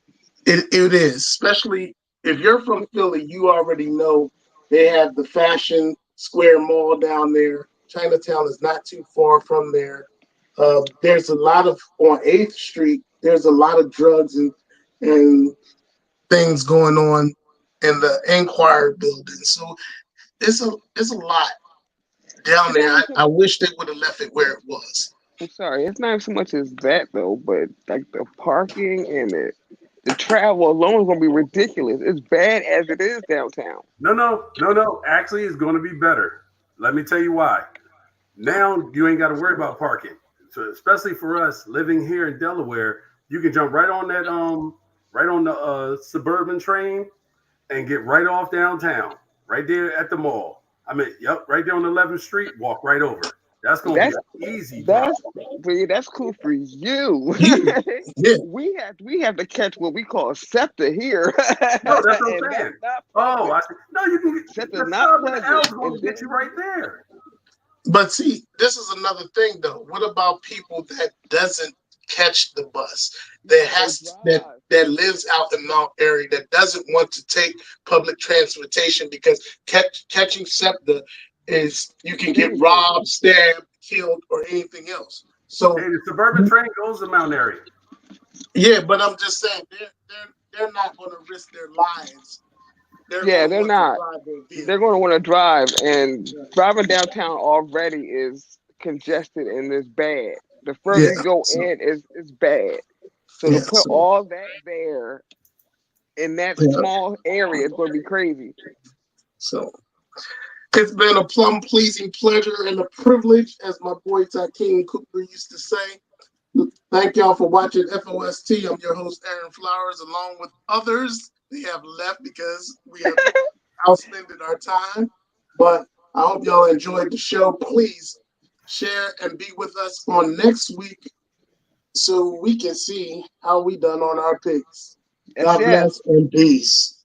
Speaker 1: it is, especially if you're from Philly, you already know they have the Fashion Square Mall down there. Chinatown is not too far from there. There's a lot of on 8th Street. There's a lot of drugs and things going on in the Enquirer building. So it's a lot down
Speaker 5: It's
Speaker 1: there.
Speaker 5: not
Speaker 1: I,
Speaker 5: even so,
Speaker 1: I wish they would have left it where it was.
Speaker 5: I'm sorry. It's not even so much as that though, but like the parking and the travel alone is going to be ridiculous. It's bad as it is downtown.
Speaker 4: No. Actually, it's going to be better. Let me tell you why. Now you ain't got to worry about parking. So especially for us living here in Delaware, you can jump right on the suburban train and get right off downtown, right there at the mall. I mean, yep, right there on 11th Street, walk right over. That's gonna be
Speaker 5: That's
Speaker 4: an easy drop.
Speaker 5: that's but yeah, that's cool for you.
Speaker 1: You, yeah,
Speaker 5: we have to catch what we call SEPTA here,
Speaker 4: No, that's what
Speaker 5: and
Speaker 4: I'm
Speaker 5: that's
Speaker 4: saying.
Speaker 5: not
Speaker 4: Oh,
Speaker 5: pleasant.
Speaker 4: no, you can get
Speaker 5: SEPTA is
Speaker 4: the
Speaker 5: not
Speaker 4: sub and the
Speaker 5: pleasant.
Speaker 4: L's going
Speaker 5: And
Speaker 4: to get you
Speaker 5: then
Speaker 4: right there.
Speaker 1: but see, this is another thing though. What about people that doesn't catch the bus? That
Speaker 5: they
Speaker 1: has
Speaker 5: drive.
Speaker 1: that lives out in Mount Airy that doesn't want to take public transportation because catching SEPTA is you can get
Speaker 5: Dangerous.
Speaker 1: robbed, stabbed, killed, or anything else.
Speaker 4: Hey,
Speaker 1: So
Speaker 4: the suburban train goes to Mount Airy.
Speaker 1: yeah, but I'm just saying they're not going to risk their lives. They're
Speaker 5: Yeah,
Speaker 1: going to
Speaker 5: they're
Speaker 1: want to
Speaker 5: not.
Speaker 1: drive their
Speaker 5: They're
Speaker 1: vehicle.
Speaker 5: going to want to drive, and
Speaker 1: Yeah,
Speaker 5: driving downtown already is congested and is bad. The further
Speaker 1: yeah.
Speaker 5: you go
Speaker 1: So
Speaker 5: in, is bad. So to
Speaker 1: yeah,
Speaker 5: put
Speaker 1: so
Speaker 5: all that there in that
Speaker 1: yeah,
Speaker 5: small area is going to be crazy.
Speaker 1: so It's been a plum pleasing pleasure and a privilege, as my boy Takeem Cooper used to say. Thank y'all for watching FOST. I'm your host, Aaron Flowers, along with others. They have left because we have outspended our time. But I hope y'all enjoyed the show. Please share and be with us on next week so we can see how we done on our picks.
Speaker 5: Yes,
Speaker 1: God
Speaker 5: yes.
Speaker 1: bless and peace.